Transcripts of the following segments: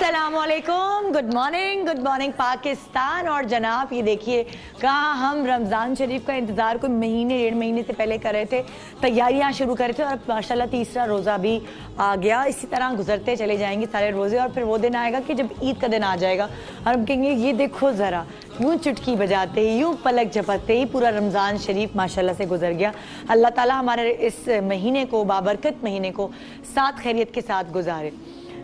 अस्सलामुअलैकुम, good morning Pakistan. और जनाब ये देखिए कहाँ हम रमज़ान शरीफ का इंतज़ार कोई महीने डेढ़ महीने से पहले कर रहे थे, तैयारियां शुरू कर रहे थे और माशाल्लाह तीसरा रोज़ा भी आ गया। इसी तरह गुजरते चले जाएंगे सारे रोज़े और फिर वो दिन आएगा कि जब ईद का दिन आ जाएगा और हम कहेंगे ये देखो ज़रा, यूँ चुटकी बजाते ही, यूँ पलक झपकते ही पूरा रमज़ान शरीफ माशाल्लाह से गुजर गया। अल्लाह ताला हमारे इस महीने को, बाबरकत महीने को साथ खैरियत के साथ गुजारे।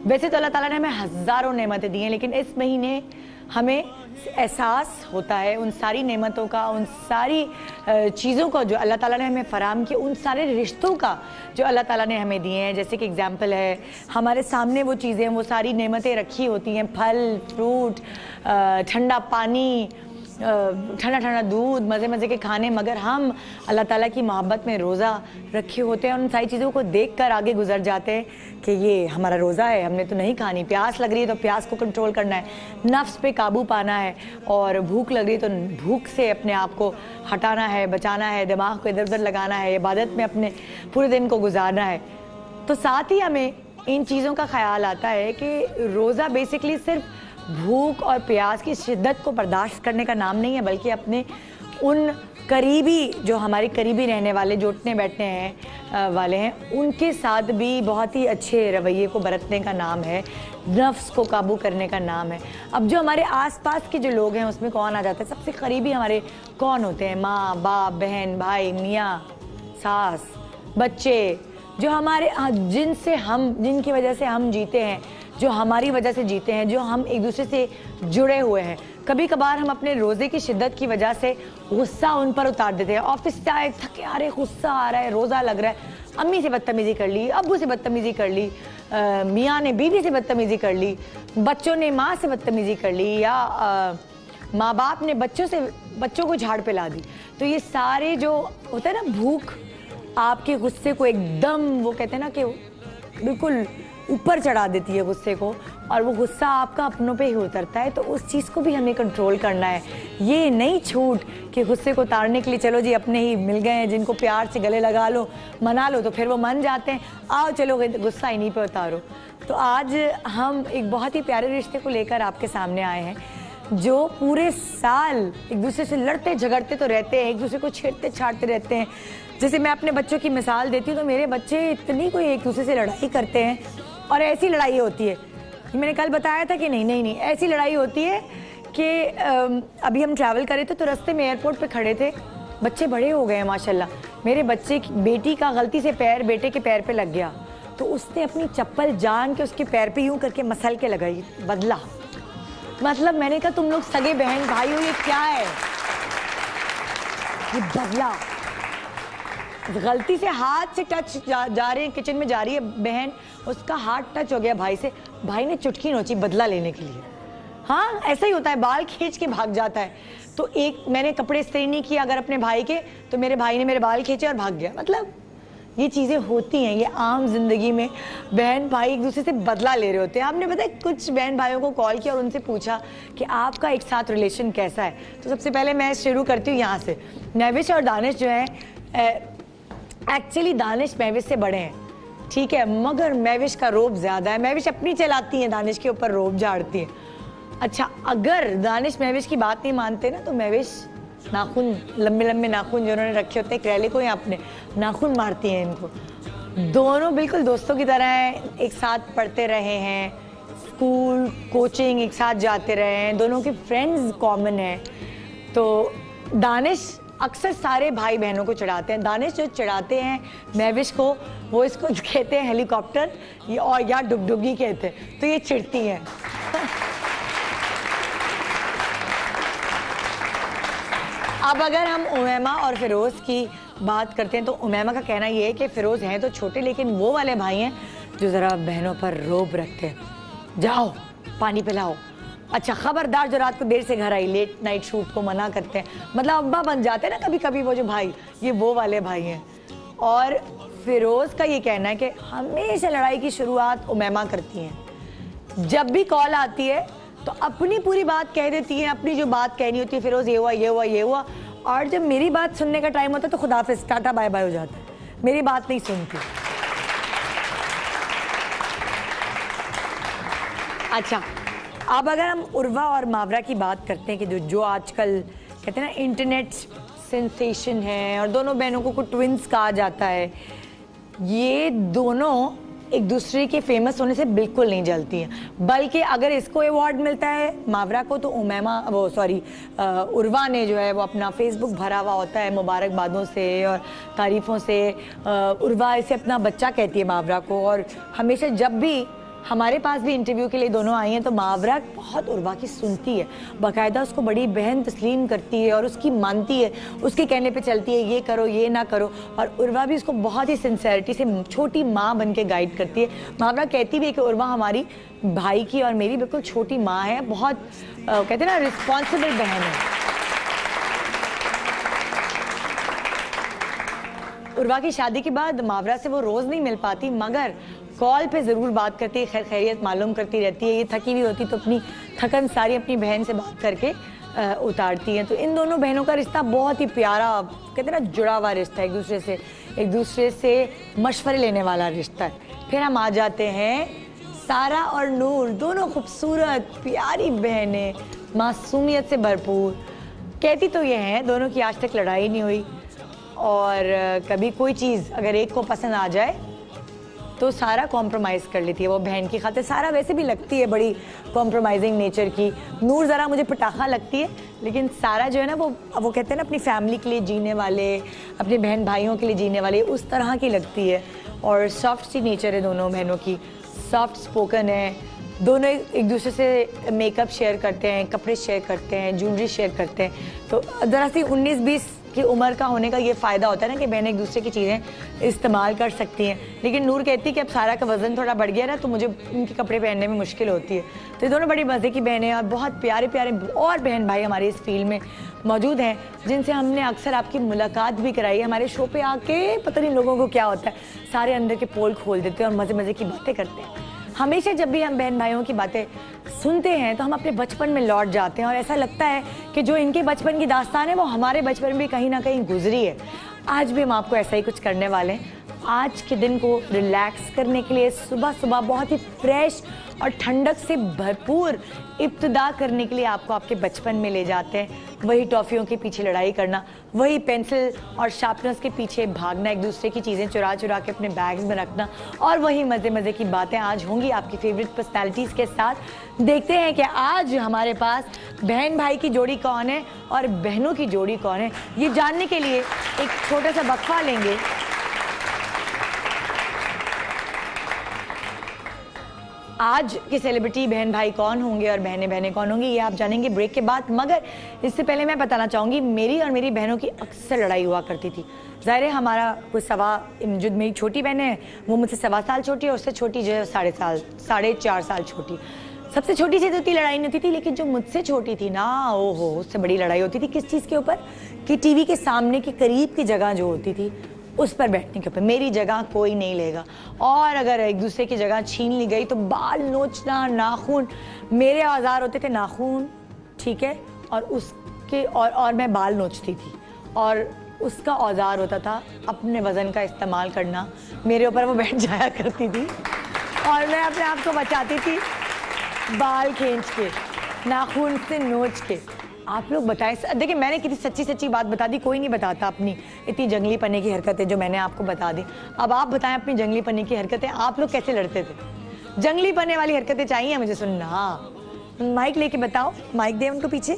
वैसे तो अल्लाह ताला ने हमें हज़ारों नेमतें दी हैं, लेकिन इस महीने हमें एहसास होता है उन सारी नेमतों का, उन सारी चीज़ों का जो अल्लाह ताला ने हमें फ़राहम किया, उन सारे रिश्तों का जो अल्लाह ताला ने हमें दिए हैं। जैसे कि एग्ज़ाम्पल है, हमारे सामने वो चीज़ें, वो सारी नेमतें रखी होती हैं, फल फ्रूट, ठंडा पानी, ठंडा ठंडा दूध, मज़े मज़े के खाने, मगर हम अल्लाह ताला की मोहब्बत में रोज़ा रखे होते हैं और उन सारी चीज़ों को देख कर आगे गुजर जाते हैं कि ये हमारा रोज़ा है, हमने तो नहीं खानी। प्यास लग रही है तो प्यास को कंट्रोल करना है, नफ्स पे काबू पाना है, और भूख लग रही है तो भूख से अपने आप को हटाना है, बचाना है, दिमाग को इधर उधर लगाना है, इबादत में अपने पूरे दिन को गुजारना है। तो साथ ही हमें इन चीज़ों का ख्याल आता है कि रोज़ा बेसिकली सिर्फ भूख और प्यास की शिद्दत को बर्दाश्त करने का नाम नहीं है, बल्कि अपने उन करीबी, जो हमारे करीबी रहने वाले, जो उठने बैठने हैं वाले हैं, उनके साथ भी बहुत ही अच्छे रवैये को बरतने का नाम है, नफ्स को काबू करने का नाम है। अब जो हमारे आसपास के जो लोग हैं उसमें कौन आ जाता है? सबसे करीबी हमारे कौन होते हैं? माँ बाप, बहन भाई, मियाँ सास, बच्चे, जो हमारे जिनकी वजह से हम जीते हैं, जो हमारी वजह से जीते हैं, जो हम एक दूसरे से जुड़े हुए हैं। कभी कभार हम अपने रोज़े की शिद्दत की वजह से गुस्सा उन पर उतार देते हैं। ऑफिस से आए थके, अरे गुस्सा आ रहा है, रोज़ा लग रहा है, अम्मी से बदतमीज़ी कर ली, अब्बू से बदतमीज़ी कर ली, मियाँ ने बीवी से बदतमीज़ी कर ली, बच्चों ने माँ से बदतमीज़ी कर ली, या माँ बाप ने बच्चों को झाड़ पे ला दी। तो ये सारे जो होता है ना, भूख आपके गुस्से को एकदम, वो कहते हैं ना कि बिल्कुल ऊपर चढ़ा देती है गुस्से को, और वो गुस्सा आपका अपनों पे ही उतरता है। तो उस चीज़ को भी हमें कंट्रोल करना है। ये नहीं छूट कि गुस्से को उतारने के लिए चलो जी अपने ही मिल गए हैं जिनको प्यार से गले लगा लो, मना लो, तो फिर वो मन जाते हैं, आओ चलो गुस्सा इन्हीं पे उतारो। तो आज हम एक बहुत ही प्यारे रिश्ते को लेकर आपके सामने आए हैं, जो पूरे साल एक दूसरे से लड़ते झगड़ते तो रहते हैं, एक दूसरे को छेड़ते छाड़ते रहते हैं। जैसे मैं अपने बच्चों की मिसाल देती हूँ तो मेरे बच्चे इतनी कोई एक दूसरे से लड़ाई करते हैं, और ऐसी लड़ाई होती है, मैंने कल बताया था कि नहीं ऐसी लड़ाई होती है कि अभी हम ट्रैवल कर रहे थे तो रास्ते में एयरपोर्ट पे खड़े थे, बच्चे बड़े हो गए हैं माशाल्लाह। मेरे बच्चे की बेटी का गलती से पैर बेटे के पैर पे लग गया, तो उसने अपनी चप्पल जान के उसके पैर पे यूँ करके मसल के लगाई, बदला। मतलब मैंने कहा तुम लोग सगे बहन भाई हो, ये क्या है? ये बदला, गलती से हाथ से टच जा रहे हैं, किचन में जा रही है बहन, उसका हाथ टच हो गया भाई से, भाई ने चुटकी नोची बदला लेने के लिए। हाँ, ऐसा ही होता है, बाल खींच के भाग जाता है। तो एक मैंने कपड़े इस्त्री नहीं किए अगर अपने भाई के, तो मेरे भाई ने मेरे बाल खींचे और भाग गया। मतलब ये चीज़ें होती हैं, ये आम जिंदगी में बहन भाई एक दूसरे से बदला ले रहे होते हैं। आपने पता है कुछ बहन भाइयों को कॉल किया और उनसे पूछा कि आपका एक साथ रिलेशन कैसा है। तो सबसे पहले मैं शुरू करती हूँ यहाँ से। महविश और दानिश जो है, एक्चुअली दानिश महविश से बड़े हैं, ठीक है, मगर महविश का रोब ज़्यादा है। महविश अपनी चलाती हैं, दानिश के ऊपर रोब झाड़ती है। अच्छा, अगर दानिश महविश की बात नहीं मानते ना, तो महविश नाखून, लंबे लंबे नाखून जो उन्होंने रखे होते हैं क्रैली को, या अपने नाखून मारती हैं इनको। दोनों बिल्कुल दोस्तों की तरह हैं, एक साथ पढ़ते रहे हैं, स्कूल कोचिंग एक साथ जाते रहे हैं, दोनों के फ्रेंड्स कॉमन हैं। तो दानिश अक्सर सारे भाई बहनों को चढ़ाते हैं। दानिश जो चढ़ाते हैं महविश को, वो इसको कहते हैं हेलीकॉप्टर, और या डुगडुगी कहते हैं, तो ये चिढ़ती हैं। अब अगर हम उमैमा और फिरोज़ की बात करते हैं तो उमैमा का कहना ये है कि फिरोज़ हैं तो छोटे, लेकिन वो वाले भाई हैं जो ज़रा बहनों पर रोब रखते हैं। जाओ पानी पिलाओ, अच्छा खबरदार जो रात को देर से घर आई, लेट नाइट शूट को मना करते हैं। मतलब अब्बा बन जाते हैं ना कभी कभी वो जो भाई, ये वो वाले भाई हैं। और फिरोज़ का ये कहना है कि हमेशा लड़ाई की शुरुआत उमैमा करती हैं। जब भी कॉल आती है तो अपनी पूरी बात कह देती हैं, अपनी जो बात कहनी होती है, फिरोज़ ये हुआ ये हुआ ये हुआ, और जब मेरी बात सुनने का टाइम होता है तो खुदाफिज़, टाटा बाय बाय हो जाता है, मेरी बात नहीं सुनती। अच्छा, अब अगर हम उर्वा और मावरा की बात करते हैं कि जो आजकल कहते हैं ना इंटरनेट सेंसेशन है और दोनों बहनों को ट्विंस कहा जाता है, ये दोनों एक दूसरे के फेमस होने से बिल्कुल नहीं जलती हैं, बल्कि अगर इसको अवार्ड मिलता है मावरा को तो उर्वा ने जो है वो अपना फेसबुक भरा हुआ होता है मुबारकबादों से और तारीफ़ों से। उर्वा इसे अपना बच्चा कहती है मावरा को, और हमेशा जब भी हमारे पास भी इंटरव्यू के लिए दोनों आई हैं तो मावरा बहुत उर्वा की सुनती है, बाकायदा उसको बड़ी बहन तस्लीम करती है और उसकी मानती है, उसके कहने पे चलती है, ये करो ये ना करो, और उर्वा भी उसको बहुत ही सिंसेरिटी से छोटी माँ बन के गाइड करती है। मावरा कहती भी है कि उर्वा हमारी भाई की और मेरी बिल्कुल छोटी माँ है, बहुत कहते हैं ना रिस्पॉन्सिबल बहन है। उर्वा की शादी के बाद मावरा से वो रोज़ नहीं मिल पाती, मगर कॉल पे ज़रूर बात करती है, खैर खैरियत मालूम करती रहती है। ये थकी हुई होती तो अपनी थकन सारी अपनी बहन से बात करके उतारती हैं। तो इन दोनों बहनों का रिश्ता बहुत ही प्यारा, कहते हैं ना जुड़ा हुआ रिश्ता है, एक दूसरे से मशवरे लेने वाला रिश्ता है। फिर हम आ जाते हैं सारा और नूर, दोनों खूबसूरत प्यारी बहनें, मासूमियत से भरपूर। कहती तो ये हैं दोनों की आज तक लड़ाई नहीं हुई, और कभी कोई चीज़ अगर एक को पसंद आ जाए तो सारा कॉम्प्रोमाइज़ कर लेती है वो बहन की खातिर। सारा वैसे भी लगती है बड़ी कॉम्प्रोमाइजिंग नेचर की, नूर ज़रा मुझे पटाखा लगती है, लेकिन सारा जो है ना वो कहते हैं ना अपनी फैमिली के लिए जीने वाले, अपने बहन भाइयों के लिए जीने वाले, उस तरह की लगती है। और सॉफ्ट सी नेचर है दोनों बहनों की, सॉफ्ट स्पोकन है, दोनों एक दूसरे से मेकअप शेयर करते हैं, कपड़े शेयर करते हैं, ज्वेलरी शेयर करते हैं। तो ज़रा सी 19-20 की उम्र का होने का ये फ़ायदा होता है ना कि बहनें एक दूसरे की चीज़ें इस्तेमाल कर सकती हैं। लेकिन नूर कहती है कि अब सारा का वज़न थोड़ा बढ़ गया ना तो मुझे उनके कपड़े पहनने में मुश्किल होती है। तो ये दोनों बड़ी मज़े की बहनें और बहुत प्यारे प्यारे और बहन भाई हमारे इस फील्ड में मौजूद हैं, जिनसे हमने अक्सर आपकी मुलाकात भी कराई है। हमारे शो पे आके पता नहीं लोगों को क्या होता है, सारे अंदर के पोल खोल देते हैं और मज़े मज़े की बातें करते हैं। हमेशा जब भी हम बहन भाइयों की बातें सुनते हैं तो हम अपने बचपन में लौट जाते हैं और ऐसा लगता है कि जो इनके बचपन की दास्तान है वो हमारे बचपन में भी कहीं ना कहीं गुजरी है। आज भी हम आपको ऐसा ही कुछ करने वाले हैं। आज के दिन को रिलैक्स करने के लिए सुबह सुबह बहुत ही फ्रेश और ठंडक से भरपूर इब्तिदा करने के लिए आपको आपके बचपन में ले जाते हैं। वही टॉफ़ियों के पीछे लड़ाई करना, वही पेंसिल और शार्पनर्स के पीछे भागना, एक दूसरे की चीज़ें चुरा चुरा के अपने बैग्स में रखना, और वही मज़े मज़े की बातें आज होंगी आपकी फेवरेट पर्सनैलिटीज़ के साथ। देखते हैं कि आज हमारे पास बहन भाई की जोड़ी कौन है और बहनों की जोड़ी कौन है। ये जानने के लिए एक छोटा सा वक्फा लेंगे। आज के सेलिब्रिटी बहन भाई कौन होंगे और बहनें बहनें कौन होंगी ये आप जानेंगे ब्रेक के बाद। मगर इससे पहले मैं बताना चाहूँगी, मेरी और मेरी बहनों की अक्सर लड़ाई हुआ करती थी। ज़ाहिर है हमारा कुछ जो मेरी छोटी बहन है वो मुझसे 1.25 साल छोटी है, उससे छोटी जो है 4.5 साल छोटी। सबसे छोटी से तो इतनी लड़ाई नहीं होती थी, लेकिन जो मुझसे छोटी थी ना, ओहो, उससे बड़ी लड़ाई होती थी। किस चीज़ के ऊपर? कि टीवी के सामने के करीब की जगह जो होती थी उस पर बैठने के ऊपर। मेरी जगह कोई नहीं लेगा, और अगर एक दूसरे की जगह छीन ली गई तो बाल नोचना, नाखून, मेरे औजार होते थे नाखून, ठीक है, और उसके और मैं बाल नोचती थी, और उसका औजार होता था अपने वज़न का इस्तेमाल करना। मेरे ऊपर वो बैठ जाया करती थी और मैं अपने आप को बचाती थी बाल खींच के, नाखून से नोच के। आप लोग बताएं, देखिए मैंने कितनी सच्ची सच्ची बात बता दी, कोई नहीं बताता अपनी इतनी जंगली पन्ने की हरकतें जो मैंने आपको बता दी। अब आप बताएं अपनी जंगली पन्ने की हरकतें, आप लोग कैसे लड़ते थे? जंगली पन्ने वाली हरकतें चाहिए मुझे सुनना। माइक लेके बताओ, माइक दे उनको पीछे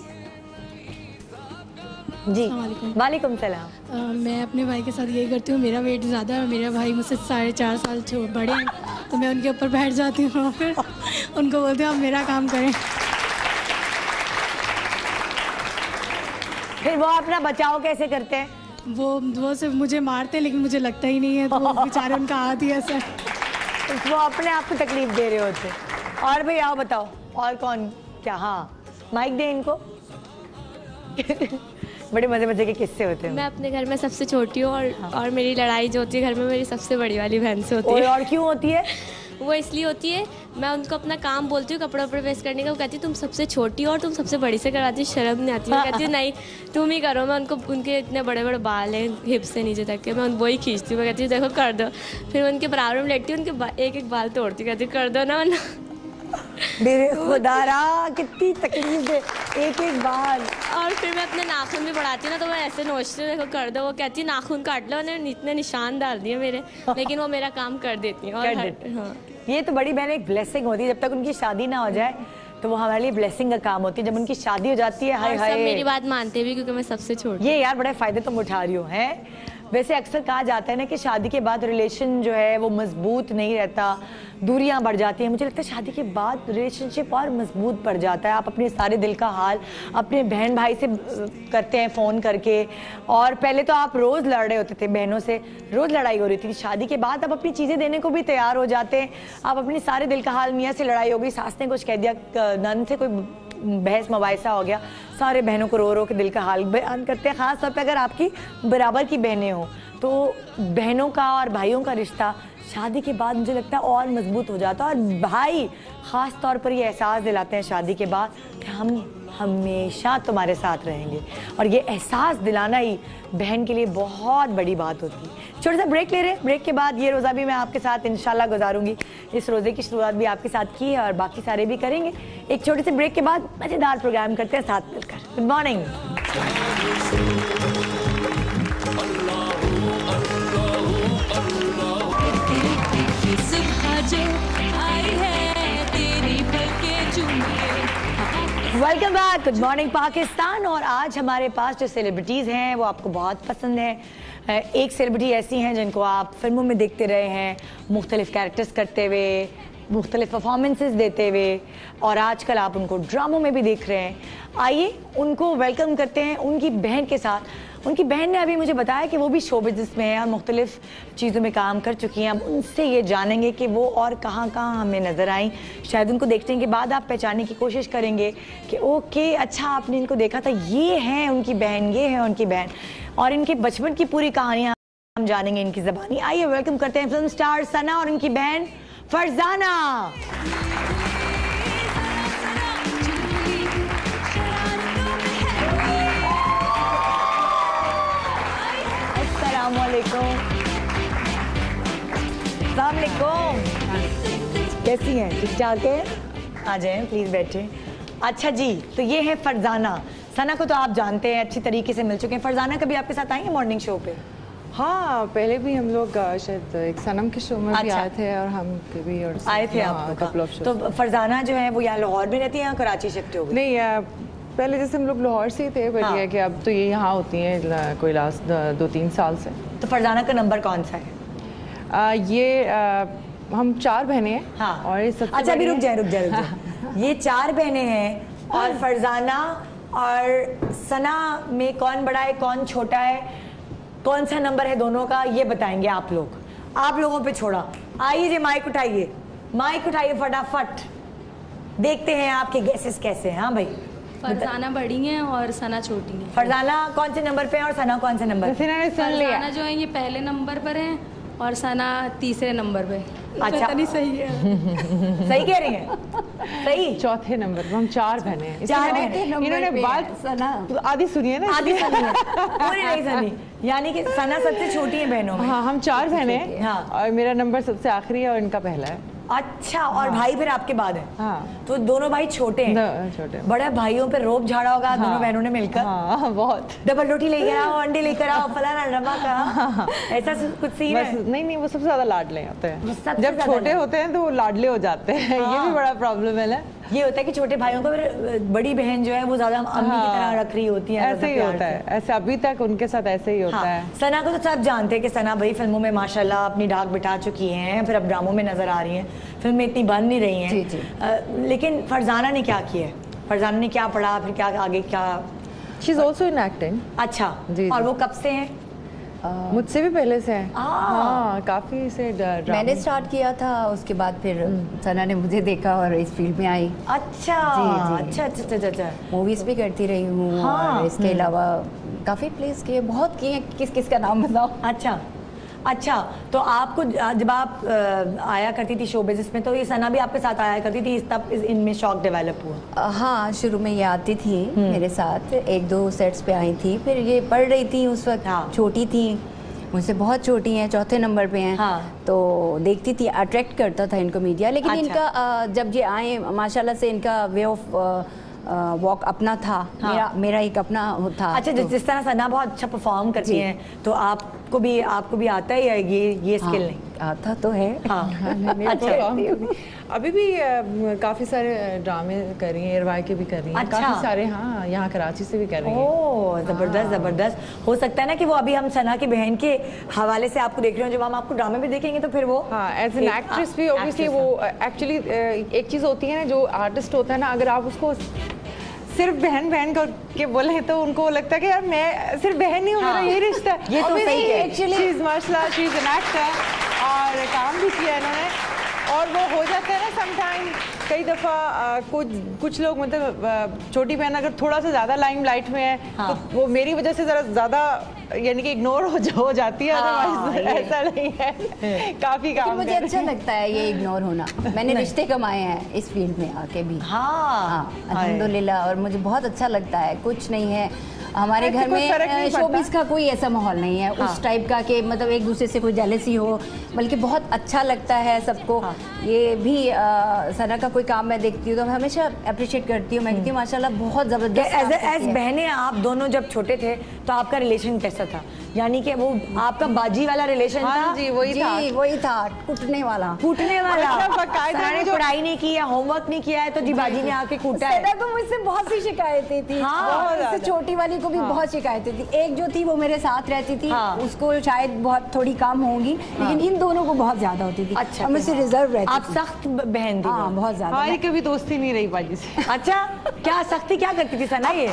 जी। वालेकुम सलाम। मैं अपने भाई के साथ यही करती हूँ, मेरा वेट ज़्यादा है और मेरा भाई मुझसे 4.5 साल बड़े हैं, तो मैं उनके ऊपर बैठ जाती हूँ, फिर उनको बोलती हूँ आप मेरा काम करें। फिर वो अपना बचाव कैसे करते हैं? वो सिर्फ मुझे मारते हैं, लेकिन मुझे लगता ही नहीं है, तो वो बेचारे उनका हाथ ही ऐसा है। वो अपने आप को तकलीफ दे रहे होते। और भाई आओ बताओ, और कौन क्या? हाँ, माइक दे इनको। बड़े मजे मजे के किस्से होते हैं। मैं अपने घर में सबसे छोटी हूँ, और मेरी लड़ाई जो होती है घर में मेरी सबसे बड़ी वाली बहन से होती है। और क्यों होती है? वो इसलिए होती है, मैं उनको अपना काम बोलती हूँ कपड़े वपड़े प्रेस करने का, वो कहती है तुम सबसे छोटी हो और तुम सबसे बड़ी से करवाती, शर्म नहीं आती? मैं कहती हूँ नहीं तुम ही करो। मैं उनके इतने बड़े बड़े बाल हैं हिप से नीचे तक के, मैं वही खींचती हूँ, मैं कहती हूँ देखो कर दो। फिर मैं उनके बराबर में लेटती हूँ, उनके एक एक बाल तोड़ती, कहती कर दो ना, वरना मेरे खुदारा कितनी तकलीफ है एक एक बार। और फिर मैं अपने नाखून भी बढ़ाती हूँ ना, तो मैं ऐसे नोचती हूँ, देखो कर दो, वो कहती है नाखून काट लो, उन्होंने इतने निशान डाल दिए मेरे, लेकिन वो मेरा काम कर देती है। हाँ, ये तो बड़ी बहन एक ब्लेसिंग होती है, जब तक उनकी शादी ना हो जाए तो वो हमारे लिए ब्लेसिंग का काम होती है। जब उनकी शादी हो जाती है, हाय हाय, सब मेरी बात मानते भी, क्योंकि मैं सबसे छोटी। ये यार बड़े फायदे तुम उठा रही हो हैं। वैसे अक्सर कहा जाता है ना कि शादी के बाद रिलेशन जो है वो मजबूत नहीं रहता, दूरियां बढ़ जाती हैं। मुझे लगता है शादी के बाद रिलेशनशिप और मजबूत बढ़ जाता है। आप अपने सारे दिल का हाल अपने बहन भाई से करते हैं फ़ोन करके, और पहले तो आप रोज़ लड़ रहे होते थे, बहनों से रोज़ लड़ाई हो रही थी। शादी के बाद आप अपनी चीज़ें देने को भी तैयार हो जाते हैं। आप अपने सारे दिल का हाल, मियाँ से लड़ाई हो गई, सास ने कुछ कह दिया, नंद से कोई बहस मबाइसा हो गया, सारे बहनों को रो रो के दिल का हाल बयान करते हैं। ख़ास तौर पे अगर आपकी बराबर की बहनें हों तो बहनों का और भाइयों का रिश्ता शादी के बाद मुझे लगता है और मजबूत हो जाता है। और भाई ख़ास तौर पर ये एहसास दिलाते हैं शादी के बाद कि हम हमेशा तुम्हारे साथ रहेंगे, और ये एहसास दिलाना ही बहन के लिए बहुत बड़ी बात होती है। छोटा सा ब्रेक ले रहे हैं, ब्रेक के बाद ये रोज़ा भी मैं आपके साथ इंशाल्लाह गुजारूंगी। इस रोज़े की शुरुआत भी आपके साथ की है और बाकी सारे भी करेंगे। एक छोटे से ब्रेक के बाद मज़ेदार प्रोग्राम करते हैं साथ मिलकर। Good morning. Welcome back, good morning Pakistan. और आज हमारे पास जो सेलिब्रिटीज़ हैं वो आपको बहुत पसंद हैं। एक सेलिब्रिटी ऐसी हैं जिनको आप फिल्मों में देखते रहे हैं, मुख्तलिफ कैरेक्टर्स करते हुए, मुख्तलिफ परफॉर्मेंसेस देते हुए, और आजकल आप उनको ड्रामों में भी देख रहे हैं। आइए उनको वेलकम करते हैं उनकी बहन के साथ। उनकी बहन ने अभी मुझे बताया कि वो भी शो बिजनेस में है और मुख्तलिफ चीज़ों में काम कर चुकी हैं। अब उनसे ये जानेंगे कि वो और कहाँ कहाँ हमें नज़र आई। शायद उनको देखने के बाद आप पहचानने की कोशिश करेंगे कि ओके, अच्छा आपने इनको देखा था, ये हैं उनकी बहन, ये है उनकी बहन, और इनके बचपन की पूरी कहानियाँ हम जानेंगे इनकी ज़बानी। आइए वेलकम करते हैं फिल्म स्टार सना और उनकी बहन फरजाना। अस्सलामुअलैकुम, कैसी हैं? ठीक ठाक है? आ जाएं प्लीज़, बैठे। अच्छा जी, तो ये है फरजाना। सना को तो आप जानते हैं, अच्छी तरीके से मिल चुके हैं। फरजाना कभी आपके साथ आई हैं मॉर्निंग शो पे? हाँ, पहले भी हम लोग शायद एक सनम के शो में भी आए थे, और हम भी और आए थे आप लोग। तो फरजाना जो है वो यहाँ लाहौर में रहती है या कराची शिफ्ट हो गई? नहीं, पहले जैसे हम लोग लाहौर से ही थे, बट ये कि अब तो ये यहाँ होती हैं कोई लास्ट 2-3 साल से। तो फरजाना का नंबर कौन सा है? हम 4 बहनें हैं। हाँ। और ये सबसे अच्छा, अभी रुक जाए। ये 4 बहनें हैं, और फरजाना और सना में कौन बड़ा है कौन छोटा है, कौन सा नंबर है दोनों का, ये बताएंगे आप लोग। आप लोगों पे छोड़ा। आइए जी, माइक उठाइए फटाफट, देखते हैं आपके गेसेस कैसे हैं। हाँ भाई, फरजाना बड़ी हैं और सना छोटी है। फरजाना कौन से नंबर पे है और सना कौन से नंबर पे? फरजाना जो है ये पहले नंबर पर है और सना तीसरे नंबर पे। अच्छा, नहीं सही है? सही कह रही हैं? सही, चौथे नंबर पर हम 4 बहनें हैं। इन्होंने बात सना आधी सुनी है ना, आधी सुनी है, पूरी नहीं सुनी। यानी कि सना सबसे छोटी है बहनों में। हाँ, हम 4 बहनें हैं। हाँ। और मेरा नंबर सबसे आखिरी है और इनका पहला है। अच्छा, और भाई फिर आपके बाद है? हाँ। तो दोनों भाई छोटे हैं? छोटे। बड़े भाइयों पे रोब झाड़ा होगा। हाँ। दोनों बहनों ने मिलकर। हाँ, बहुत। डबल रोटी लेकर आओ, अंडे लेकर आओ, फलाना रमा का। हाँ। ऐसा कुछ सीन है? नहीं, वो सबसे ज्यादा लाडले होते हैं। जब छोटे होते हैं तो वो लाडले हो जाते हैं। हाँ। ये भी बड़ा प्रॉब्लम है। ये होता है कि छोटे भाइयों को फिर बड़ी बहन जो है वो ज्यादा अम्मी की तरह रख रही होती है। ऐसे ही होता है, ऐसे अभी तक उनके साथ ऐसे ही होता है। सना को तो सब जानते हैं कि सना भाई फिल्मों में माशाल्लाह अपनी डाक बिठा चुकी हैं, फिर अब ड्रामों में नजर आ रही हैं, फिल्म में इतनी बन नहीं रही हैं। जी, जी। लेकिन फरजाना ने क्या किया है? फरजाना ने क्या पढ़ा, फिर क्या आगे क्या? She is also in acting. अच्छा जी, और वो कब से हैं? मुझसे भी पहले से है। हाँ, काफी से मैंने स्टार्ट किया था, उसके बाद फिर सना ने मुझे देखा और इस फील्ड में आई। अच्छा जी। अच्छा। मूवीज भी करती रही हूँ। हाँ। और इसके अलावा काफी प्लेस किए, बहुत किए। किस का नाम बताओ? अच्छा, तो आपको जब आप आया करती थी शो बिजनेस में, तो ये सना भी आपके साथ आया करती थी, तब इनमें शौक डेवलप हुआ? हाँ, शुरू में ये आती थी मेरे साथ, 1-2 सेट्स पे आई थी, फिर ये पढ़ रही थी उस वक्त। हाँ। छोटी थी, मुझसे बहुत छोटी हैं, चौथे नंबर पे हैं। हाँ। तो देखती थी, अट्रैक्ट करता था इनको मीडिया, लेकिन अच्छा। इनका जब ये आए माशाल्लाह से इनका वे ऑफ वॉक अपना था। हाँ। मेरा एक अपना था। अच्छा, जिस तरह सना बहुत अच्छा परफॉर्म करती हैं, तो आपको भी आता है या ये स्किल नहीं? आता तो है। हाँ। अच्छा। अभी भी काफी सारे ड्रामे कर रही हैं, इरवाई के भी कर रही हैं। अच्छा। काफी सारे, हाँ, यहाँ कराची से भी कर रही हैं। ओह, जबरदस्त जबरदस्त। हो सकता है ना कि वो अभी हम सना की बहन के हवाले से आपको देख रहे हो, जब हम आपको ड्रामे में देखेंगे तो फिर वो हाँ, एज एन एक्ट्रेस भी ऑब्वियसली वो एक्चुअली एक चीज़ होती है ना, जो आर्टिस्ट होता है ना, अगर आप उसको सिर्फ बहन बहन के बोले तो उनको लगता है कि यार मैं सिर्फ बहन नहीं हूँ, मेरा ये रिश्ता है। ये तो सही है। एक्चुअली शी इज माशाल्लाह, शी इज एन एक्टर और काम भी किया इन्होंने, और वो हो जाता है ना समटाइम कई दफ़ा कुछ लोग मतलब छोटी बहन अगर थोड़ा सा ज़्यादा लाइमलाइट में है, हाँ। तो वो मेरी वजह से ज़रा ज़्यादा यानी कि इग्नोर हो जाती है। हाँ, ऐसा नहीं है, काफ़ी काम मुझे अच्छा लगता है ये इग्नोर होना। मैंने रिश्ते कमाए हैं इस फील्ड में आके भी। हाँ, अल्हम्दुलिल्लाह, और मुझे बहुत अच्छा लगता है। कुछ नहीं है हमारे घर में शोबिस का कोई ऐसा माहौल नहीं है उस टाइप का कि मतलब एक दूसरे से कोई जेलसी हो, बल्कि बहुत अच्छा लगता है सबको। ये भी सना का कोई काम मैं देखती हूँ तो मैं हमेशा अप्रिशिएट करती हूँ। मैं कहती हूँ माशाल्लाह बहुत ज़बरदस्त। एज बहनें आप दोनों जब छोटे थे तो आपका रिलेशन कैसा था? यानी कि वो आपका बाजी वाला रिलेशन था? जी, वही था, कूटने वाला। कूटने वाला। सना ने पढ़ाई नहीं की या होमवर्क नहीं किया है तो जी बाजी ने आके कूटा है। सना को मुझसे बहुत सी शिकायतें थी। हाँ, छोटी वाली को भी बहुत शिकायतें थी। एक जो थी वो मेरे साथ रहती थी, हाँ। उसको शायद बहुत थोड़ी कम होंगी, लेकिन इन दोनों को बहुत ज्यादा होती थी। अच्छा, मुझसे रिजर्व रहती आप सख्त बहन थी? हाँ, बहुत ज्यादा। हमारी कभी दोस्ती नहीं रही बाजी से। अच्छा, क्या सख्ती क्या करती थी सना ये?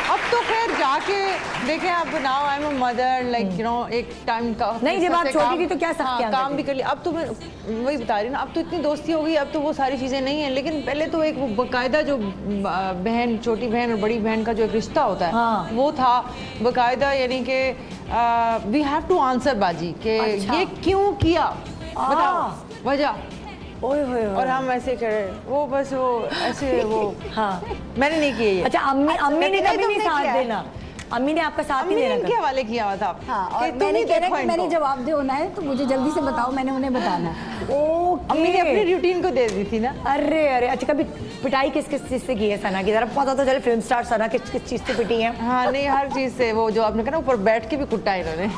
अब तो खैर जाके देखें, अब now I am a mother, like you know, एक टाइम का नहीं, जब आप छोटी थी तो क्या सख्तियां काम भी कर लिया। अब तो मैं वही बता रही हूँ ना, अब तो इतनी दोस्ती हो गई, अब तो वो सारी चीज़ें नहीं है। लेकिन पहले तो एक वो बाकायदा जो बहन, छोटी बहन और बड़ी बहन का जो एक रिश्ता होता है, हाँ। वो था बाकायदा, यानी कि वी हैव टू आंसर बाजी के अच्छा। ये क्यों किया, बताओ वजह। ओए होए होए। और हम ऐसे करे, वो बस वो ऐसे वो हाँ, मैंने नहीं किए ये। अच्छा, अम्मी ने कभी नहीं साथ किया। देना? अम्मी ने आपका साथ नहीं अम्मी ने देना इनके हवाले किया हुआ था। हाँ, कि और तुम मैंने ही कह देखो रहा कि मैंने इनको। जवाब दे होना है तो मुझे जल्दी से बताओ, मैंने उन्हें बताना है। ओके। अम्मी ने अपनी रूटीन को दे दी थी ना। अरे अरे, अच्छा, कभी पिटाई किस किस चीज से की है सना की? जरा पता तो चले, फिल्म स्टार सना किस किस चीज से पिटी है? हाँ, नहीं, हर चीज से। वो जो आपने कहा ना, ऊपर बैठ के भी कुटा इन्होंने।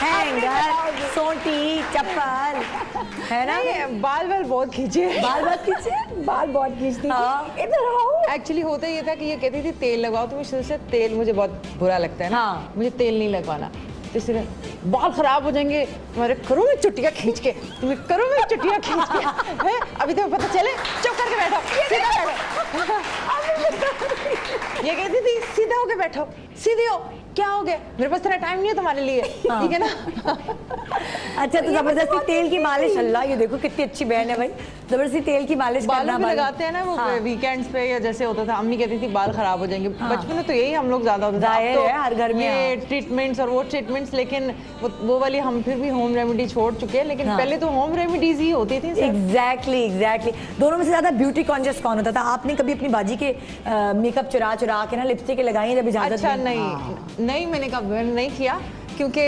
हैंगर, सोटी, चप्पल, है ना? बाल बहुत खींचे। बाल बात खींचे, बाल बहुत खींचती हाँ। थी। इधर आओ। एक्चुअली होता ये था कि ये कहती थी तेल लगाओ, तो शुरू से तेल मुझे बहुत बुरा लगता है ना। हाँ। मुझे तेल नहीं लगवाना, तो इसलिए बाल खराब हो जाएंगे तुम्हारे, करो मैं चुटिया खींच के, तुम्हें करो मैं चुटिया खींच के। है अभी तो पता चले, चुप करके बैठो, सीधा बैठो। ये कहती थी सीधा होके बैठो, सीधे हो, क्या हो गया, मेरे पास तेरा टाइम नहीं है तुम्हारे लिए, ठीक है ना। अच्छा, तो जबरदस्ती तेल की मालिश, अल्लाह, ये देखो कितनी अच्छी बहन है भाई, जबरदस्ती तेल की मालिश बालों करना पे लगाते हैं ना वो। हाँ। वीकेंड्स पे या जैसे होता था, अम्मी कहती थी बाल खराब हो जाएंगे। हाँ। बचपन में तो यही हम लोग ज्यादा होता था। जाहिर अब तो है, हर घर में ये ट्रीटमेंट्स और वो ट्रीटमेंट्स, लेकिन वो वाली हम फिर भी होम रेमेडी छोड़ चुके हैं। लेकिन हाँ। पहले तो होम रेमेडीज ही होती थी। एग्जैक्टली। दोनों में से ज्यादा ब्यूटी कॉन्शियस कौन होता था? आपने कभी अपनी बाजी के मेकअप चुरा के ना लिपस्टिक लगाई जब इजाजत अच्छा, नहीं? नहीं, मैंने कभी नहीं किया, क्योंकि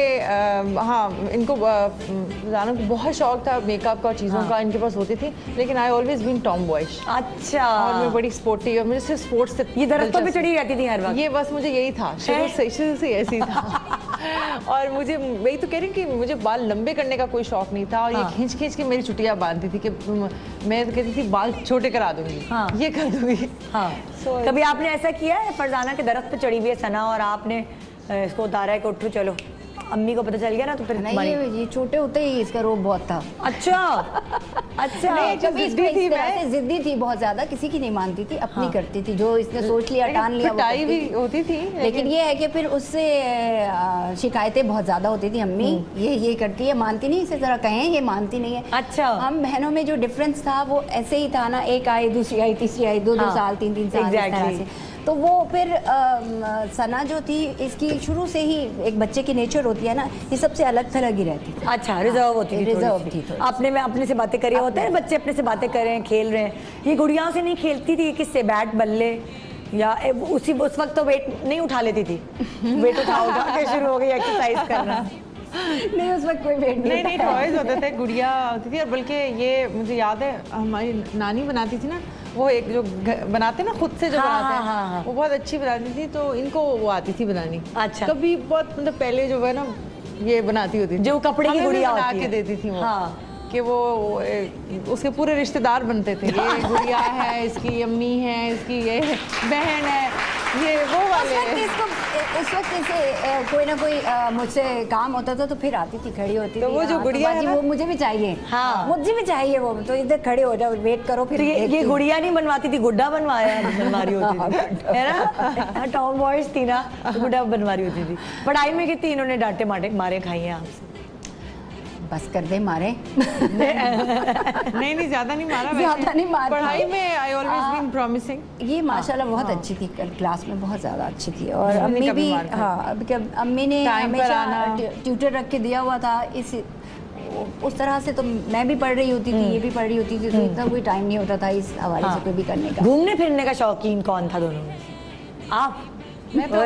हाँ, इनको जाना को बहुत शौक था मेकअप का, चीज़ों का इनके पास होती थी। लेकिन I always been tomboyish. अच्छा। और मैं बड़ी स्पोर्टी, और मुझे सिर्फ स्पोर्ट्स से ये दरख्तों पे चढ़ी रहती थी हर वक्त? ये बस मुझे यही था, शुरू से ऐसी था। और मुझे, वही तो कह रही हूँ कि मुझे बाल लंबे करने का कोई शौक नहीं था। और ये खींच के मेरी चुटिया बांधती थी कि मैं तो कहती थी बाल छोटे करा दूंगी। हाँ। ये कर दूंगी। हाँ। कभी आपने ऐसा किया है, फरजाना के दरख्त पे चढ़ी हुई है सना और आपने इसको उतारा है कि उठो चलो, अम्मी को पता चल गया ना तो फिर नहीं, ये छोटे होते ही इसका रोब बहुत था। अच्छा। अच्छा। नहीं, कभी जिद्दी थी बहुत ज्यादा, किसी की नहीं मानती थी, अपनी करती थी, जो इसने सोच लिया, ठान लिया, पिटाई भी होती थी। लेकिन ये है कि फिर उससे शिकायतें बहुत ज्यादा होती थी। अम्मी ये करती है, मानती नहीं, इसे जरा कहें, ये मानती नहीं है। अच्छा। हम बहनों में जो डिफरेंस था वो ऐसे ही था ना, एक आई, दूसरी आई, तीसरी आई, दो साल, तीन साल, इस तरह से। तो वो फिर सना जो थी, इसकी शुरू से ही एक बच्चे की नेचर होती है ना, ये सबसे अलग थलग ही रहती थी। अच्छा, रिजर्व होती थी, रिजर्व थी। अपने से बातें करिए, होते हैं बच्चे अपने से बातें कर रहे हैं, खेल रहे हैं। ये गुड़ियाओं से नहीं खेलती थी, किससे? बैट बल्ले या उस वक्त तो वेट नहीं उठा लेती थी? वेट उठा के शुरू हो गई एक्सरसाइज करना? नहीं, उस वक्त कोई वेट नहीं टॉयज होते थे, गुड़िया होती थी। और बल्कि ये मुझे याद है हमारी नानी बनाती थी ना, वो एक जो बनाते ना खुद से जो बनाते हैं, वो बहुत अच्छी बनाती थी, तो इनको वो आती थी बनानी। अच्छा। कभी बहुत मतलब पहले जो है ना ये बनाती होती थी, जो कपड़े की गुड़िया बना होती के है। देती थी वो। हाँ। कि वो उसके पूरे रिश्तेदार बनते थे, ये गुड़िया है, इसकी अम्मी है, इसकी ये बहन है, ये वो वाले। उस वक्त इसे कोई ना कोई मुझसे काम होता था तो फिर आती थी, खड़ी होती तो थी। वो जो गुड़िया है ना, वो मुझे भी चाहिए। हाँ। मुझे भी चाहिए वो, तो इधर खड़े हो जाओ, वेट करो फिर। तो ये गुड़िया नहीं बनवाती थी, गुड्डा बनवा रही होती थी, है ना? टॉम बॉयज थी ना, तो गुड्डा बनवा रही होती थी। पढ़ाई में कितनी इन्होंने डांटे मारे खाई हैं आपसे? बस कर दे मारे। नहीं ज्यादा नहीं मारा, ज्यादा नहीं मारा। पढ़ाई में आई ऑलवेज बीन प्रॉमिसिंग। ये माशाल्लाह बहुत अच्छी थी, क्लास में बहुत ज्यादा अच्छी थी। और अम्मी भी, हाँ, अम्मी ने हमेशा ट्यूटर रख के दिया हुआ था। उस तरह से तो मैं भी पढ़ रही होती थी, ये भी पढ़ रही होती थी, तो इतना कोई टाइम नहीं होता था इस हवाले से कोई भी करने का। घूमने फिरने का शौकीन कौन था दोनों में? आप? मैं तो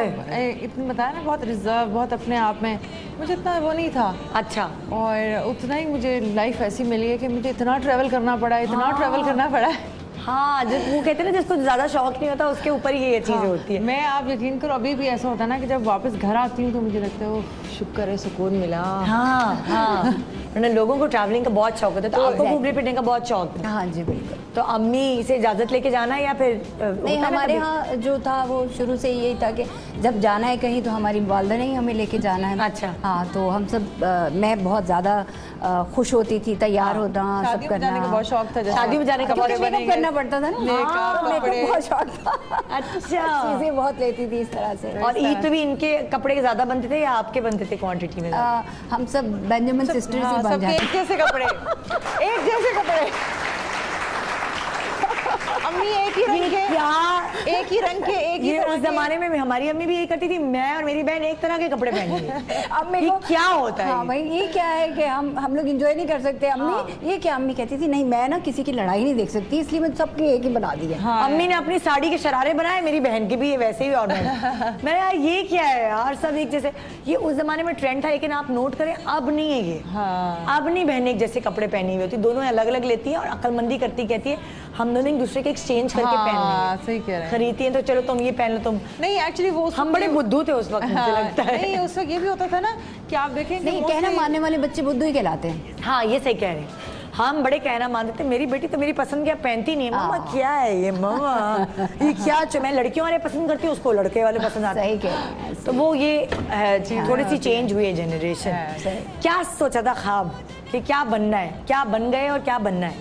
इतना बताया ना, बहुत रिजर्व, बहुत अपने आप में, मुझे इतना वो नहीं था। अच्छा। और उतना ही मुझे लाइफ ऐसी मिली है कि मुझे इतना ट्रैवल करना पड़ा है, इतना ट्रैवल करना पड़ा है। हाँ, जो वो कहते हैं ना, जिसको ज्यादा शौक नहीं होता उसके ऊपर ही ये चीजें होती है। मैं, आप यकीन करो, अभी भी ऐसा होता है ना कि जब वापस घर आती हूँ तो मुझे लगता है वो शुक्र है, सुकून मिला। हाँ। लोगों को ट्रैवलिंग का बहुत शौक होता है, तो आपको घूमने फिरने का बहुत शौक है? हाँ जी बिल्कुल। तो अम्मी से इजाजत लेके जाना या फिर नहीं, हमारे यहाँ जो था वो शुरू से यही था कि जब जाना है कहीं तो हमारी वालदा ने ही हमें लेके जाना है। अच्छा। हाँ, तो हम सब मैं बहुत ज्यादा खुश होती थी, तैयार होना, सब करना। जाने का बहुत शौक था, शादी में जाने का बहुत करना पड़ता था ना, बहुत शौक था। अच्छा। चीजें बहुत लेती थी इस तरह से। और ईद पे भी इनके कपड़े ज्यादा बनते थे या आपके बनते थे क्वांटिटी में? हम सब बेंजामिन सिस्टर्स ही बन जाते। एक जैसे कपड़े, एक जैसे कपड़े। अम्मी एक ही रंग के, एक ही रंग के, एक ही उस जमाने में हमारी अम्मी भी यही करती थी, मैं और मेरी बहन एक तरह के कपड़े पहनेंगे। अब मेरे को क्या होता है? हाँ भाई, ये क्या है कि हम लोग एंजॉय नहीं कर सकते। अम्मी ये क्या, अम्मी कहती थी नहीं, मैं ना किसी की लड़ाई नहीं देख सकती, इसलिए मैं सबकी एक ही बना दी है। अम्मी ने अपनी साड़ी के शरारे बनाए, मेरी बहन के भी वैसे ही। और मैं यार ये क्या है यार, सब एक जैसे। ये उस जमाने में ट्रेंड था, लेकिन आप नोट करें अब नहीं है ये। अब नहीं बहनें एक जैसे कपड़े पहनी हुई होती, दोनों अलग अलग लेती है और अक्लमंदी करती, कहती है हम दोनों एक दूसरे के एक्सचेंज करके पहन लेंगे। सही कह रहे हैं। खरीदती है तो चलो तुम ये पहन लो, तुम नहीं। एक्चुअली वो हम बड़े बुद्धू थे उस वक्त, मुझे लगता है। नहीं, उस वक्त ये भी होता था ना कि आप देखें, नहीं, कहना मानने वाले बच्चे बुद्धू ही कहलाते हैं। हाँ, ये सही कह रहे हैं। हम बड़े कहना मानते थे, मेरी बेटी तो मेरी पसंद क्या पहनती नहीं है। मम्मा क्या है ये, मम्मा ये क्या? मैं लड़कियों वाले पसंद करती हूँ, उसको लड़के वाले पसंद आते हैं। सही कह रहे हैं। तो वो ये थोड़ी सी चेंज हुई है जनरेशन। क्या सोचा था ख्वाब कि क्या बनना है, क्या बन गए और क्या बनना है?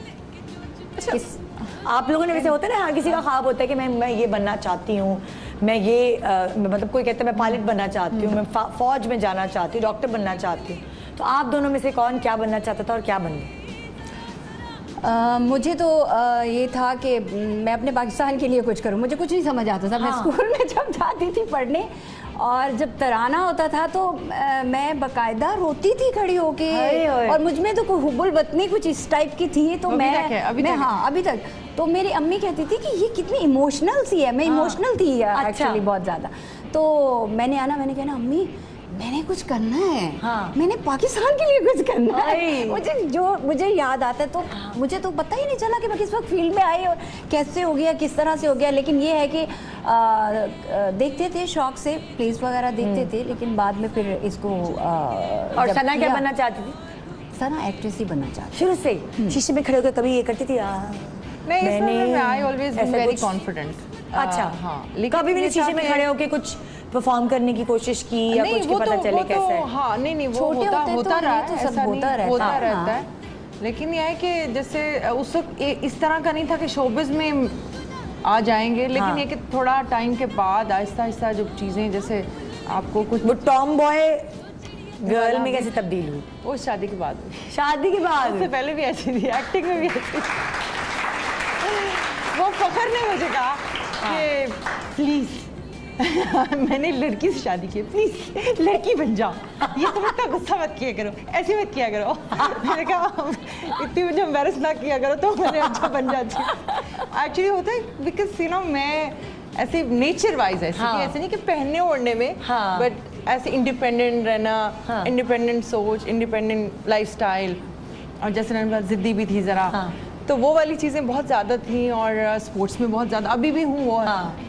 आप लोगों ने वैसे होता है ना, हर किसी का ख्वाब होता है कि मैं ये बनना चाहती हूँ, मैं ये मतलब कोई कहता है मैं पायलट बनना चाहती हूँ, मैं फौज में जाना चाहती हूँ, डॉक्टर बनना चाहती हूँ। तो आप दोनों में से कौन क्या बनना चाहता था और क्या बन गए? मुझे तो ये था कि मैं अपने पाकिस्तान के लिए कुछ करूं। मुझे कुछ नहीं समझ आता था। मैं स्कूल में जब जाती थी पढ़ने और जब तराना होता था तो मैं बाकायदा रोती थी खड़ी होके। और मुझ में तो कोई हुब्बुल वतनी कुछ इस टाइप की थी। तो अभी तक तो मेरी अम्मी कहती थी कि ये कितनी इमोशनल सी है। मैं इमोशनल थी एक्चुअली बहुत ज़्यादा। तो मैंने कहना अम्मी मैंने कुछ करना है, मैंने पाकिस्तान के लिए कुछ करना है। मुझे याद आता है तो मुझे तो पता ही नहीं चला कि मैं किस वक्त फील्ड में आई और कैसे हो गया, किस तरह से हो गया। लेकिन ये है कि देखते थे शौक से, प्लेस वगैरह देखते थे, लेकिन बाद में फिर इसको और सना क्या बनना चाहती थी? सना एक्ट्रेस ही बनना चाहती शुरू से शीशे में खड़े होकर कभी ये करती थी? नहीं, आई ऑलवेज वेरी कॉन्फिडेंट। अच्छा, हाँ। कभी भी शीशे में खड़े होकर कुछ परफॉर्म करने की कोशिश की या कुछ की पता चले कैसे? हाँ, नहीं, वो होता रहता है। लेकिन यह है कि जैसे उस वक्त इस तरह का नहीं था कि शोबिज में आ जाएंगे, लेकिन ये कि थोड़ा टाइम के बाद आहिस्ता आहिस्ता जो चीजें जैसे आपको कुछ वो टॉम बॉय गर्ल में कैसे तब्दील हुई? वो शादी के बाद। शादी के बाद? उससे पहले भी ऐसी थी, एक्टिंग में भी ऐसी। वो फखर ने मुझे कहा कि प्लीज मैंने लड़की से शादी की, प्लीज लड़की बन जाओ, ये तुम इतना गुस्सा मत किया करो, ऐसे मत किया करो। मैंने कहा इतनी मुझे एम्बैरस ना किया करो तो मैंने अच्छा बन जाती। एक्चुअली होता है बिकॉज यू नो मैं ऐसे नेचर वाइज ऐसे कि ऐसे नहीं कि पहनने ओढ़ने में, बट ऐसे इंडिपेंडेंट रहना, इंडिपेंडेंट सोच, इंडिपेंडेंट लाइफस्टाइल, और जैसे मैंने जिद्दी भी थी जरा, तो वो वाली चीज़ें बहुत ज़्यादा थी, और स्पोर्ट्स में बहुत ज़्यादा अभी भी हूँ वो।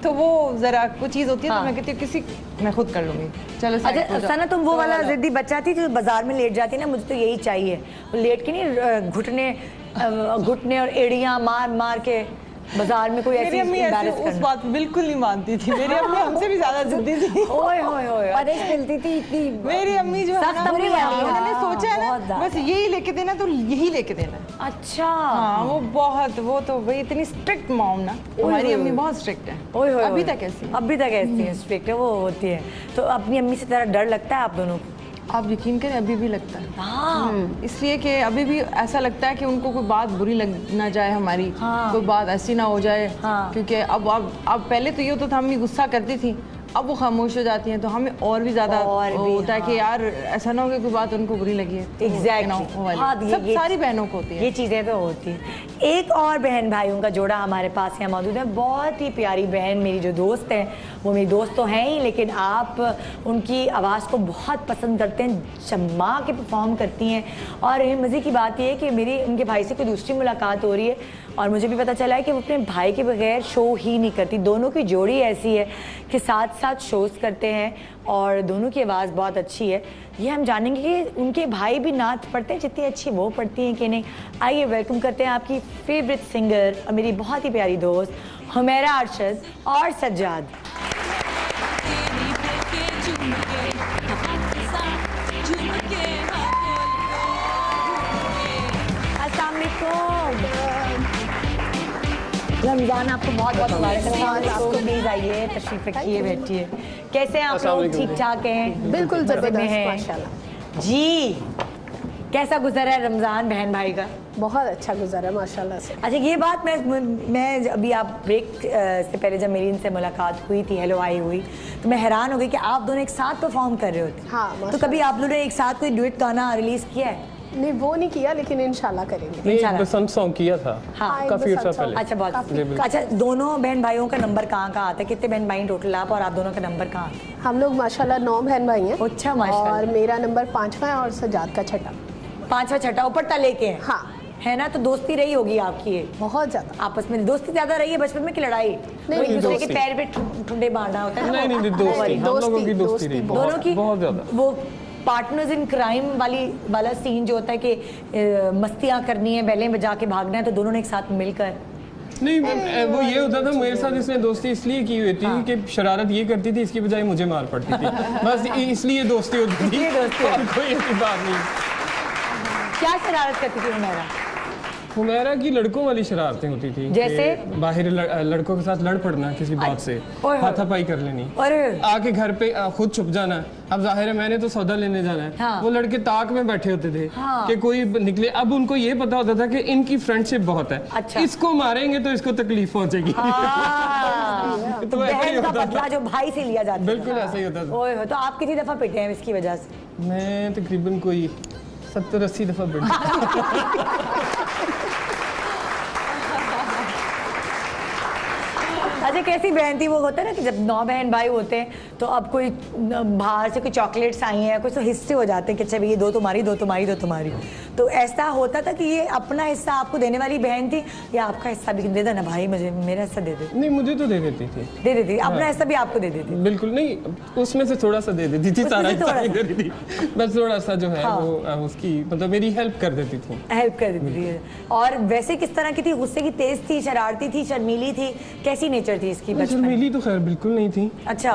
तो वो ज़रा कुछ चीज़ होती है तो मैं कहती हूँ मैं खुद कर लूँगी, चलो। अच्छा सना, तुम वो वाला जिद्दी बच्चा थी जो बाजार में लेट जाती ना, मुझे तो यही चाहिए, लेट के नहीं घुटने और एड़ियाँ मार मार के बाजार में कोई ऐसी उस बात बिल्कुल नहीं मानती थी। मेरी अम्मी हमसे भी ज्यादा जिद्दी थी। ओए होए होए, परेश मिलती थी इतनी। मेरी अम्मी जो है ना, उन्होंने सोचा है ना बस यही लेके देना तो यही लेके देना। अच्छा। हाँ, वो तो वही इतनी स्ट्रिक्ट मॉम ना, हमारी अम्मी बहुत स्ट्रिक्ट है। ओए होए, अभी तक ऐसी है, स्ट्रिक्ट है वो होती है। तो अपनी अम्मी से तरह डर लगता है आप दोनों को? आप यकीन करें अभी भी लगता है। इसलिए कि अभी भी ऐसा लगता है कि उनको कोई बात बुरी लग ना जाए हमारी, कोई बात ऐसी ना हो जाए। क्योंकि अब पहले तो ये होता था, अम्मी गुस्सा करती थी, अब वो खामोश हो जाती हैं, तो हमें और भी ज्यादा होता है कि यार ऐसा ना हो कि कोई बात उनको बुरी लगी है। एग्जैक्टली, सब सारी बहनों को होती है ये चीजें, तो होती है। एक और बहन भाइयों का जोड़ा हमारे पास यहाँ मौजूद है, बहुत ही प्यारी बहन, मेरी जो दोस्त है, वो मेरी दोस्त तो हैं ही, लेकिन आप उनकी आवाज़ को बहुत पसंद करते हैं, जमा के परफॉर्म करती हैं। और मज़े की बात यह है कि मेरी उनके भाई से कोई दूसरी मुलाकात हो रही है, और मुझे भी पता चला है कि वो अपने भाई के बगैर शो ही नहीं करती। दोनों की जोड़ी ऐसी है कि साथ साथ शोज़ करते हैं, और दोनों की आवाज़ बहुत अच्छी है। ये हम जानेंगे कि उनके भाई भी नात पढ़ते हैं, जितनी अच्छी वो पढ़ती हैं कि नहीं। आइए वेलकम करते हैं आपकी फेवरेट सिंगर और मेरी बहुत ही प्यारी दोस्त हुमैरा अरशद और सज्जाद। अस्सलाम वालेकुम। रमजान आपको बहुत बहुत मुबारक। आपको प्लीज आइए, तशरीफ रखिए, बैठिए। कैसे हैं आप लोग? ठीक ठाक हैं? बिल्कुल जबरदस्त माशाल्लाह जी। कैसा गुजरा है रमजान बहन भाई का? बहुत अच्छा गुजरा माशाल्लाह से। अच्छा, ये बात मैं अभी आप ब्रेक से पहले जब मेरी इनसे मुलाकात हुई थी, हेलो आई हुई, तो मैं हैरान हो गई कि आप दोनों एक साथ परफॉर्म कर रहे होते। हाँ, तो कभी आप लोगों ने एक साथ कोई डुएट गाना रिलीज किया है? नहीं, वो नहीं किया, लेकिन इंशाल्लाह करेंगे। नहीं, बसंत सॉन्ग किया था। हाँ, काफी अर्सा पहले। अच्छा, बहुत अच्छा। दोनों बहन भाइयों का नंबर कहाँ आता है? कितने बहन भाई टोटल आप, और आप दोनों का नंबर कहाँ? हम लोग माशाल्लाह 9 बहन भाई हैं। अच्छा, माशाल्लाह। और मेरा नंबर 5वां है और सजाद का 6वां। 5वां 6वां ऊपर तक लेके हैं। हाँ, है ना। तो दोस्ती रही होगी आपकी? ये बहुत ज्यादा आपस में दोस्ती ज्यादा रही है बचपन में की लड़ाई? नहीं, एक दूसरे के पैर पे ठुंडे बांधना होता है। नहीं, दोस्ती, हम लोगों की दोस्ती रही दोनों की बहुत ज्यादा। वो पार्टनर्स इन क्राइम वाला सीन जो होता है कि मस्तियां करनी है, बैलें बजा के भागना है, तो दोनों ने एक साथ मिलकर। नहीं, वो ये होता था, मेरे साथ इसने दोस्ती इसलिए की हुई थी कि शरारत ये करती थी, इसकी बजाय मुझे मार पड़ती थी, बस इसलिए दोस्ती होती थी, और कोई ऐसी बात नहीं। क्या शरारत करती थी हुमैरा? हुमैरा की लड़कों वाली शरारतें होती थी, जैसे बाहर लड़कों के साथ लड़ पड़ना किसी बात से, हाथापाई कर लेनी, आके घर पे खुद छुप जाना। अब जाहिर है मैंने तो सौदा लेने जाना है, हाँ। वो लड़के ताक में बैठे होते थे, हाँ। कि कोई निकले। अब उनको ये पता होता था कि इनकी फ्रेंडशिप बहुत है, अच्छा। इसको मारेंगे तो इसको तकलीफ पहुंचेगी। हाँ। तो बहन का बदला जो भाई से लिया जाता, बिल्कुल ऐसा ही होता था। ओए हो, तो आप कितनी दफा पिटे हैं इसकी वजह से? मैं तकरीबन कोई 70-80 दफा पिटा। अच्छा, कैसी बहन थी वो? होता है ना कि जब 9 बहन भाई होते हैं तो अब कोई बाहर से कोई चॉकलेट्स आई हैं, कुछ तो हिस्से हो जाते हैं कि अच्छा ये 2 तुम्हारी, 2 तुम्हारी, 2 तुम्हारी। तो ऐसा होता था कि ये अपना हिस्सा आपको देने वाली बहन थी, या आपका हिस्सा भी दे देना भाई, मुझे मेरा हिस्सा दे दे? नहीं, मुझे तो दे देती थी। दे देती थी? अपना हिस्सा भी आपको दे देती? बिल्कुल नहीं, उसमें से थोड़ा सा दे देती थी, सारा हिस्सा नहीं देती थी, बस थोड़ा सा जो है वो उसकी मतलब मेरी हेल्प कर देती थी। हेल्प कर देती थी। और वैसे किस तरह की थी? गुस्से की तेज थी, शरारती थी, शर्मीली थी? कैसी नेचर थी इसकी? शर्मीली तो खैर बिल्कुल नहीं थी। अच्छा,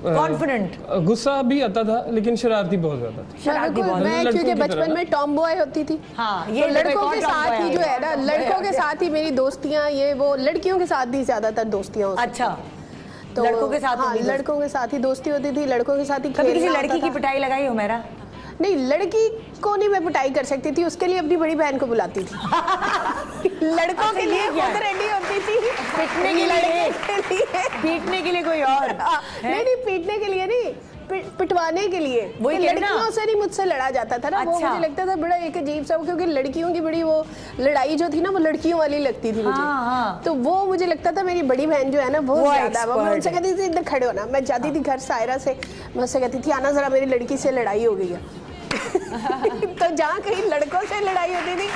कॉन्फिडेंट? गुस्सा भी आता था, लेकिन शरारती बहुत ज्यादा थी। मैं क्योंकि बचपन में टॉम बॉय होती थी, हाँ, ये लड़कों के साथ ही जो है ना, लड़कों के साथ ही मेरी दोस्तियां, ये वो लड़कियों के साथ ही ज्यादातर दोस्तियां। अच्छा, तो लड़कों के साथ? हाँ, लड़कों के साथ ही दोस्ती होती थी, लड़कों के साथ ही। कभी किसी लड़की की पिटाई लगाई हो मेरा? नहीं, लड़की को नहीं मैं पिटाई कर सकती थी, उसके लिए अपनी बड़ी बहन को बुलाती थी। लड़कों के लिए खुद रेडी होती थी पीटने के लिए, पीटने के लिए कोई और? नहीं, पीटने के लिए नहीं, पिटवाने के लिए। वही लड़कियों से नहीं मुझसे लड़ा जाता था ना। वो मुझे लगता था बड़ा एक अजीब सा, क्योंकि लड़कियों की बड़ी वो लड़ाई जो थी ना वो लड़कियों वाली लगती थी मुझे। तो वो मुझे लगता था मेरी बड़ी बहन जो है ना बहुत ज्यादा, मैं उनसे कहती थी इधर खड़े होना। मैं जाती थी घर सायरा से, मैं उससे कहती थी आना जरा मेरी लड़की से लड़ाई हो गई है। तो जहाँ कहीं लड़कों से लड़ाई होती थी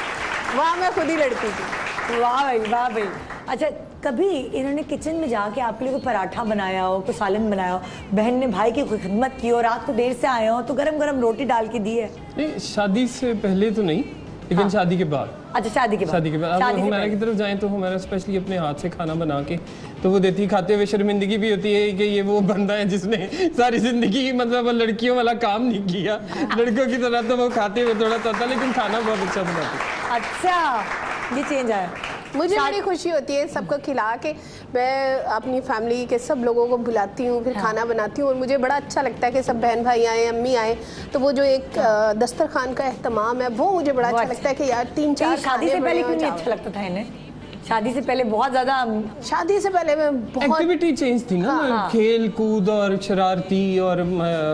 वहाँ मैं खुद ही लड़ती थी। वाह भाई वाह भाई। अच्छा, कभी इन्होंने किचन में जाके आपके लिए कोई पराठा बनाया हो, कोई सालन बनाया हो, बहन ने भाई की कोई खिदमत की हो, रात को देर से आए हो तो गरम गरम रोटी डाल के दी है? नहीं, शादी से पहले तो नहीं, लेकिन शादी के बाद। अच्छा, शादी के बाद। अब हमारा की तरफ जाएं तो हमारा स्पेशली अपने हाथ से खाना बना के तो वो देती, खाते हुए शर्मिंदगी भी होती है कि ये वो बंदा है जिसने सारी जिंदगी मतलब लड़कियों वाला काम नहीं किया। लड़कों की तरह तो वो खाते हुए थोड़ा सा था, लेकिन खाना बहुत अच्छा बनाती। अच्छा, ये चेंज आया। मुझे बड़ी खुशी होती है सबको खिला के। मैं अपनी फैमिली के सब लोगों को बुलाती हूँ, फिर खाना बनाती हूँ और मुझे बड़ा अच्छा लगता है कि सब बहन भाई आए, अम्मी आए, तो वो जो एक दस्तरखान का एहतमाम है वो मुझे बड़ा अच्छा लगता है कि यार 3-4 शादी से पहले क्यों नहीं अच्छा लगता था इन्हें? शादी से पहले बहुत ज्यादा, शादी से पहले मैं बहुत एक्टिविटी चेंज थी ना, खेल कूद और शरारती और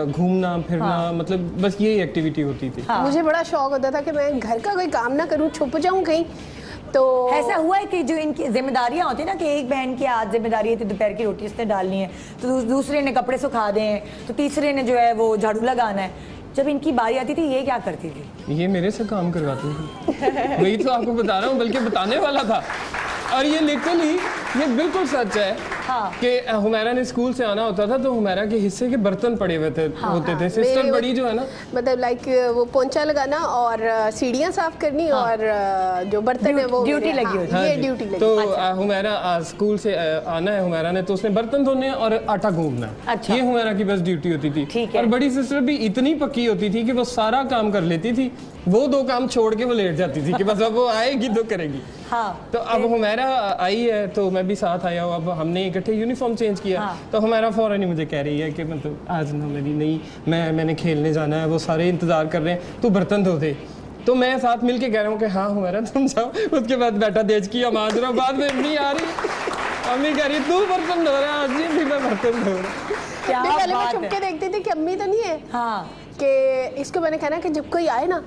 घूमना फिरना, मतलब बस यही एक्टिविटी होती थी। मुझे बड़ा शौक होता था कि मैं घर का कोई काम ना करूँ, छुप जाऊँ कहीं। तो ऐसा हुआ है कि जो इनकी जिम्मेदारियां होती है ना कि एक बहन की आज जिम्मेदारी है तो दोपहर की रोटी इसने डालनी है, तो दूसरे ने कपड़े सुखा दें, तो तीसरे ने जो है वो झाड़ू लगाना है। जब इनकी बारी आती थी ये क्या करती थी? ये मेरे से काम करवाती थी। वही तो आपको बता रहा हूँ, बल्कि बताने वाला था। और ये लिटरली ये बिल्कुल सच है कि हुमैरा ने स्कूल से आना होता था तो हुमैरा के हिस्से के बर्तन पड़े हुए होते थे। सिस्टर बड़ी जो है ना, मतलब लाइक वो पोंछा लगाना और सीढ़ियाँ साफ करनी और जो बर्तन है वो ड्यूटी लगी होती है। ये ड्यूटी लगी। तो हुमैरा स्कूल से आना है हुमैरा ने, तो उसने बर्तन धोने और आटा घूमना है। ये हुमैरा की बस ड्यूटी होती थी। और बड़ी सिस्टर भी इतनी पक्की होती थी कि वो सारा काम कर लेती थी, वो 2 काम छोड़ के वो लेट जाती थी कि बस अब वो आएगी तो करेगी। तो अब हुमैरा आई है तो मैं भी साथ आया हूँ। अब हमने इकट्ठे यूनिफॉर्म चेंज किया। तो हुमैरा फौरन ही मुझे कह रही है कि मतलब आज ना मेरी नहीं, मैंने खेलने जाना है, वो सारे इंतजार कर रहे हैं, तू बर्तन धो दे। तो मैं साथ मिल के कह रहा हूँ कि हाँ हुमैरा तुम जाओ। उसके बाद बैठा देज की आवाज रहा, बाद में अम्मी आ रही, अम्मी कह रही तू बर्तन धो रहा है, आज भी मैं बर्तन धो रहा हूँ। पहले मैं छुप के देखती थी कि अम्मी तो नहीं है कि इसको मैंने कहना कि जब कोई आए ना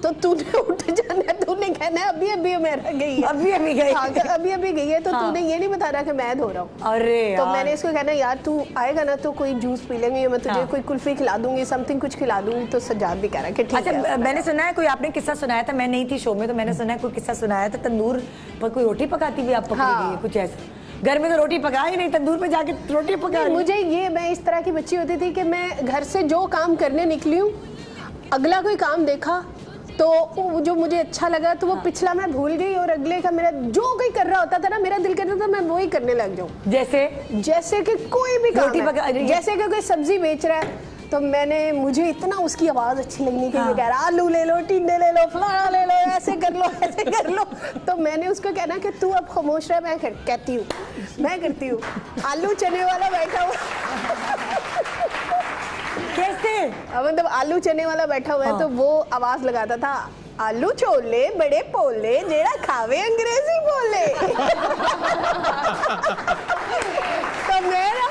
तो तूने उठ जाना है, तूने कहना है अभी अभी मेरा गई है, अभी अभी गई अभी अभी गई है, तो तूने ये नहीं बता रहा कि मैं धो रहा हूँ। अरे तो मैंने इसको कहना यार तू आएगा ना तो कोई जूस पी लेंगे, मैं तुझे कोई कुल्फी खिला दूंगी, समथिंग कुछ खिला दूंगी। तो सज्जाद भी कह रहा है कि ठीक है। मैंने सुना है कोई आपने किस्सा सुनाया था, मैं नहीं थी शो में, तो मैंने सुना है कोई किस्सा सुनाया था तंदूर पर कोई रोटी पकाती हुई आप पकड़ी गई है, कुछ ऐसा। घर में तो रोटी पका ही नहीं, तंदूर पे जाके रोटी पका। मुझे ये, मैं इस तरह की बच्ची होती थी कि मैं घर से जो काम करने निकली हूँ, अगला कोई काम देखा तो जो मुझे अच्छा लगा तो वो पिछला मैं भूल गई और अगले का मेरा जो कोई कर रहा होता था ना, मेरा दिल करता था मैं वही करने लग जाऊँ। जैसे कि कोई भी रोटी पका, जैसे कि कोई सब्जी बेच रहा है तो मुझे इतना उसकी आवाज अच्छी लगनी कि ये कह रहा आलू ले लो, टिंडे ले लो, फलाना ले लो, ऐसे कर लो, ऐसे कर लो। तो मैंने उसको कहना कि तू अब खामोश रह, मैं कहती हूँ, मैं करती हूँ। आलू चने वाला बैठा हुआ कैसे, मतलब आलू चने वाला बैठा हुआ है तो वो आवाज लगाता था आलू छोले बड़े पोले जेड़ा खावे अंग्रेजी बोले। तो मेरा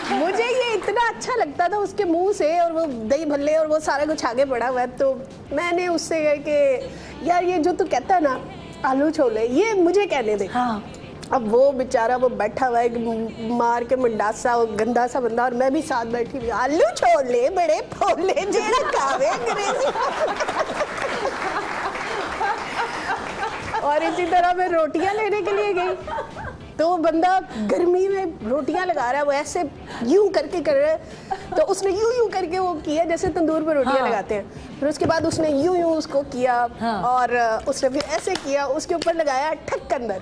मुझे ये इतना अच्छा लगता था उसके मुंह से, और वो दही भल्ले और वो सारा कुछ आगे पड़ा हुआ है। तो मैंने उससे कहा कि यार ये जो तू कहता है ना आलू छोले, ये मुझे कहने दे। अब वो बेचारा वो बैठा हुआ है मार के मंडासा, वो गंदा सा बंदा, और मैं भी साथ बैठी हुई, आलू छोले बड़े फोले जेड़ा खावे अंग्रेजी। और इसी तरह मैं रोटियां लेने के लिए गई तो वो बंदा गर्मी में रोटियां लगा रहा है, वो ऐसे यूं करके कर रहा है, तो उसने यूं करके वो किया जैसे तंदूर पर रोटियां लगाते हैं। फिर उसके बाद उसने यूं उसको किया और उसने फिर ऐसे किया, उसके ऊपर लगाया ठक अंदर।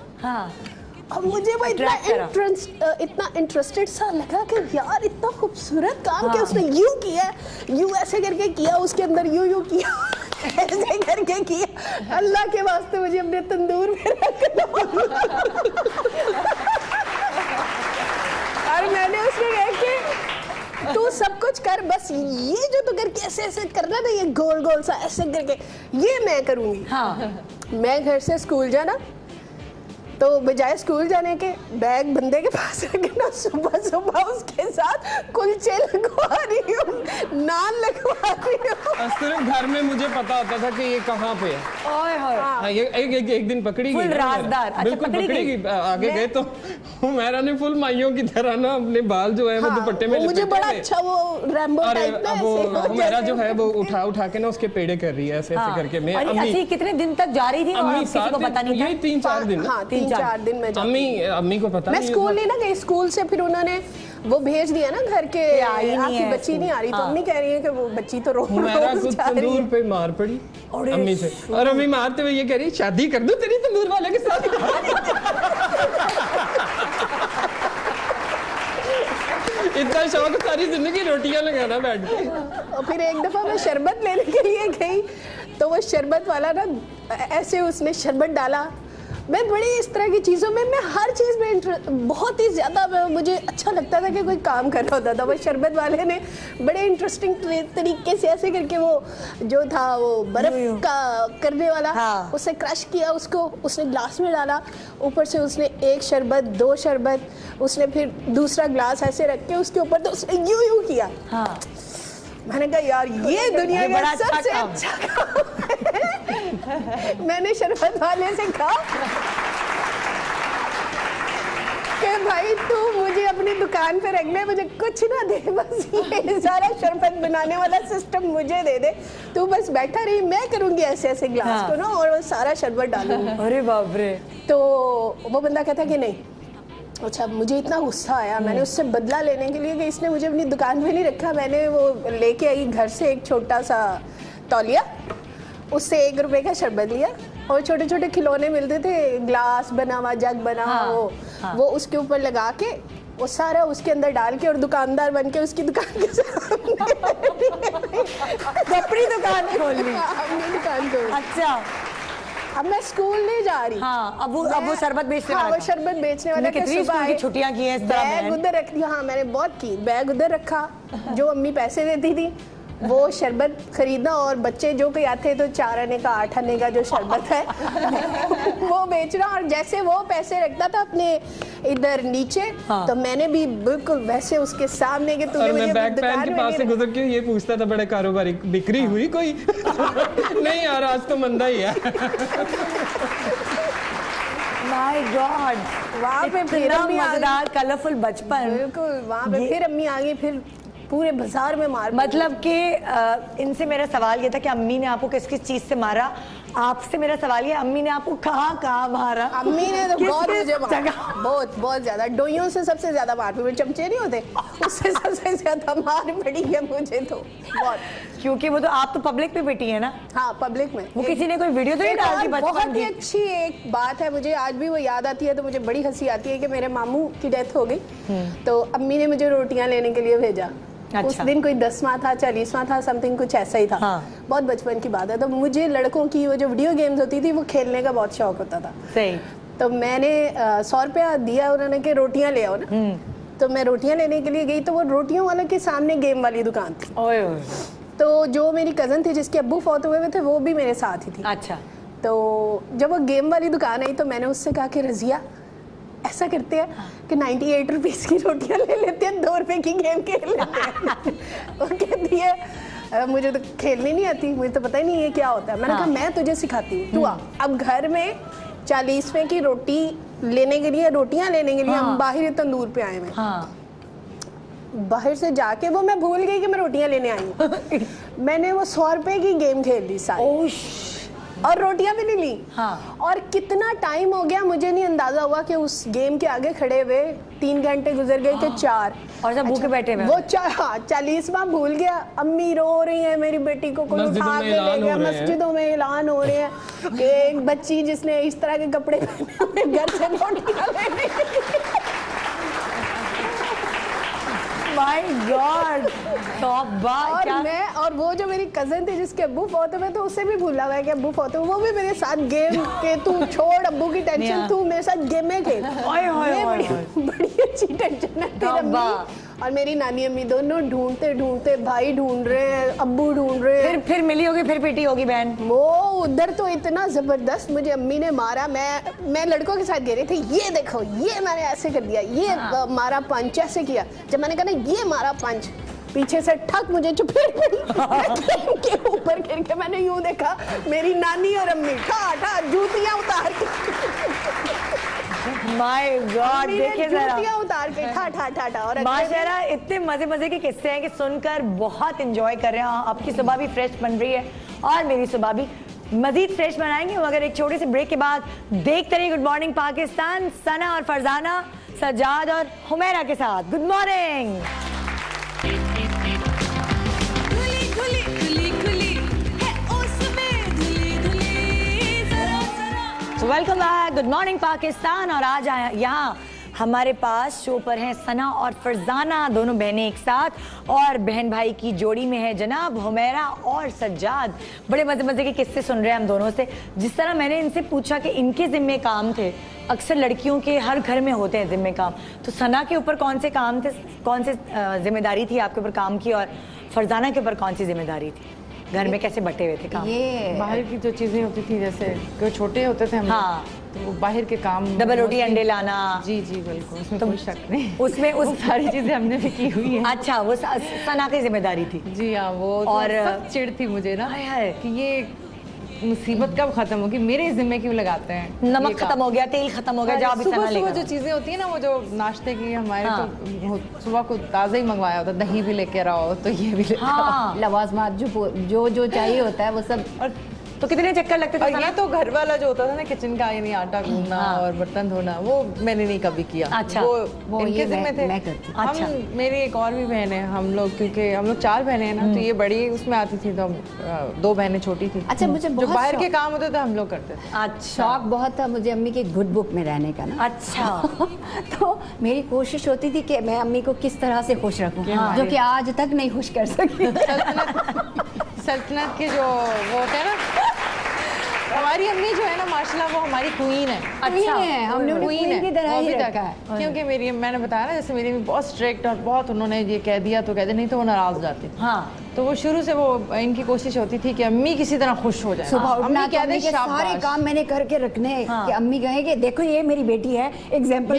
और मुझे वो इतना इंटरेस्टेड सा लगा कि यार इतना खूबसूरत काम कि उसने यूं किया, यूं ऐसे करके किया, उसके अंदर यूं किया, ऐसे करके किया। अल्लाह के वास्ते मुझे अपने तंदूर में रख दो। और मैंने उसको कहा कि तू सब कुछ कर, बस ये जो तू करके ऐसे ऐसे करना ना, ये गोल गोल सा ऐसे करके, ये मैं करूंगी। मैं घर से स्कूल जाना, तो बजाय स्कूल जाने के बैग बंदे के पास रखना, सुबह सुबह उसके साथ कुलचे लगवा रही हूँ, नान लगवा रही हूँ। सिर्फ घर में मुझे पता होता था कि ये कहाँ पे है। ओए होए। ये एक दिन पकड़ी गई, राजदार। अच्छा, बिल्कुल पकड़ी गई। आगे गए तो हुमैरा ने फुल माइयों की तरह ना अपने बाल जो है वो दुपट्टे में मुझे बड़ा अच्छा वो रैम्बो टाइप ना, वो हुमैरा जो है वो उठा के ना उसके पेड़े कर रही है ऐसे करके। मैं अम्मी कितने दिन तक जा रही थी और किसी को पता नहीं था? यही 3-4 दिन। हाँ, 3-4 दिन में अम्मी को पता नहीं। मैं स्कूल नहीं ना गई, स्कूल से फिर उन्होंने वो भेज दिया ना घर के, आपकी बच्ची नहीं आ रही। तो अम्मी कह रही है कि वो बच्ची तो रोज तंदूर पे मार पड़ी अम्मी से, और अम्मी मारते हुए ये कह रही शादी कर दूं तेरी तंदूर वाले के साथ। इतना शौक सारी जिंदगी रोटियां लगाना बैठ के। और फिर एक दफा मैं शरबत लेने के लिए गई तो वो शरबत वाला ना ऐसे उसने शरबत डाला। मैं बड़ी इस तरह की चीज़ों में, मैं हर चीज़ में बहुत ही ज़्यादा मुझे अच्छा लगता था कि कोई काम कर रहा होता था। वो शरबत वाले ने बड़े इंटरेस्टिंग तरीके से ऐसे करके वो जो था वो बर्फ़ का करने वाला, उसे क्रश किया, उसको उसने ग्लास में डाला, ऊपर से उसने एक शरबत, 2 शरबत, उसने फिर दूसरा ग्लास ऐसे रख के उसके ऊपर तो उसने यूं किया। मैंने कहा यार ये दुनिया का सबसे अच्छा काम है। मैंने शरबत वाले से कहा कि भाई तू मुझे अपनी दुकान पे रख ले, मुझे कुछ ना दे, बस ये सारा शरबत बनाने वाला सिस्टम मुझे दे दे, तू बस बैठा रही, मैं करूंगी ऐसे ऐसे ग्लास को ना और वो सारा शरबत डालूंगी। अरे बाप रे। तो वो बंदा कहता कि नहीं। अच्छा, मुझे इतना गुस्सा आया, मैंने उससे बदला लेने के लिए कि इसने मुझे अपनी दुकान पे नहीं रखा, मैंने वो लेके आई घर से एक छोटा सा तौलिया, उससे 1 रुपए का शरबत लिया और छोटे छोटे खिलौने मिलते थे, ग्लास बना हुआ, जग बना हुआ, वो उसके ऊपर लगा के वो सारा उसके अंदर डाल के और दुकानदार बन के उसकी दुकान के सामने अपनी दुकान खोल ली। अपनी दुकान खोल। अच्छा, अब मैं स्कूल नहीं जा रही। हाँ, अब वो शरबत बेचने वाला। वो शरबत बेचने वाला। कितनी स्कूल की छुट्टियां की हैं इस तरह? बैग उधर रख दिया। हाँ, मैंने बहुत की। बैग उधर रखा, जो अम्मी पैसे देती थी वो शरबत खरीदना, और बच्चे जो कोई आते तो 4 आने का 8 आने का जो शरबत है वो बेचना। और जैसे वो पैसे रखता था अपने इधर नीचे, तो मैंने भी बिल्कुल वैसे उसके सामने के तुमने मुझे बैग पैन के पास से गुजर के ये पूछता था बड़े कारोबारी बिक्री हुई कोई? नहीं यार, आज तो मंदा ही है। माय गॉड, वहाँ पे फिर मजेदार कलरफुल बचपन। बिल्कुल, वहाँ पे फिर अम्मी आ गई, फिर पूरे बाजार में मार। मतलब कि इनसे मेरा सवाल ये था कि अम्मी ने आपको किस किस चीज से मारा। आपसे मेरा सवाल ये, अम्मी ने आपको कहाँ मारा? अम्मी ने तो बहुत मुझे मारा, बहुत ज्यादा। डोइयों से सबसे ज्यादा मार पड़ी, चमचे नहीं होते उससे सबसे ज्यादा मार पड़ी है मुझे तो बहुत। क्योंकि वो तो आप तो पब्लिक में पिटी है ना? हाँ, पब्लिक में। वो किसी ने कोई वीडियो तो नहीं डाली? बहुत ही अच्छी एक बात है, मुझे आज भी वो याद आती है तो मुझे बड़ी हंसी आती है कि मेरे मामू की डेथ हो गई, तो अम्मी ने मुझे रोटियां लेने के लिए भेजा। अच्छा। उस दिन कोई 10वां था, 40वां था, समथिंग कुछ ऐसा ही था। बहुत बचपन की बात है। तो मुझे लड़कों की वो जो वीडियो गेम्स होती थी वो खेलने का बहुत शौक होता था। सही। तो मैंने 100 रुपया दिया उन्होंने कि रोटियां ले आओ ना। तो मैं रोटियां लेने के लिए गई तो वो रोटियों वाले के सामने गेम वाली दुकान थी। तो जो मेरी कजन थी जिसके अब्बू फौत हुए थे वो भी मेरे साथ ही थी। अच्छा। तो जब वो गेम वाली दुकान आई तो मैंने उससे कहा कि रजिया ऐसा करते हैं कि 98 रुपीज़ की रोटियां ले लेते हैं, 2 रुपए की गेम खेल लेते हैं। वो कहती है मुझे तो खेलनी नहीं आती, मुझे तो पता ही नहीं है क्या होता है। मैंने कहा मैं तुझे सिखाती हूँ, तू आ। अब घर में 40वें की रोटी लेने के लिए, रोटियां लेने के लिए हम बाहर तंदूर पे आए हैं। बाहर से जाके वो मैं भूल गई कि मैं रोटियां लेने आई हूँ। मैंने वो 100 रुपए की गेम खेल ली सारी और रोटियां भी नहीं ली। और कितना टाइम हो गया मुझे नहीं अंदाजा हुआ कि उस गेम के आगे खड़े हुए 3 घंटे गुजर गए थे, 4। और जब भूखे बैठे हुए वो 40वां भूल गया। अम्मी रो रही है, मेरी बेटी को कोई उठा के ले गया। मस्जिदों में ऐलान हो रहे हैं कि एक बच्ची जिसने इस तरह के कपड़े पहने घर से रोटियां लेने। माय गॉड, और वो जो मेरी कजन थी जिसके अब्बू फौत हुए तो उसे भी भूला हुआ है कि अब्बू फौत हुए, वो भी मेरे साथ गेम के तू छोड़ अब्बू की टेंशन, तू मेरे साथ गेम में खेल। बड़ी अच्छी टेंशन है तेरी अम्मी और मेरी नानी अम्मी दोनों ढूंढते ढूंढते, भाई ढूंढ रहे हैं, अब्बू ढूंढ रहे हैं। फिर मिली होगी, फिर पीटी होगी बहन। वो उधर तो इतना जबरदस्त मुझे अम्मी ने मारा, मैं लड़कों के साथ गे रही थी, ये देखो ये मैंने ऐसे कर दिया, ये मारा पंच ऐसे किया। जब मैंने कहा ना ये मारा पंच, पीछे से ठक मुझे चपेट पड़ी के ऊपर गिर के मैंने यूं देखा मेरी नानी और अम्मी ठा जूतियां उतार के माय गॉड, देखिए जरा जूतियां उतार के ठा और माशाल्लाह इतने मजे के किस्से हैं कि सुनकर बहुत एंजॉय कर रहे हैं। आपकी सुबह भी फ्रेश बन रही है और मेरी सुबह भी मजीद फ्रेश बनाएंगे मगर एक छोटे से ब्रेक के बाद। देखते रहिए गुड मॉर्निंग पाकिस्तान, सना और फरजाना, सज्जाद और हुमैरा के साथ। Good morning. Welcome back, good morning Pakistan. और आज यहाँ हमारे पास शो पर हैं सना और फरजाना, दोनों बहनें एक साथ, और बहन भाई की जोड़ी में है जनाब हुमैरा और सज्जाद। बड़े मजे के किस्से सुन रहे हैं हम दोनों से। जिस तरह मैंने इनसे पूछा कि इनके जिम्मे काम थे, अक्सर लड़कियों के हर घर में होते हैं जिम्मे काम, तो सना के ऊपर कौन से काम थे, कौन से जिम्मेदारी थी आपके ऊपर काम की, और फरजाना के ऊपर कौन सी जिम्मेदारी थी, घर में कैसे बटे हुए थे काम? ये बाहर की जो चीजें होती थी, जैसे जो छोटे होते थे हम, हाँ, तो वो बाहर के काम, डबल रोटी अंडे लाना। जी बिल्कुल, उसमें कोई शक नहीं, उसमें उस सारी चीजें हमने भी की हुई है। अच्छा, वो सना की जिम्मेदारी थी। जी हाँ, वो और सब चिढ़ थी मुझे ना कि ये मुसीबत कब खत्म होगी, मेरे जिम्मे क्यों लगाते हैं, नमक खत्म हो गया, तेल खत्म हो गया, जब सुबह जो चीजें होती है ना, वो जो नाश्ते की हमारे, तो सुबह को ताज़ा ही मंगवाया होता, दही भी लेके आओ तो ये भी लेके आओ, लवाजमात जो चाहिए होता है वो सब। और तो कितने चक्कर लगते थे? और ये तो घर वाला जो होता था ना, किचन का, यानी आटा गूंदना और बर्तन धोना, वो मैंने नहीं कभी किया। अच्छा, वो इनके जिम्मे थे। मैं करती। अच्छा। मेरी एक और भी बहन है, हम लोग क्योंकि हम लोग 4 बहनें हैं ना, तो ये बड़ी उसमें आती थी, तो 2 बहनें छोटी थी। अच्छा, मुझे जो बाहर के काम होते थे हम लोग करते थे। अच्छा, शौक बहुत था मुझे अम्मी के गुड बुक में रहने का ना। अच्छा तो मेरी कोशिश होती थी कि मैं अम्मी को किस तरह से खुश रखूं, जो कि आज तक नहीं खुश कर सकी। सल्तनत के जो वो होते हैं ना, हमारी अम्मी जो है ना माशाल्लाह, वो हमारी क्वीन है। अच्छा, हमने क्वीन की तरह ही रखा है। क्योंकि मैंने बताया ना, जैसे मेरी अम्मी बहुत स्ट्रिक्ट और बहुत, उन्होंने ये कह दिया तो कह दिया, नहीं तो वो नाराज हो जाती। हाँ, तो वो शुरू से वो इनकी कोशिश होती थी कि अम्मी किसी तरह खुश हो जाए। सुबह उठना, अम्मी कहते के सारे काम मैंने करके रखने कि अम्मी कहेंगे देखो ये मेरी बेटी है, एग्जाम्पल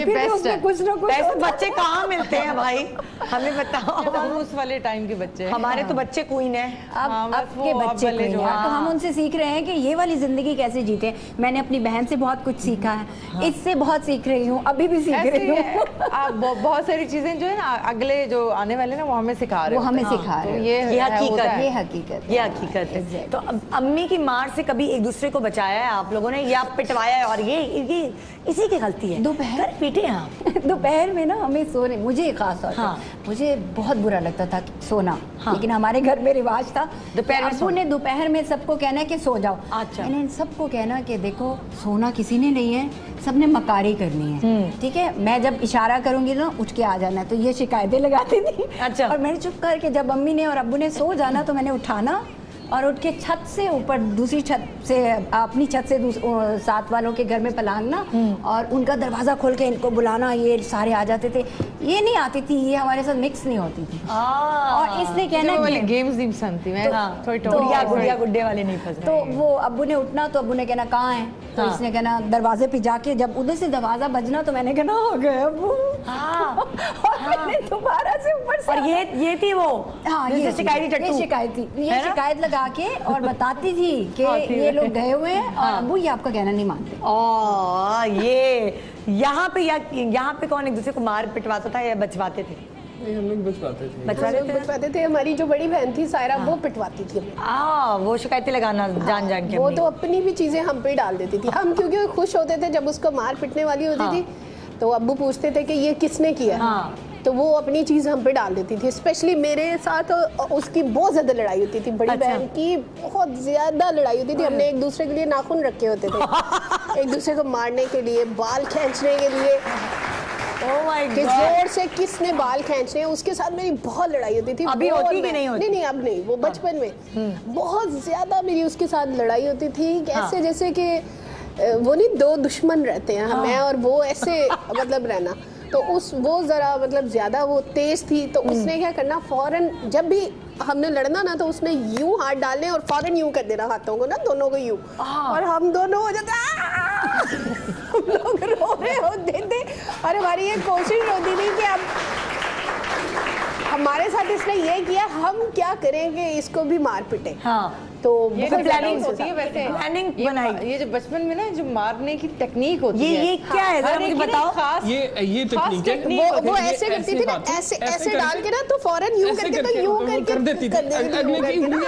कुछ ना कुछ। ऐसे बच्चे कहाँ मिलते हैं भाई, हमें बताओ। हम उस वाले टाइम के बच्चे, हमारे तो बच्चे क्वीन है। अब के बच्चे जो है, तो हम उनसे सीख रहे हैं कि ये वाली जिंदगी कैसे जीते। मैंने अपनी बहन से बहुत कुछ सीखा है, इससे बहुत सीख रही हूँ, अभी भी सीख रही हूँ। बहुत सारी चीजें जो है ना, अगले जो आने वाले ना, वो हमें सिखा रहे हैं, वो हमें सिखा रहे हैं। ये हकीकत है। तो अम्मी की मार से कभी एक दूसरे को बचाया है आप लोगों ने, या पिटवाया है, और ये इसी की गलती है? दोपहर पीटे हैं आप? दोपहर में ना हमें सोने, मुझे खास तौर पे मुझे बहुत बुरा लगता था सोना, लेकिन हमारे घर में रिवाज था दोपहर में, दोपहर में सबको कहना है कि सो जाओ। अच्छा। मैंने सबको कहना कि देखो सोना किसी ने नहीं है, सबने मकारी करनी है, ठीक है, मैं जब इशारा करूंगी ना उठ के आ जाना। तो ये शिकायतें लगाती थी। अच्छा। और मैंने चुप करके, जब अम्मी ने और अब्बू ने सो जाना तो मैंने उठाना और उठ के छत से ऊपर, दूसरी छत से, अपनी छत से साथ वालों के घर में पलांगना और उनका दरवाजा खोल के इनको बुलाना, ये सारे आ जाते थे। ये नहीं आती थी, ये हमारे साथ मिक्स नहीं होती थी। और इसने कहना वाली गेम्स नहीं पसंद थी, मैं थोड़ी गुड़िया गुड्डे वाले नहीं पसंद। तो वो अब्बू ने उठना तो अब्बू ने कहना कहाँ है, तो इसने कहना दरवाजे पे जाके, जब उधर से दरवाजा बजना तो मैंने कहना हो गए अब्बू। और मैंने दोबारा से ऊपर से, और ये थी वो, ये शिकायत लगा के और बताती थी कि ये लोग गए हुए हैं और अब्बू ये आपका कहना नहीं मानते। ये यहाँ पे कौन एक दूसरे को मार पिटवाता था या बचवाते थे? हम लोग बचवाते थे। हमारी जो बड़ी बहन थी सायरा, वो पिटवाती थी। वो शिकायतें लगाना जान के, वो तो अपनी भी चीजें हम पे डाल देती थी। हम क्योंकि खुश होते थे जब उसको मार पिटने वाली होती थी, तो अब्बू पूछते थे कि ये किसने किया, तो वो अपनी चीज हम पे डाल देती थी। स्पेशली मेरे साथ उसकी बहुत ज्यादा लड़ाई होती थी, बड़ी बहन की बहुत ज्यादा लड़ाई होती थी। हमने एक दूसरे के लिए नाखून रखे होते थे, एक दूसरे को मारने के लिए, बाल खींचने के लिए। कि जोर से किसने बाल खींचने हैं, उसके साथ मेरी बहुत लड़ाई होती थी। अभी होती कि नहीं होती? नहीं, अब नहीं, वो बचपन में बहुत ज्यादा मेरी उसके साथ लड़ाई होती थी। कैसे, जैसे कि वो नहीं, दो दुश्मन रहते हैं, मैं और वो, ऐसे मतलब रहना। तो वो जरा मतलब ज्यादा वो तेज थी, तो उसने क्या करना, फौरन जब भी हमने लड़ना ना, तो उसने यूं हाथ डालने और फौरन यूं कर देना हाथों को ना, दोनों को यूं, और हम दोनों हो जाते हम लोग रो रहे होते थे। और हमारी ये कोशिश होती थी कि अब हमारे साथ इसने ये किया, हम क्या करेंगे, इसको भी मार पिटे। तो ये प्लानिंग होती है वैसे, प्लानिंग बनाई। ये जो बचपन में ना जो मारने की टेक्निक होती है, ये क्या है जरा मुझे बताओ। ये टेक्निक है। वो ऐसे करती थी ना, ऐसे डाल के ना, तो फौरन यूं करके, तो यूं करके कर देती थी।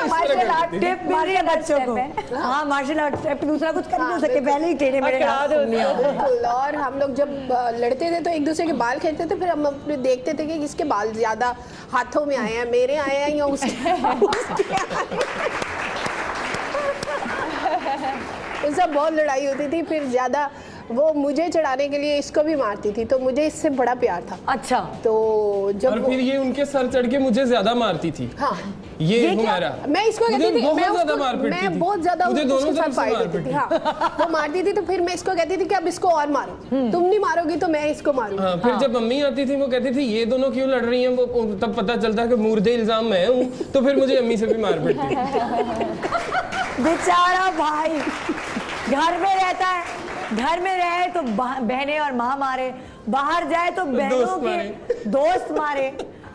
मार्शल आर्ट टिप मिल रही है बच्चों को। हाँ, मार्शल आर्ट टिप, दूसरा कुछ कर नहीं सके, पहले ही टेढ़े मेढ़े बिल्कुल। और हम लोग जब लड़ते थे तो एक दूसरे के बाल खींचते थे, फिर हम अपने देखते थे कि किसके बाल ज्यादा हाथों में आए हैं, मेरे आए हैं या उसके उससे बहुत लड़ाई होती थी। फिर ज्यादा वो मुझे चढ़ाने के लिए इसको भी मारती थी, तो मुझे इससे बड़ा प्यार था। अच्छा। तो जब और फिर ये उनके सर चढ़ के मुझे ज्यादा मारती थी। हाँ, ये हुमैरा, मैं इसको कहती थी, बहुत ज्यादा मार पीटती थी, मैं बहुत ज्यादा मुझे दोनों तरफ से मार पीटती थी। हाँ, वो मारती थी, तो फिर मैं इसको कहती थी कि अब इसको और मारो, तुम नहीं मारोगी तो मैं इसको मारूंगी। हाँ, फिर जब मम्मी आती थी वो कहती थी ये दोनों क्यों लड़ रही हैं, वो तब पता चलता है कि मुर्दे इल्जाम मैं हूँ, तो फिर मुझे अम्मी से भी मार पड़ती। बेचारा भाई घर में रहता है, घर में रहे तो बहनें और माँ मारे, बाहर जाए तो बहनों के दोस्त मारे।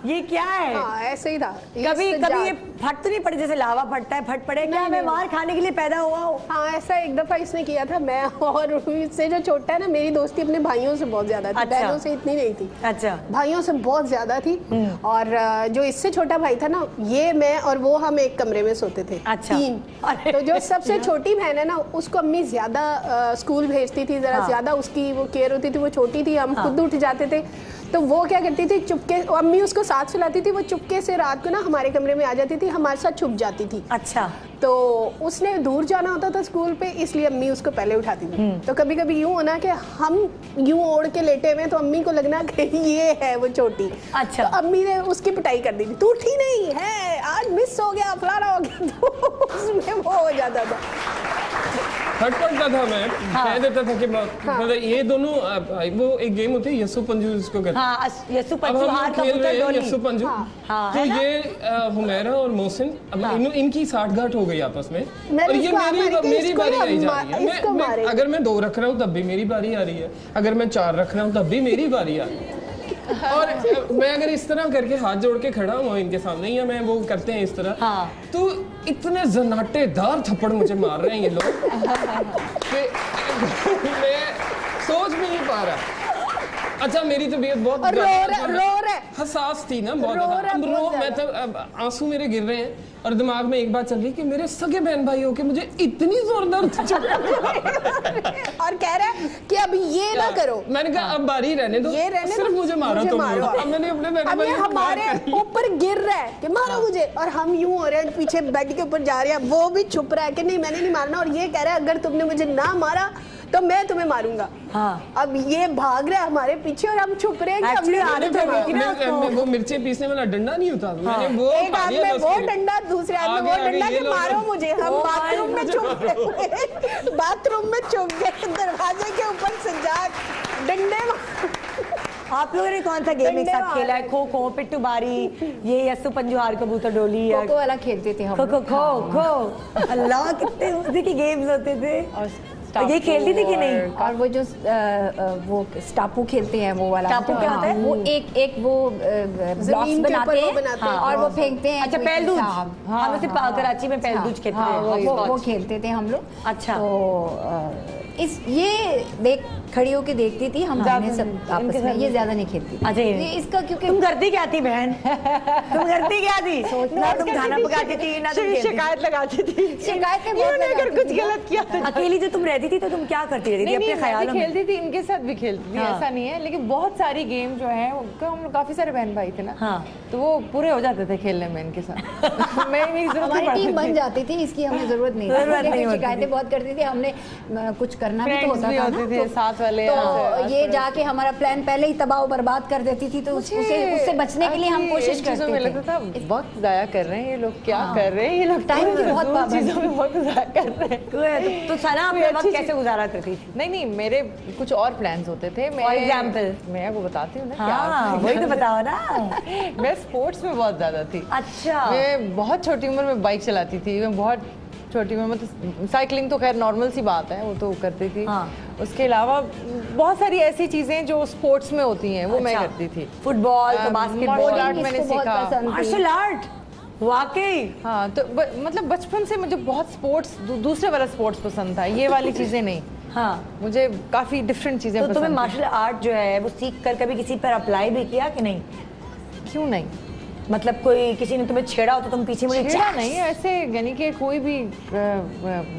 ये क्या है? हाँ, ऐसे ही था। कभी ये फट तो नहीं पड़े, जैसे लावा फटता है, फट पड़े क्या? मैं मार खाने के लिए पैदा हुआ हूँ। हाँ, ऐसा एक दफा इसने किया था। मैं और इससे जो छोटा है ना, मेरी दोस्ती अपने भाइयों से बहुत ज्यादा थी। अच्छा। बहनों से इतनी नहीं थी। अच्छा। भाइयों से बहुत ज्यादा थी। और जो इससे छोटा भाई था ना, ये, मैं और वो, हम एक कमरे में सोते थे। अच्छा। 3। तो जो सबसे छोटी बहन है ना, उसको अम्मी ज्यादा स्कूल भेजती थी, जरा ज्यादा उसकी वो केयर होती थी। वो छोटी थी, हम खुद उठ जाते थे। तो वो क्या करती थी, चुपके, अम्मी उसको साथ सुलाती थी, वो चुपके से रात को ना हमारे कमरे में आ जाती थी, हमारे साथ छुप जाती थी। अच्छा। तो उसने दूर जाना होता था स्कूल पे, इसलिए अम्मी उसको पहले उठाती थी। तो कभी कभी यूं होना कि हम यूं ओढ़ के लेटे हुए, तो अम्मी को लगना कि ये है वो छोटी। अच्छा। तो अम्मी ने उसकी पिटाई कर दी थी, तू उठी नहीं है, आज मिस हो गया, फलाना हो गया। तो उसमें वो हो जाता था, फटपटता था। मैं कह देता था कि मतलब ये दोनों, वो एक गेम होती है यस्सु पंजू जिसको कहते हैं। हाँ, यस्सु पंजू, अब हम खेल रहे हैं यस्सु पंजू। तो ये हुमैरा और मोहसिन, अब इनकी साठगांठ हो गई आपस में, और ये मेरी बारी आई जा रही है। अगर मैं 2 रख रहा हूँ तब भी मेरी बारी आ रही है, अगर मैं 4 रख रहा हूँ तब भी मेरी बारी आ रही है। और मैं अगर इस तरह करके हाथ जोड़ के खड़ा हुआ इनके सामने, या मैं वो करते हैं इस तरह, तो इतने जनाटेदार थप्पड़ मुझे मार रहे हैं ये लोग कि मैं सोच भी नहीं पा रहा। अच्छा, मेरी तबीयत बहुत हसास थी ना, बहुत ज्यादा। मैं तो आंसू मेरे गिर रहे हैं, और दिमाग में एक बात चल रही कि मेरे सगे बहन भाई होके मुझे इतनी जोरदार और कह रहा है कि अब ये ना करो। मैंने कहा अब बारी रहने दो, सिर्फ मुझे मारो तो मारो। अब मैंने अपने बहन भाई हमारे ऊपर गिर रहा है कि मारो मुझे, और हम यूं हो रहे हैं, पीछे बेड के ऊपर जा रहे हैं, वो भी छुप रहा है कि नहीं मैंने नहीं मारना, और ये कह रहा है अगर तुमने मुझे ना मारा तो मैं तुम्हें मारूंगा। हाँ। अब ये भाग रहा है हमारे पीछे, और हम छुप रहे हैं। वो मिर्ची पीसने वाला डंडा नहीं होता, मैंने वो एक हाथ में वो डंडा, दूसरे हाथ में वो डंडा कि मारो मुझे। हम बाथरूम में छुप गए, बाथरूम में छुप गए, दरवाजे के ऊपर सजा डंडे। आप लोगों ने कौन सा गेम एक साथ खेला है? खो खो, पिट्टू बारी, ये यस्सु पंजू, हार कबूतर डोली, खो वाला खेलते थे हम। खो अल्लाह, कितने मजे के गेम्स होते थे। ये खेलती थी कि नहीं? और वो जो वो स्टापू खेलते हैं, वो वाला स्टापू क्या होता है? वो एक वो ब्लॉक्स बनाते हैं और वो फेंकते हैं। अच्छा, पहलूज। हम उसे कराची में पहलूज खेलते हैं, वो खेलते थे हम लोग। अच्छा। तो ये देख खड़ी होके देखती थी, हम सब आपस में, ये ज्यादा नहीं खेलती। अच्छा, ये इसका क्योंकि तुम करती क्या थी बहन? तुम करती क्या थी? ना तुम खाना पकाती थी, ना तुम शिकायत लगाती थी। शिकायत अगर कुछ गलत किया तो अकेली जो तुम रहती थी, तो तुम क्या करती रहती थी अपने ख्याल में? खेलती थी, इनके साथ भी खेलती थी, ऐसा नहीं है, लेकिन बहुत सारी गेम जो है, हम काफी सारे बहन भाई थे ना, तो वो पूरे हो जाते थे खेलने में इनके साथ। हमारी टीम बन जाती थी, इसकी हमें जरूरत नहीं थी। शिकायतें बहुत करती थी, हमने कुछ करना भी तो होता था ना, साथ वाले, तो ये जाके हमारा प्लान पहले ही तबाह बर्बाद कर देती थी, तो उससे बचने के लिए हम कोशिश करते थे। लगता था वक्त जाया कर रहे हैं ये लोग, क्या कर रहे हैं ये लोग, टाइम की बहुत चीजों में वक्त जाया कर रहे हैं। तो सना अपना वक्त कैसे गुजारा करती थी? नहीं, मेरे कुछ और प्लान्स होते थे। फॉर एग्जाम्पल मैं आपको बताती हूँ ना। हाँ, वही तो बताओ ना। मैं स्पोर्ट्स में बहुत ज्यादा थी। अच्छा। मैं बहुत छोटी उम्र में बाइक चलाती थी, मैं बहुत छोटी उम्र में, मतलब साइकिलिंग तो खैर नॉर्मल सी बात है, वो तो करती थी। हाँ। उसके अलावा बहुत सारी ऐसी चीजें जो स्पोर्ट्स में होती हैं वो मैं करती थी। फुटबॉल, बास्केटबॉल, मार्शल आर्ट मैंने सीखा। मार्शल आर्ट वाकई। हाँ, तो मतलब बचपन से मुझे बहुत स्पोर्ट्स, दूसरे वाला स्पोर्ट्स पसंद था, ये वाली चीजें नहीं। हाँ, मुझे काफी डिफरेंट चीजें तो तुम्हें मार्शल आर्ट जो है वो सीख कर कभी किसी पर अप्लाई भी किया कि नहीं? क्यों नहीं, मतलब कोई किसी ने तुम्हें छेड़ा हो तो तुम पीछे मुड़े? छेड़ा नहीं, ऐसे यानी कि कोई भी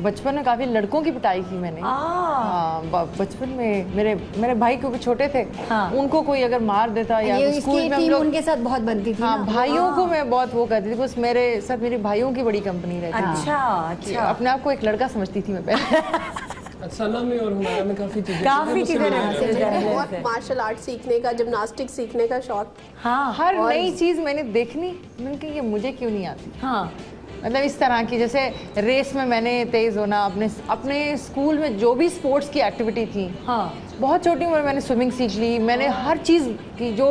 बचपन में काफी लड़कों की पिटाई की मैंने। हाँ, बचपन में मेरे भाई क्योंकि छोटे थे। हाँ। उनको कोई अगर मार देता या स्कूल में हम लोग उनके साथ बहुत बनती थी। हाँ, भाइयों को मैं बहुत वो करती थी, बस मेरे साथ मेरी भाइयों की बड़ी कंपनी रहती। अच्छा। अपने आप को एक लड़का समझती थी मैं पहले। सना में और हुमारा में काफी चीजें बहुत मार्शल आर्ट सीखने का, जिम्नास्टिक सीखने का शौक। हाँ, हर नई चीज मैंने देखनी, मैंने कहा ये मुझे क्यों नहीं आती। हाँ, मतलब इस तरह की, जैसे रेस में मैंने तेज होना, अपने स्कूल में जो भी स्पोर्ट्स की एक्टिविटी थी। हाँ, बहुत छोटी उम्र में मैंने स्विमिंग सीख ली, मैंने हर चीज की जो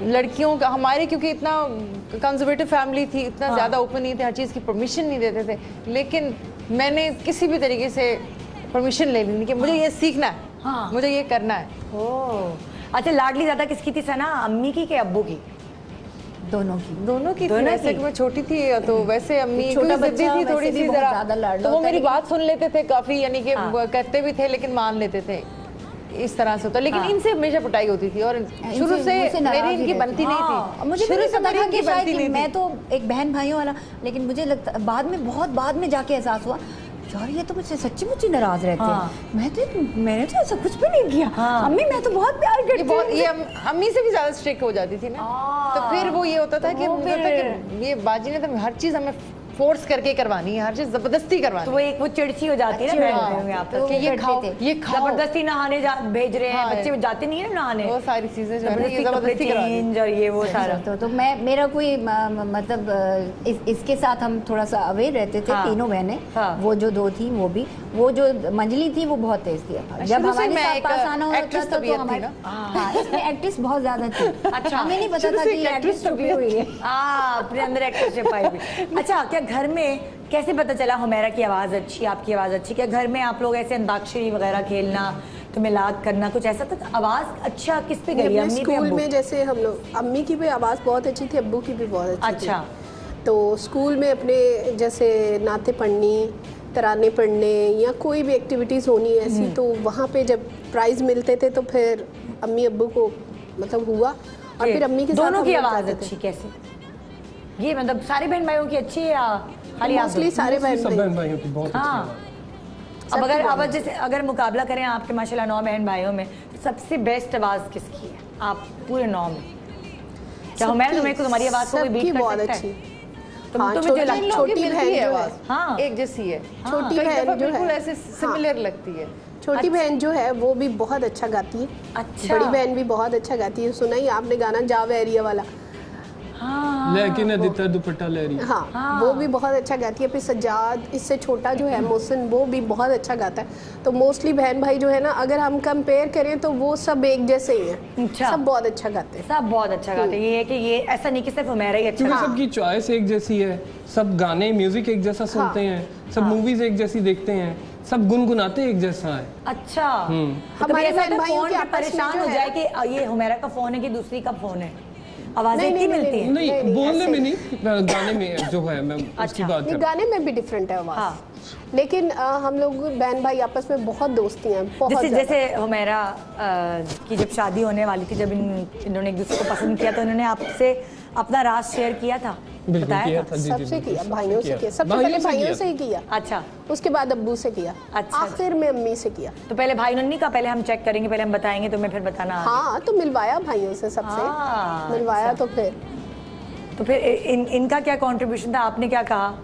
लड़कियों का, हमारे क्योंकि इतना कंजर्वेटिव फैमिली थी, इतना ज्यादा ओपन नहीं थे, हर चीज की परमिशन नहीं देते थे, लेकिन मैंने किसी भी तरीके से परमिशन ले ली कि मुझे ये सीखना है। हाँ। मुझे ये करना है। ओह, अच्छा, लाडली ज्यादा किसकी थी सना, अम्मी की के अब्बू की? दोनों की। वैसे मैं छोटी थी तो वैसे अम्मी जिद्दी थी थोड़ी सी जरा, तो वो मेरी बात सुन लेते थे काफी, यानी कि कहते भी थे लेकिन मान लेते थे, इस तरह से होता। लेकिन इनसे हमेशा पिटाई होती थी और शुरू से मेरी इनकी बनती नहीं थी। मुझे शुरू से पता था कि शायद मैं तो एक बहन भाइयों वाला, लेकिन मुझे लगता बाद में जाके एहसास हुआ यार ये तो मुझसे सच्ची मुच्ची नाराज रहते हैं। मैंने तो ऐसा कुछ भी नहीं किया। अम्मी मैं तो बहुत प्यार करती हूँ। ये अम्मी से भी ज्यादा स्ट्रिक्ट हो जाती थी ना, तो फिर वो ये होता था कि ये बाजी ने तो हर चीज हमें फोर्स करके करवानी है, हर चीज जबरदस्ती करवानी। तो वो एक वो चिड़ची हो जाती है ना, तो ये खाओ जबरदस्ती नहाने भेज रहे हैं बच्चे, जाते नहीं है नहाने, वो सारी चीजें जबरदस्ती और ये वो सारा। तो मेरा कोई मतलब इसके साथ हम थोड़ा सा अवेयर रहते थे, तीनों बहनें। वो जो दो थी वो जो मंजली थी वो बहुत तेज थी। जब हमारे साथ पास आना होता था तो हमारे इसमें एक्ट्रेस बहुत ज्यादा थी। अच्छा, हमें नहीं पता था कि एक्ट्रेस छुपी हुई है। अपने अंदर एक्ट्रेस छिपाई हुई। अच्छा, क्या घर में कैसे पता चला हुमैरा की आवाज़ अच्छी, आपकी आवाज़ अच्छी? क्या घर में आप लोग ऐसे अंताक्षरी वगैरह खेलना, तुम्हें याद करना, कुछ ऐसा था? आवाज़ अच्छा किस पे गई? अम्मी पे? स्कूल में जैसे हम लोग, अम्मी की भी आवाज़ बहुत अच्छी थी, अब्बू की भी बहुत अच्छी थी। अच्छा, तो स्कूल में अपने जैसे नाते पढ़नी, तराने पढ़ने या कोई भी एक्टिविटीज़ होनी ऐसी, तो वहाँ पे जब प्राइज़ मिलते थे तो फिर अम्मी अब्बू को मतलब हुआ, और फिर अम्मी के साथ दोनों की आवाज़ अच्छी कैसे? ये मतलब सारे बहन भाइयों की अच्छी है या खाली मोस्टली सारे बहन भाइयों की बहुत अच्छी है? अब जैसे अगर मुकाबला करें आपके माशाल्लाह 9 बहन भाइयों में, तो सबसे बेस्ट आवाज़ किसकी है आप पूरे 9 में? क्या हुमैरा तुम्हें तुम्हारी आवाज़ को कोई बीट कर सकता है? छोटी बहन जो है एक जैसी है, छोटी बहन जो है ऐसे सिमिलर लगती है। छोटी बहन जो है वो भी बहुत अच्छा गाती है। अच्छा, बड़ी बहन भी बहुत अच्छा गाती है। सुना ही आपने गाना जाव एरिया वाला? लेकिन अधिकतर दुपट्टा ले रही है। हाँ, वो भी बहुत अच्छा गाती है। फिर सज्जाद, इससे छोटा जो है मोहसिन, वो भी बहुत अच्छा गाता है। तो मोस्टली बहन भाई जो है ना, अगर हम कंपेयर करें तो वो सब एक जैसे ही हैं। अच्छा, सब बहुत अच्छा गाते हैं, सब बहुत अच्छा गाते हैं। ये है कि ये ऐसा नहीं कि सिर्फ हुमैरा ही अच्छा, क्योंकि सबकी चॉइस एक जैसी है, सब गाने म्यूजिक एक जैसा सुनते हैं, सब मूवीज एक जैसी देखते हैं, सब गुनगुनाते एक जैसा है। अच्छा, हमारे बहन भाइयों की परेशान हो जाए कि ये हुमैरा का फोन है कि दूसरी का फोन है, आवाज़ नहीं मिलती है? नहीं, बोलने में नहीं, गाने में जो है मैं उसकी बात कर रहा हूं। गाने में भी डिफरेंट है आवाज़। लेकिन हम लोग बहन भाई आपस में बहुत दोस्ती हैं, बहुत। जैसे हुमैरा की जब शादी होने वाली थी, जब इन्होंने एक दूसरे को पसंद किया, तो इन्होंने आपसे अपना राज शेयर किया था? बताया था? सबसे किया, भाइयों से किया, सबसे पहले भाइयों से ही किया। अच्छा, उसके बाद अब्बू से किया। अच्छा, आखिर में अम्मी से किया। तो पहले भाई ने कहा पहले हम चेक करेंगे, पहले हम बताएंगे तुम्हें, फिर बताना? हाँ, तो मिलवाया भाइयों से, सबसे मिलवाया। तो फिर इनका क्या कंट्रीब्यूशन था? आपने क्या कहा?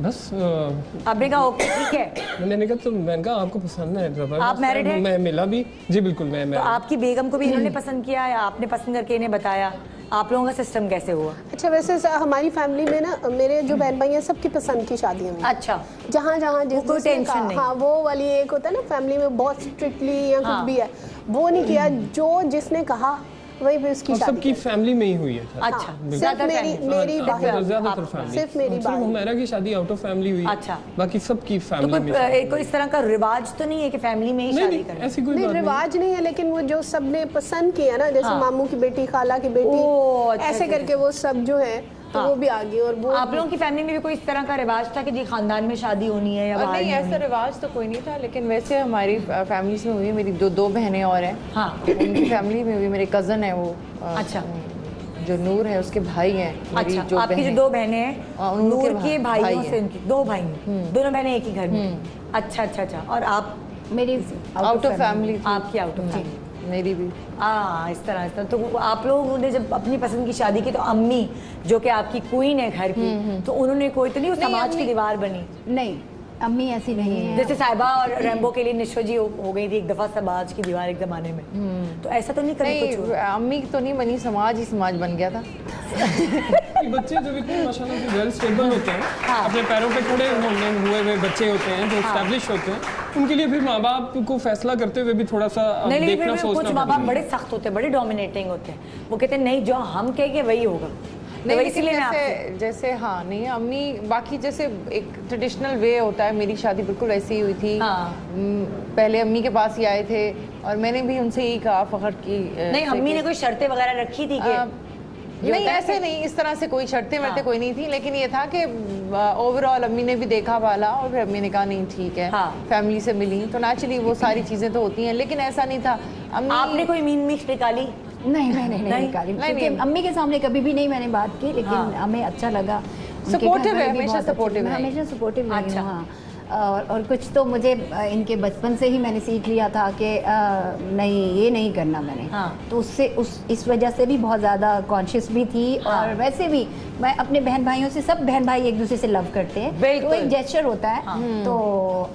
बस आपने कहा ओके ठीक है। मैंने कहा तो मैंने कहा आपको पसंद है रबर, आप मैरिड हैं? मैं मिला भी जी बिल्कुल मैं तो आपकी बेगम को भी इन्होंने पसंद किया या आपने पसंद करके इन्हें बताया? आप लोगों का सिस्टम कैसे हुआ? अच्छा वैसे हमारी फैमिली में ना मेरे जो बहन भाई हैं सबकी पसंद की शादियां हुई। अच्छा जहाँ जहाँ कोई टेंशन नहीं। हाँ वो वाली एक होता है ना फैमिली में बहुत स्ट्रिक्टली या कुछ भी है, वो नहीं किया, जो जिसने कहा वही भी उसकी शादी सबकी फैमिली में ही हुई है। अच्छा सिर्फ मेरी ज्यादातर फैमिली, सिर्फ मेरी सिर्फ हुमैरा की शादी आउट ऑफ फैमिली हुई। अच्छा बाकी सबकी तो फैमिली में। कोई इस तरह का रिवाज तो नहीं है कि फैमिली में ही शादी करें? ऐसी कोई नहीं बात रिवाज नहीं है, लेकिन वो जो सबने पसंद किया ना, जैसे मामू की बेटी, खाला की बेटी, ऐसे करके वो सब जो है तो वो भी आ गई। और वो आप लोगों की फैमिली में भी कोई इस तरह का रिवाज था कि जी खानदान में शादी होनी है या बाहर? नहीं ऐसा रिवाज तो कोई नहीं था, लेकिन वैसे हमारी फैमिली में हुई। मेरी दो बहनें और हैं, हाँ उनकी फैमिली में हुई। मेरे कजन है वो, अच्छा जो नूर है उसके भाई हैं। अच्छा जो आपकी जो दो बहनें हैं नूर के भाइयों से, उनकी दो भाई, दोनों बहनें एक ही घर में। अच्छा अच्छा अच्छा। और आप? मेरी आउट ऑफ फैमिली। आपकी आउट ऑफ फैमिली? मेरी भी। इस तरह तो आप लोगों ने जब अपनी पसंद की शादी की तो अम्मी जो कि आपकी क्वीन है घर की, तो उन्होंने कोई तो नहीं उस समाज की दीवार बनी? नहीं अम्मी ऐसी नहीं है। जैसे साहिबा और रैम्बो के लिए निश्वा जी हो गई थी एक दफा समाज की दीवार एक जमाने में, तो ऐसा तो नहीं कभी कुछ हुआ? अम्मी तो नहीं बनी, समाज ही समाज बन गया था। बच्चे जब इतने माशाल्लाह से वेल स्टेबल होते हैं, अपने पैरों पे खड़े हुए हुए बच्चे होते हैं जो एस्टैब्लिश होते हैं, उनके लिए फिर माँ बाप को फैसला करते हुए भी थोड़ा सा देखना सोचना। कुछ माँ बाप बड़े सख्त होते हैं, बड़े डोमिनेटिंग होते हैं, वो कहते हैं नहीं जो हम कहेंगे वही होगा। नहीं इसीलिए जैसे हाँ नहीं अम्मी बाकी जैसे एक ट्रेडिशनल वे होता है, मेरी शादी बिल्कुल ऐसी ही हुई थी। पहले अम्मी के पास ही आए थे और मैंने भी उनसे यही कहा फखर की। नहीं अम्मी ने कोई शर्तें वगैरह रखी थी कि नहीं ऐसे नहीं, इस तरह से कोई शर्तें वर्तें कोई नहीं थी, लेकिन ये था कि ओवरऑल अम्मी ने भी देखा वाला और फिर अम्मी ने कहा नहीं ठीक है। फैमिली से मिली तो नेचुरली वो सारी चीजें तो होती हैं, लेकिन ऐसा नहीं था। आपने कोई मीन मिक्स निकाली? नहीं मैंने नहीं निकाली, क्योंकि अम्मी के सामने कभी भी नहीं मैंने बात की, लेकिन हमें अच्छा लगा। सपोर्टिव है, हमेशा सपोर्टिव है, हमेशा सपोर्टिव रही हूं। हाँ और कुछ तो मुझे इनके बचपन से ही मैंने सीख लिया था कि नहीं ये नहीं करना मैंने। तो उससे इस वजह से भी बहुत ज़्यादा कॉन्शियस भी थी। और वैसे भी मैं अपने बहन भाइयों से, सब बहन भाई एक दूसरे से लव करते हैं, तो एक जेस्चर होता है। तो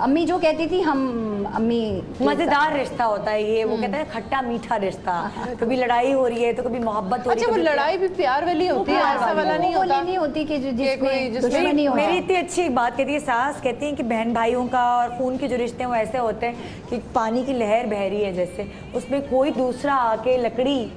अम्मी जो कहती थी हम अम्मी मजेदार रिश्ता होता है ये, वो कहते हैं खट्टा मीठा रिश्ता, कभी लड़ाई हो रही है तो कभी मोहब्बत हो रही है। अच्छा वो लड़ाई भी प्यार वाली होती है, ऐसा वाला नहीं होता, नहीं होती कि जिसमें दुश्मनी हो। मेरी इतनी अच्छी एक बात कहती है सास, कहती है कि बहन भाइयों का और खून के जो रिश्ते हैं वो ऐसे होते हैं कि पानी की लहर बह रही है जैसे, उसमें कोई दूसरा आके लकड़ी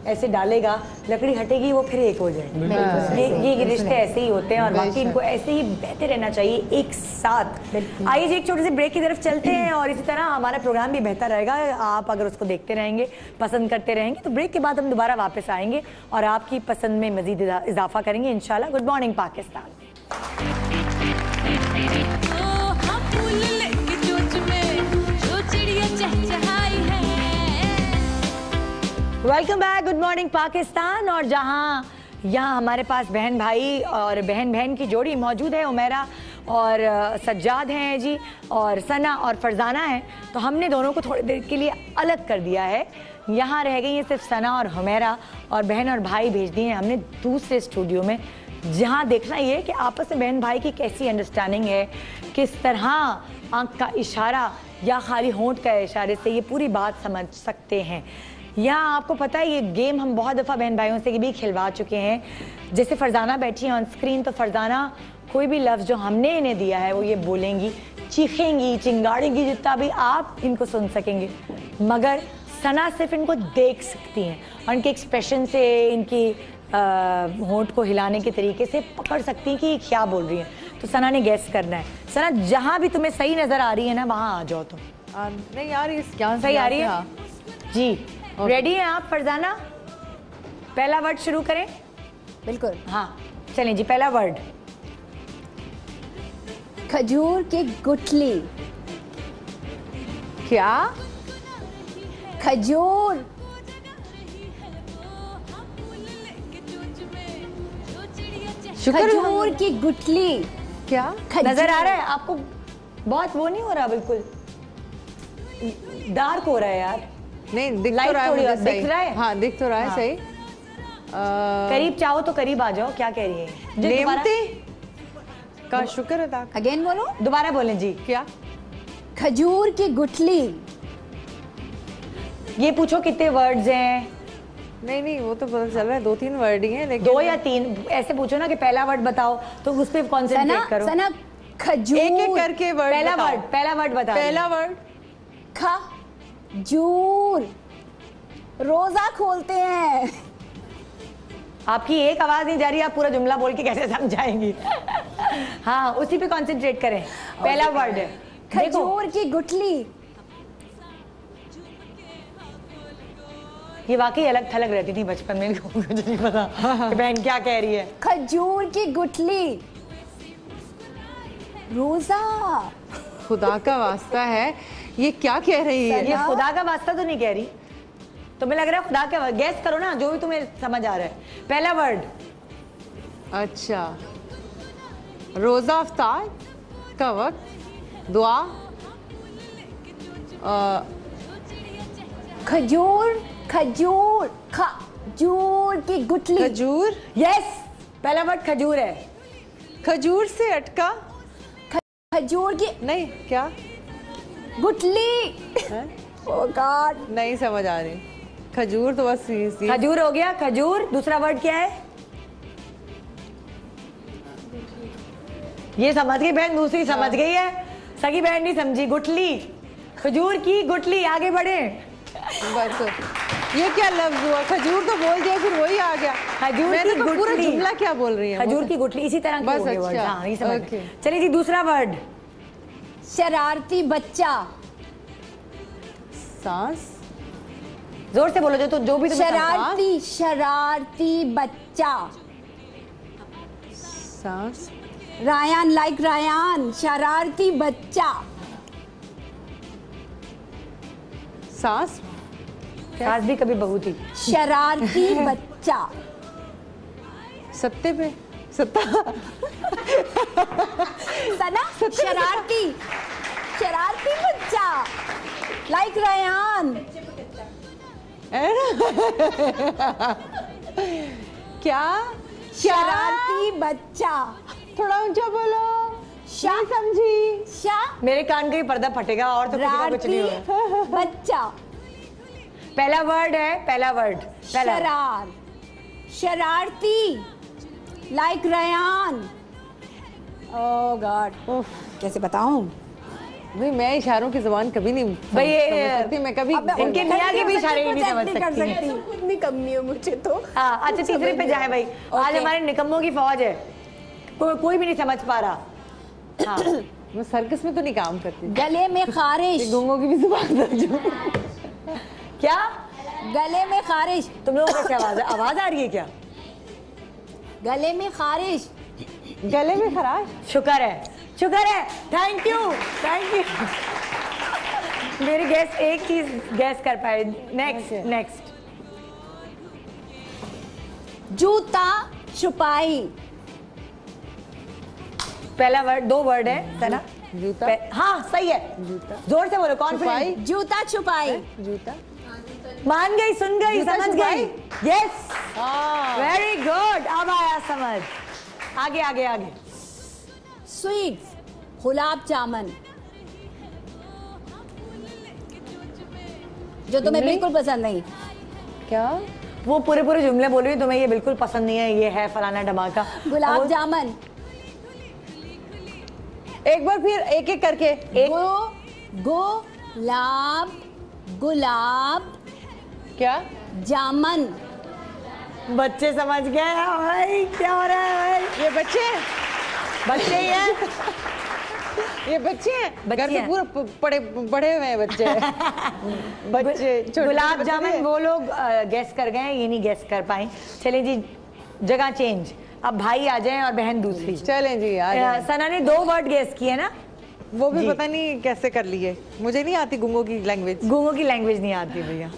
ऐसे डालेगा, लकड़ी हटेगी वो फिर एक हो जाएगी। ये रिश्ते ऐसे ही होते हैं और बाकी इनको ऐसे ही बहते रहना चाहिए एक साथ। आइए जी एक छोटे से ब्रेक की तरफ चलते हैं और इसी तरह हमारा प्रोग्राम भी बेहतर रहेगा, आप अगर उसको देखते रहेंगे, पसंद करते रहेंगे, तो ब्रेक के बाद हम दोबारा वापस आएंगे और आपकी पसंद में मजीद इजाफा करेंगे इंशाल्लाह। Good morning Pakistan. Welcome back, good morning Pakistan. और जहाँ यहाँ हमारे पास बहन भाई और बहन बहन की जोड़ी मौजूद है, उमेरा और सज्जाद हैं जी, और सना और फरजाना है, तो हमने दोनों को थोड़ी देर के लिए अलग कर दिया है। यहाँ रह गई हैं सिर्फ सना और हुमैरा, और बहन और भाई भेज दिए हैं हमने दूसरे स्टूडियो में, जहाँ देखना ये कि आपस में बहन भाई की कैसी अंडरस्टैंडिंग है, किस तरह आंख का इशारा या खाली होंठ का इशारे से ये पूरी बात समझ सकते हैं। यहाँ आपको पता है ये गेम हम बहुत दफ़ा बहन भाइयों से भी खिलवा चुके हैं। जैसे फरजाना बैठी है ऑन स्क्रीन, तो फरजाना कोई भी लफ्ज़ जो हमने इन्हें दिया है वो ये बोलेंगी, चीखेंगी, चिंगाड़ेंगी, जितना भी आप इनको सुन सकेंगे, मगर सना सिर्फ इनको देख सकती हैं और इनके एक्सप्रेशन से, इनकी होंठ को हिलाने के तरीके से पकड़ सकती हैं कि ये क्या बोल रही हैं। तो सना ने गैस करना है। सना जहाँ भी तुम्हें सही नज़र आ रही है ना वहाँ आ जाओ तुम। नहीं यार क्या सही आ रही है जी? रेडी हैं आप फरजाना? पहला वर्ड शुरू करें? बिल्कुल हाँ चलें जी, पहला वर्ड। खजूर की गुठली। क्या? खजूर। खजूर की गुठली। क्या नजर आ रहा है आपको? बहुत वो नहीं हो रहा, बिल्कुल डार्क हो रहा है यार। नहीं दिख तो रहा है मुझे सही। दिख रहा है? हाँ दिख तो रहा है सही। करीब चाहो तो करीब आ जाओ। क्या कह रही है? लेमते? का शुक्र अदा करें। अगेन बोलो, दोबारा बोलें जी। क्या? खजूर की गुठली। ये पूछो कितने वर्ड्स हैं। नहीं वो तो पता चल रहा है 2-3 वर्ड ही हैं, लेकिन 2 या 3 ऐसे पूछो ना कि पहला वर्ड बताओ, तो उस पर कॉन्सेंट्रेट करो। सना खजूर, एक करके वर्ड बताओ। पहला वर्ड बताओ। पहला वर्ड खजूर। रोजा खोलते हैं। आपकी एक आवाज नहीं जा रही, आप पूरा जुमला बोल के कैसे समझाएंगी? हाँ, उसी पे कंसंट्रेट करें। पहला वर्ड है खजूर की गुठली। ये वाकई अलग थलग रहती थी बचपन में, कुछ नहीं पता कि बहन क्या कह रही है। खजूर की गुठली। रोजा। खुदा का वास्ता है, ये क्या कह रही है? ये खुदा का वास्ता तो नहीं कह रही, तुम्हें लग रहा है खुदा का। गैस करो ना, जो भी तुम्हें समझ आ रहा है। पहला वर्ड। अच्छा, रोजा अफ्तार का वक्त, दुआ, खजूर खजूर की गुठली। खजूर। यस, पहला वर्ड खजूर है। खजूर से अटका। खजूर की नहीं, क्या? गुठली। ओह गॉड, नहीं समझ आ रही। खजूर तो बस खजूर हो गया। खजूर। दूसरा वर्ड क्या है? ये समझ गई बहन, दूसरी समझ गई है, सगी बहन नहीं समझी। गुठली, खजूर की गुठली। आगे बढ़े। बस ये क्या लफ्ज हुआ? खजूर तो बोल दिया, फिर वही आ गया। खजूर मैंने की तो पूरा गुठली। जुमला क्या बोल रही है? खजूर की गुठली, इसी तरह के बस हो गए वर्ड। अच्छा, हाँ, ये समझ। ओके। चलिए जी, दूसरा वर्ड। शरारती बच्चा। सांस। जोर से बोलो, जो भी तुम्हें शरारती बच्चा। सांस। रायान, लाइक रायान। शरारती बच्चा। सांस। सास भी कभी बहू थी। शरारती बच्चा। सत्ते पे सत्ता। सना, शरारती बच्चा, लाइक रायान। क्या? शरारती बच्चा। थोड़ा ऊंचा बोलो। नहीं समझी। मेरे कान का ही पर्दा फटेगा, और तो कुछ नहीं होगा। बच्चा। पहला वर्ड है, पहला वर्ड। शरारती, लाइक रायान। ओह गॉड, कैसे बताऊं भाई? मैं इशारों की जुबान कभी नहीं भाई, सकती। मैं कभी इनके मियाँ के भी इशारे नहीं समझ सकती। इतनी कमी है मुझे तो। हाँ, अच्छा, तीसरे पे जाए भाई। आज हमारे निकम्मों की फौज है, कोई भी नहीं समझ पा रहा। हाँ। मैं सर्कस में तो नहीं काम करती। गले में खारिश। गूंगों की भी जुबान दर्ज। क्या? गले में खारिश। तुम लोगों को क्या आवाज आ रही है क्या? गले में खारिश। गले में खराश। शुक्र है। Thank you. मेरी गेस्ट एक चीज गैस कर पाए। नेक्स्ट। जूता छुपाई। पहला वर्ड, 2 वर्ड है, है ना? जूता। हाँ, सही है। जूता। जोर से बोलो, कॉन्फिडेंट। जूता छुपाई। जूता। मान गई, सुन गई, समझ गई। Yes, very good. अब आया समझ। आगे। स्वीट्स, गुलाब जामुन, जो तुम्हें बिल्कुल पसंद नहीं। क्या? वो पूरे जुमले बोल रही है, तुम्हें ये बिल्कुल पसंद नहीं है, ये है फलाना धमाका। गुलाब जामुन। एक बार फिर एक करके। गुलाब क्या? जामुन। बच्चे समझ गए भाई, क्या हो रहा है भाई? ये बच्चे ही हैं। ये बच्चे हैं। घर में पूरे बड़े हुए हैं बच्चे। गुलाब जामुन वो लोग गैस कर गए, ये नहीं गैस कर पाए। चलें जी, जगह चेंज। अब भाई आ जाएं और बहन दूसरी। चलें जी। सना ने 2 वर्ड गैस किए ना, वो भी पता नहीं कैसे कर लिए। मुझे नहीं आती गूंगों की लैंग्वेज नहीं आती भैया।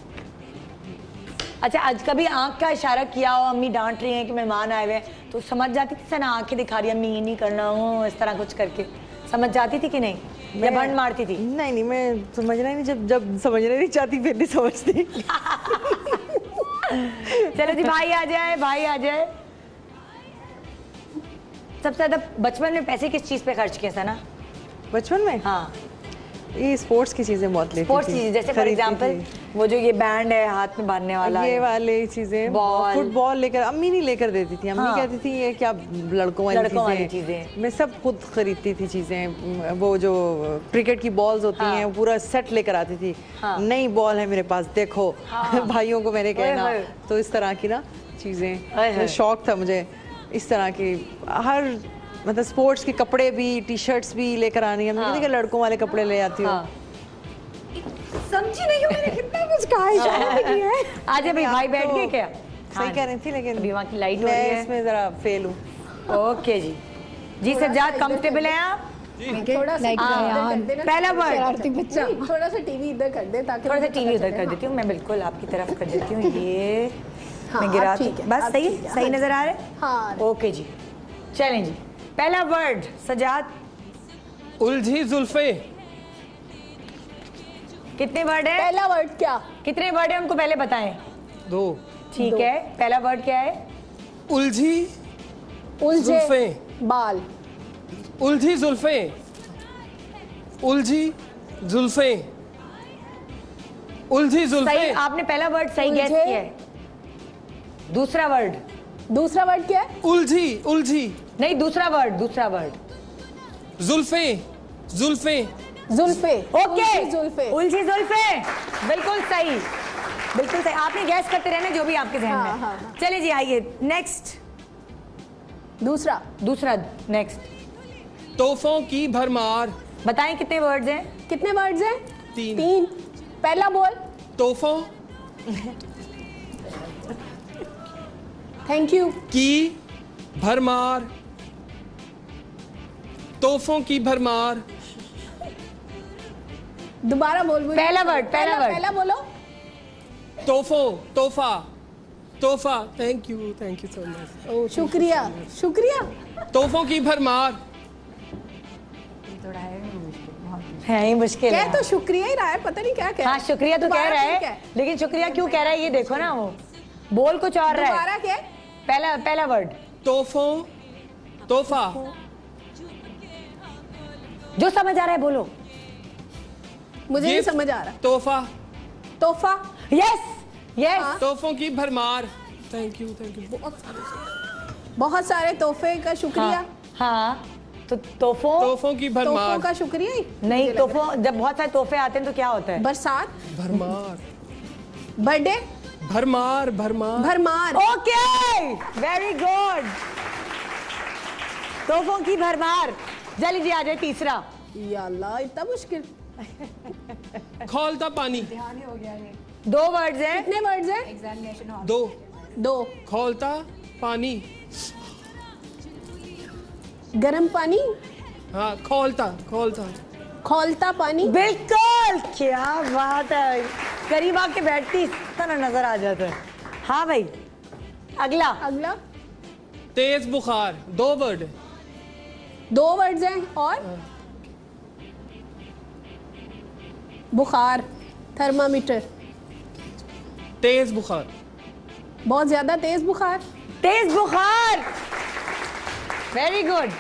अच्छा, आज कभी आंख का इशारा किया हो, अम्मी डांट रही हैं कि मेहमान आए हुए हैं, तो समझ जाती थी सना? आंखें दिखा रही, अम्मी ये नहीं करना हो, इस तरह कुछ करके समझ जाती थी कि नहीं? या भंड मारती थी? नहीं, मैं समझना ही नहीं। जब समझना नहीं चाहती फिर नहीं समझती। चलो जी, भाई आ जाए। सबसे ज्यादा बचपन में पैसे किस चीज पे खर्च किए सना? बचपन में हाँ, ये स्पोर्ट्स की चीजें बहुत लेती स्पोर्ट्स थी, चीज, जैसे फॉर खरीदती एग्जांपल थी। वो जो ये बैंड है हाथ में बांधने वाला ये है, वाले चीजें, बॉल। फुटबॉल लेकर अम्मी नहीं लेकर देती थी। अम्मी हाँ। कहती थी ये क्या लड़कों वाली चीजें। मैं सब खुद खरीदती थी चीजें। वो जो क्रिकेट की बॉल्स होती हाँ। हैं वो पूरा सेट लेकर आती थी। हाँ। नई बॉल है मेरे पास, देखो। हाँ। भाइयों को मैंने कहना, ओए तो इस तरह की ना ओए चीजें, होए। शौक था मुझे इस तरह की। हर मतलब स्पोर्ट्स के कपड़े भी, टी शर्ट्स भी लेकर आनी। हमने कहती कि लड़कों वाले कपड़े ले आती हो। हाँ। समझी नहीं हो मैंने कितना कुछ कहा, इशारा भी किया है। आज अभी भाई बैठ गए क्या? सही कह रही थी, लेकिन अभी वहाँ की लाइट हो रही है। इसमें जरा फेल हूँ। ओके जी, जी सज्जाद कंफर्टेबल हैं आप? थोड़ा सा पहला वर्ड, बच्चा थोड़ा सा टीवी इधर कर दे ताकि थोड़ा सा टीवी उधर कर देती हूँ मैं, बिल्कुल आपकी तरफ कर देती हूँ। ये हाँ, मैं गिरा अब ठीक है, बस अब सही ठीक है, सही हाँ नजर आ रहा है? हाँ। ओके जी, चलें जी। पहला वर्ड सज्जाद, उलझी जुल्फे। कितने वर्ड है? पहला वर्ड क्या? कितने वर्ड है उनको पहले बताएं। 2 ठीक है, पहला वर्ड क्या है? उलझी उलझे जुल्फे। बाल। उलझी जुल्फे। उलझी जुल्फे। उलझी जुल्फे। सही, आपने पहला वर्ड सही गैस उलझे। किया है। दूसरा वर्ड, दूसरा वर्ड क्या है? उलझी उलझी नहीं दूसरा वर्ड। जुल्फे। जुल्फे। जुल्फे। ओके, उलझी जुल्फे। उलझी जुल्फे, बिल्कुल सही, बिल्कुल सही। आपने गैस करते रहना जो भी आपके जहन हाँ, में। हाँ, हाँ। चलिए जी, आइए नेक्स्ट। दूसरा नेक्स्ट। तोहफों की भरमार। बताएं कितने वर्ड्स हैं? कितने वर्ड्स हैं? 3। पहला बोल। तोहफों थैंक यू। की भरमार। तोहफों की भरमार। दोबारा बोल। पहला वर्ड, पहला वर्ड। पहला बोलो। तोहफा। तोहफा। Thank you so much. शुक्रिया। शुक्रिया। तोहफों की भरमार। है ही मुश्किल कह है। तो शुक्रिया ही रहा है, पता नहीं क्या कह रहा हाँ है। शुक्रिया तो कह दोबारा रहा ठीक है, लेकिन शुक्रिया क्यों कह रहा है ये देखो ना, वो बोल कुछ और रहा है। दोबारा क्या? पहला वर्ड। तोहफा। जो समझ आ रहा है बोलो। मुझे नहीं समझ आ रहा। तोहफा। तोहफा। यस। तोहफों की भरमार। थैंक यू बहुत सारे तोहफे का शुक्रिया। हाँ तो तोहफों की तोहफों भरमार। का शुक्रिया ही नहीं, तोहफों जब बहुत सारे तोहफे आते हैं तो क्या होता है? बरसात। भरमार। बर्थडे। भरमार। भरमार। Okay, very good. तोहफों की भरमार। जल्दी जी आ जाए तीसरा। या अल्लाह, इतना मुश्किल। खौलता पानी। 2 वर्ड्स हैं। कितने वर्ड्स हैं? 2। खौलता पानी। गरम पानी। हाँ, खौलता। खौलता पानी। बिल्कुल, क्या बात है, करीब आके बैठती इतना नजर आ जाता है। हाँ भाई, अगला। तेज बुखार। 2 वर्ड। 2 वर्ड्स हैं और बुखार। थर्मामीटर। तेज बुखार। बहुत ज्यादा तेज बुखार। Very good.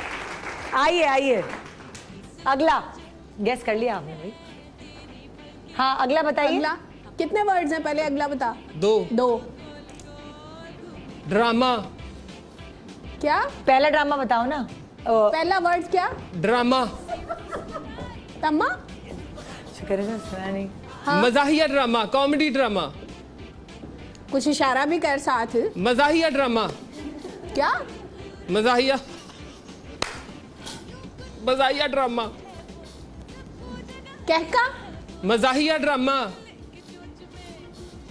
आइए अगला। गेस कर लिया आपने भाई? हाँ अगला बताइए। अगला कितने वर्ड्स हैं? पहले अगला बता। 2। ड्रामा। क्या? पहला ड्रामा बताओ ना। पहला वर्ड क्या? ड्रामा। तम्मा। शुक्र है सुना नहीं। हाँ। मजाहिया ड्रामा। Comedy drama. कुछ इशारा भी कर साथ। मजाहिया ड्रामा। क्या? मजाहिया ड्रामा। कहका। मजाहिया ड्रामा।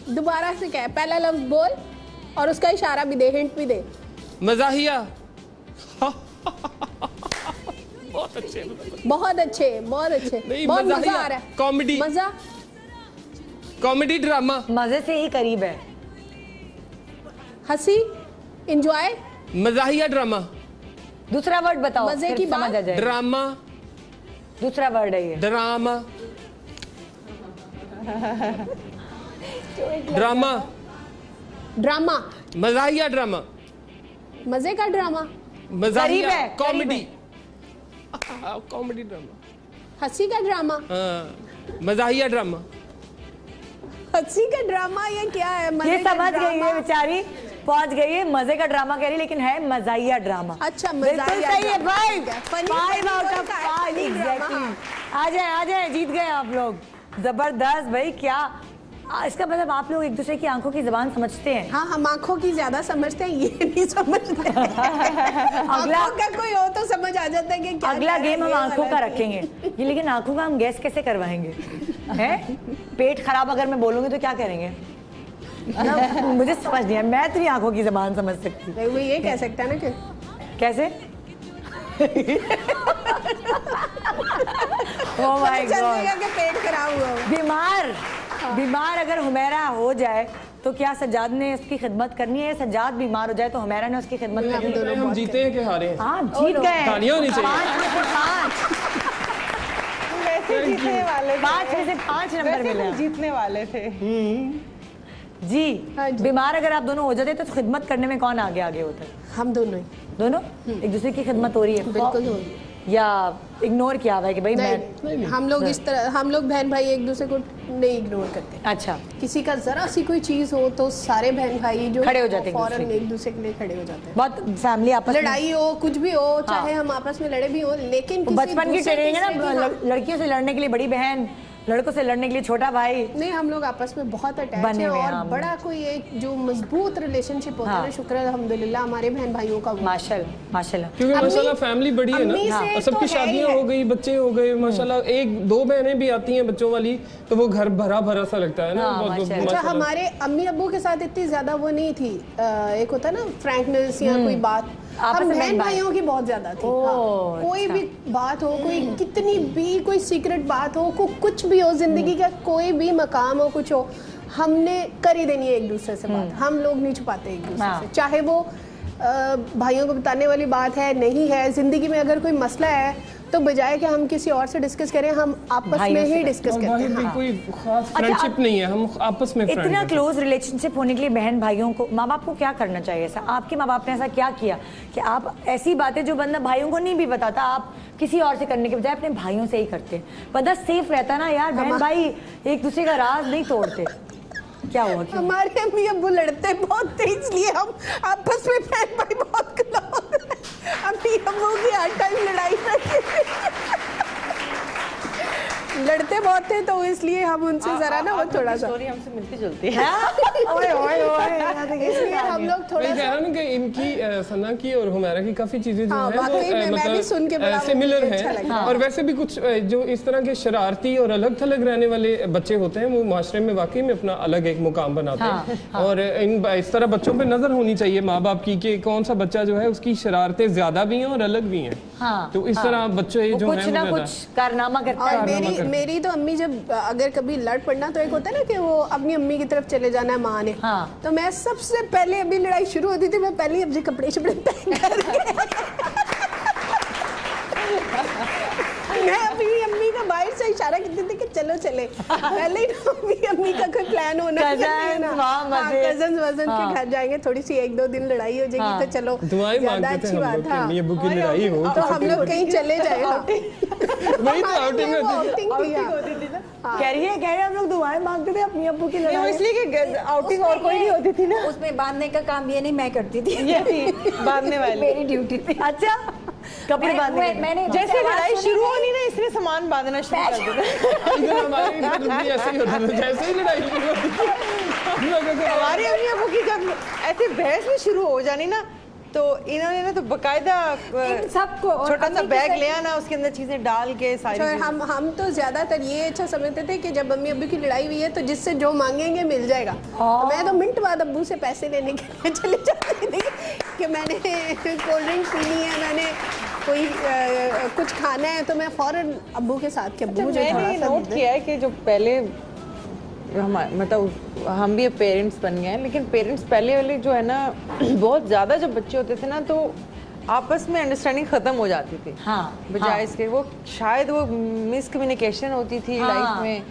दोबारा से कह, पहला लफ्ज बोल और उसका इशारा भी दे, हिंट भी दे। मजाहिया। बहुत अच्छे नहीं, बहुत मजा मजाहिया। आ रहा है। कॉमेडी। मजा। Comedy drama. मजे से ही करीब है। हंसी। एंजॉय। मजाहिया ड्रामा। दूसरा वर्ड बताओ, मजे फिर की समझ बात। आ जाए। ड्रामा। दूसरा वर्ड है ये। ड्रामा। ड्रामा। ड्रामा। मजाहिया ड्रामा। मजे का ड्रामा। मज़ाहिया कॉमेडी, कॉमेडी ड्रामा, हंसी का ड्रामा, मज़ाहिया ड्रामा, हंसी का ड्रामा, ये क्या है? ये समझ गई है बेचारी, पहुंच गई है, मजे का ड्रामा कह रही लेकिन है मज़ाहिया ड्रामा। अच्छा, बिल्कुल सही है भाई, 5 आउट ऑफ 5 एग्जैक्टली। आ जाए जीत गए आप लोग, जबरदस्त भाई। क्या इसका मतलब आप लोग एक दूसरे की आंखों की जुबान समझते हैं? हाँ, हम आंखों की ज्यादा समझते हैं, ये नहीं समझते। अगला का कोई हो तो समझ आ जाता है कि क्या अगला गेम हम आंखों का रखेंगे ये, लेकिन आंखों का हम गैस कैसे करवाएंगे? हैं? पेट खराब अगर मैं बोलूंगी तो क्या करेंगे ना? मुझे समझ नहीं है, मैं तेरी आंखों की जुबान समझ सकती। वो ये कह सकता है ना कि कैसे? ओह माय गॉड, पेट खराब हुआ। बीमार अगर हुमैरा हो जाए तो क्या सज्जाद ने उसकी खिदमत करनी है? सज्जाद बीमार हो जाए तो हुमैरा ने उसकी खिदमत करनी है? हम जीते हैं कि हारे हैं? हाँ, जीत गए। तालियां होनी चाहिए। 5 में से 5 नंबर मिले, जीतने वाले थे जी। बीमार अगर आप दोनों हो जाते तो खिदमत करने में कौन आगे आगे होता है? हम दोनों ही, दोनों एक दूसरे की खिदमत हो रही है? बिल्कुल हो रही है। या इग्नोर किया हुआ है कि भाई मैं? हम लोग इस तरह, हम लोग बहन भाई एक दूसरे को नहीं इग्नोर करते। अच्छा, किसी का जरा सी कोई चीज हो तो सारे बहन भाई जो खड़े हो जाते हैं, फौरन एक दूसरे के लिए खड़े हो जाते हैं। बहुत फैमिली आपस में लड़ाई हो, कुछ भी हो, चाहे हम आपस में लड़े भी हो, लेकिन बचपन की ट्रेनिंग है ना, लड़कियों से लड़ने के लिए बड़ी बहन, लड़कों से लड़ने के लिए छोटा भाई। नहीं, हम लोग आपस में बहुत अटैच हैं और बड़ा कोई एक जो मजबूत रिलेशनशिप होता है ना, शुक्र है अल्हम्दुलिल्लाह हमारे बहन भाइयों का। माशाल्लाह, क्योंकि माशाल्लाह फैमिली बड़ी है ना, और सबकी शादियां हो गई, बच्चे हो गए, माशाल्लाह 1-2 बहनें भी आती हैं बच्चों वाली, तो वो घर भरा भरा सा लगता है ना। अच्छा, हमारे अम्मी अब्बू के साथ इतनी ज्यादा वो नहीं थी, एक होता है ना फ्रैंकनेस या कोई बात, हम बहन भाइयों की बहुत ज्यादा थी। कोई भी बात हो, कोई कितनी भी कोई सीक्रेट बात हो, कुछ भी हो, जिंदगी का कोई भी मकाम हो, कुछ हो, हमने कर ही देनी है एक दूसरे से बात। हम लोग नहीं छुपाते एक दूसरे से, चाहे वो भाइयों को बताने वाली बात है नहीं है। जिंदगी में अगर कोई मसला है तो बजाय कि हम किसी और से डिस्कस करें, हम आपस में ही डिस्कस करते हैं। कोई खास फ्रेंडशिप नहीं है, हम आपस में फ्रेंड हैं। इतना क्लोज रिलेशनशिप होने के लिए बहन भाइयों को, माँ बाप को क्या करना चाहिए? ऐसा आपके माँ बाप ने ऐसा क्या किया कि आप ऐसी बातें जो बंदा भाइयों को नहीं भी बताता, आप किसी और से करने के बजाय अपने भाइयों से ही करते? बंदा सेफ रहता ना यार, बहन भाई एक दूसरे का राज नहीं तोड़ते। क्या हुआ? हमारे अम्मी अब्बू लड़ते बहुत थे, इसलिए हम आपस में बहन भाई बहुत क्लोज। अम्मी अब्बू की हर टाइम लड़ाई लड़ते बहुत थे, तो इसलिए हम उनसे जरा ना वो थोड़ा सा स्टोरी हमसे मिलती जुलती है। इसलिए हम लोग थोड़ा सा कि इनकी सना की और हुमैरा की काफी चीजें जो है वो मतलब सिमिलर हैं। और वैसे भी कुछ जो इस तरह के शरारती और अलग थलग रहने वाले बच्चे होते हैं, वो माशरे में वाकई में अपना अलग एक मुकाम बनाते हैं। और इस तरह बच्चों पे नजर होनी चाहिए माँ बाप की कि कौन सा बच्चा जो है उसकी शरारतें ज्यादा भी हैं और अलग भी हैं। तो इस तरह बच्चे जो है कुछ ना कुछ कारनामा करता है। मेरी तो अम्मी जब अगर कभी लड़ पड़ना, तो एक होता है ना कि वो अपनी अम्मी की तरफ चले जाना है माँ ने, तो मैं सबसे पहले, अभी लड़ाई शुरू होती थी, मैं पहले अपने कपड़े पहन करके मैं अपनी अम्मी का बाहर से इशारा करती थी कि चलो चले। पहले ही अम्मी का कोई प्लान होना चाहिए ना, कजन वजन के घर जाएंगे, थोड़ी सी 1-2 दिन लड़ाई हो जाएगी तो चलो ज्यादा अच्छी बात है, तो हम लोग कहीं चले जाए। कह रही है हम लोग दुआएं मांगते थे अपनी अब्बू की लड़ाई, इसलिए कि आउटिंग और कोई नहीं होती थी ना, उसमें बांधने का काम ये नहीं मैं करती थी, ये थी बांधने वाली मेरी ड्यूटी थी। अच्छा, कपड़े बांधने मैंने जैसे लड़ाई शुरू होनी ना, इसलिए सामान बांधना शुरू कर दिया। हमारी ऐसे ही होता था, जैसे ही लड़ाई शुरू होती थी हमारी अम्मी अब्बू की जब ऐसे बहस में शुरू हो जानी ना, तो इन्होंने ना तो बकायदा सबको छोटा सा बैग ले आना, उसके अंदर चीजें डाल के सारी। हम तो ज्यादातर ये अच्छा समझते थे कि जब अम्मी अब्बू की लड़ाई हुई है तो जिससे जो मांगेंगे मिल जाएगा। तो मैं तो मिनट बाद अब्बू से पैसे लेने के लिए चले जाती थी कि मैंने कोल्ड ड्रिंक पीनी है, मैंने कोई कुछ खाना है, तो मैं फौरन अब्बू के साथ के अब्बू मैंने नोट किया है कि जो पहले मतलब हम भी पेरेंट्स बन गए हैं, लेकिन पेरेंट्स पहले वाले जो है ना, बहुत ज़्यादा जब बच्चे होते थे ना, तो आपस में अंडरस्टैंडिंग खत्म हो जाती थी। हाँ, बजाय इसके वो शायद वो मिसकम्युनिकेशन होती थी लाइफ में।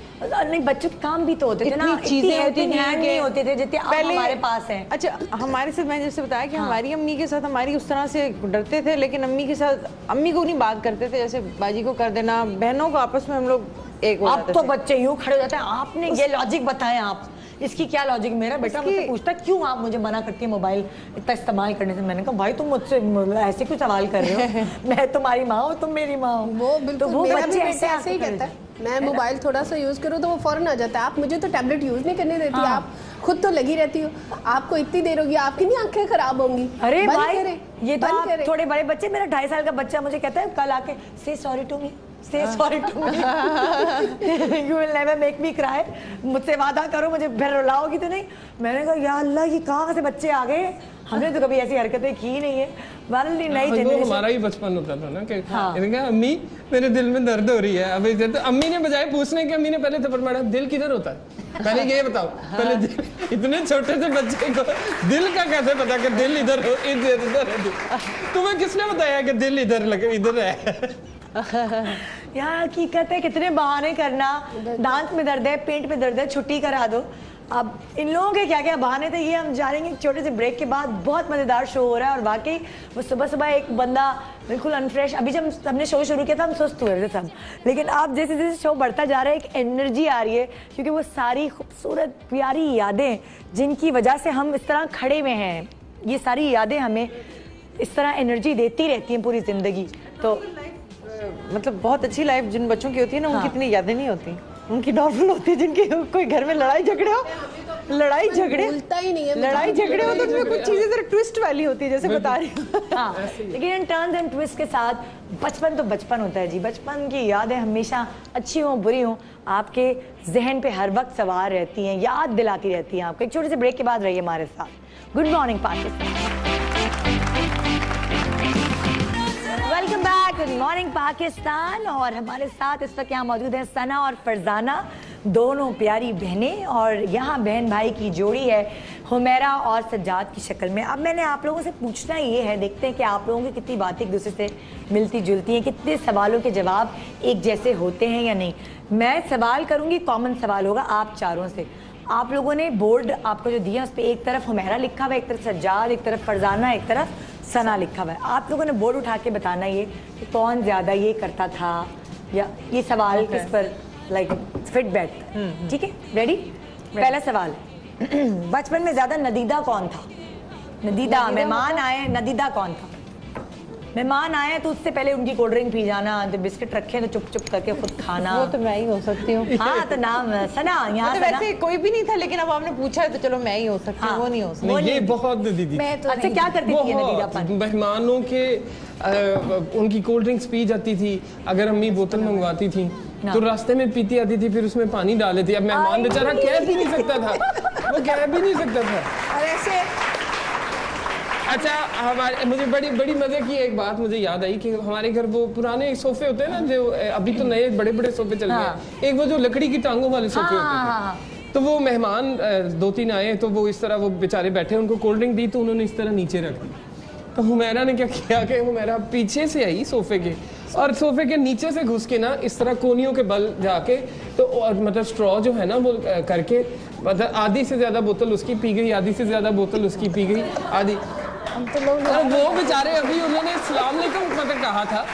नहीं, बच्चों के काम भी तो होते थे ना, चीजें होती नहीं होते थे जितने पहले हमारे पास हैं। अच्छा, हमारे साथ मैंने जैसे बताया कि हमारी अम्मी के साथ हमारी उस तरह से डरते थे, लेकिन अम्मी के साथ अम्मी को नहीं बात करते थे, जैसे बाजी को कर देना, बहनों को आपस में हम लोग एक हो जाते थे। अब तो बच्चे यूं खड़े हो जाते हैं। आपने ये लॉजिक बताएं, आप इसकी क्या लॉजिक? मेरा बेटा मुझसे पूछता क्यों आप मुझे मना करती है मोबाइल इतना इस्तेमाल करने से। मैंने कहा भाई तुम मुझसे ऐसे क्यों सवाल कर रहे हो? मैं तुम्हारी माँ हूँ, तुम मेरी माँ हो। वो बिल्कुल, वो मेरा बच्चे भी बेटा ऐसे ही कहता है। मैं मोबाइल थोड़ा सा यूज करूँ तो वो फौरन आ जाता है, आप मुझे तो टैबलेट यूज नहीं करने देती। आप खुद तो लगी रहती हो, आपको इतनी देर होगी, आपकी नहीं आंखें खराब होंगी। अरे भाई ये तो आप थोड़े बड़े बच्चे, मेरा 2.5 साल का बच्चा मुझे कहता है कल आके से sorry to me, say sorry to me, you will never make me cry, मुझसे वादा करो मुझे फिर रुलाओगी तो नहीं। मैंने कहा या अल्लाह ये कहाँ से बच्चे आ गए, हमने तो कभी ऐसी हरकतें की नहीं है। नई जनरेशन, हमारा ही बचपन होता था ना कि हाँ। अम्मी मेरे दिल में दर्द हो रही है, अब इधर तो अम्मी ने बजाय पूछने के अम्मी ने पहले थप्पड़ मारा, दिल किधर होता है पहले ये बताओ। पहले इतने छोटे से बच्चे को दिल का कैसे पता कि दिल इधर हो, इधर है। तुम्हें किसने बताया कि दिल इधर लगे, इधर है? यार हकीकत है, कितने बहाने करना, दांत में दर्द है, पेट में दर्द है, छुट्टी करा दो। अब इन लोगों के क्या क्या बहाने थे, ये हम जानेंगे एक छोटे से ब्रेक के बाद। बहुत मज़ेदार शो हो रहा है और वाकई वो सुबह सुबह एक बंदा बिल्कुल अनफ्रेश, अभी जब हमने शो शुरू किया था हम सुस्त हुए थे सब, लेकिन अब जैसे जैसे शो बढ़ता जा रहा है एक एनर्जी आ रही है, क्योंकि वो सारी खूबसूरत प्यारी यादें जिनकी वजह से हम इस तरह खड़े हुए हैं, ये सारी यादें हमें इस तरह एनर्जी देती रहती हैं पूरी ज़िंदगी। तो मतलब बहुत अच्छी लाइफ जिन बच्चों की होती है ना, उनकी इतनी यादें नहीं होती, उनकी नॉर्मल होती है। जिनके कोई घर में लड़ाई झगड़े हो, लड़ाई झगड़े भूलता ही नहीं है, लड़ाई झगड़े हो तो उसमें कुछ चीजें जरा ट्विस्ट वाली होती है, जैसे बता रही हूँ। हाँ, लेकिन इन टर्न्स एंड ट्विस्ट के साथ बचपन तो बचपन होता है जी। बचपन की यादें हमेशा अच्छी हो बुरी हो आपके जहन पे हर वक्त सवार रहती हैं, याद दिलाती रहती हैं आपको। एक छोटे से ब्रेक के बाद रहिए हमारे साथ। Good morning Pakistan, welcome back, good morning Pakistan. और हमारे साथ इस वक्त यहाँ मौजूद है सना और फरजाना, दोनों प्यारी बहनें, और यहाँ बहन भाई की जोड़ी है हुमैरा और सज्जाद की शक्ल में। अब मैंने आप लोगों से पूछना ये है, देखते हैं कि आप लोगों की कितनी बातें एक दूसरे से मिलती जुलती हैं, कितने सवालों के जवाब एक जैसे होते हैं या नहीं। मैं सवाल करूँगी, कॉमन सवाल होगा आप चारों से। आप लोगों ने बोर्ड आपको जो दिया उस पर एक तरफ हुमैरा लिखा हुआ है, एक तरफ सज्जाद, एक तरफ फरजाना, एक तरफ सना लिखा हुआ है। आप लोगों ने बोर्ड उठा के बताना ये कि कौन ज़्यादा ये करता था, या ये सवाल किस पर लाइक फिट बैठता। ठीक है, रेडी? पहला सवाल, बचपन में ज़्यादा नदीदा कौन था? नदीदा, मेहमान आए, नदीदा कौन था? मेहमान आए तो उससे पहले उनकी कोल्ड ड्रिंक पी जाना, तो बिस्किट रखे तो चुप चुप करके खुद खाना। वो तो मैं ही हो सकती हूँ। हाँ, तो नाम सना, यहाँ तो वैसे कोई भी नहीं था, लेकिन अब आपने पूछा है तो चलो मैं ही हो सकती हूँ। वो नहीं हो सकती। ये बहुत दीदी। अच्छा, क्या करती थी नदीदापन? मेहमानों के उनकी कोल्ड ड्रिंक्स पी जाती थी, अगर अम्मी बोतल मंगवाती थी तो रास्ते में पीती आती थी, फिर उसमें पानी डाल देती। अब मेहमान बेचारा कह भी नहीं सकता था, वो कह भी नहीं सकता था। और ऐसे अच्छा, हमारे मुझे बड़ी मजे की एक बात मुझे याद आई कि हमारे घर वो पुराने सोफे होते हैं ना, जो अभी तो नए बड़े बड़े सोफे चल गए हैं, एक वो जो लकड़ी की टांगों वाले सोफे होते थे। तो वो मेहमान 2-3 आए तो वो इस तरह वो बेचारे बैठे, उनको कोल्ड ड्रिंक दी तो उन्होंने इस तरह नीचे रख दी। तो हुमैरा ने क्या किया कि हुमैरा पीछे से आई सोफे के, और सोफे के नीचे से घुस के ना इस तरह कोनियों के बल जाके, तो मतलब स्ट्रॉ जो है ना वो करके, मतलब आधी से ज्यादा बोतल उसकी पी गई, आधी से ज्यादा बोतल उसकी पी गई, आधी। वो बेचारे अभी उन्होंने अस्सलाम वालेकुम मतलब कहा था,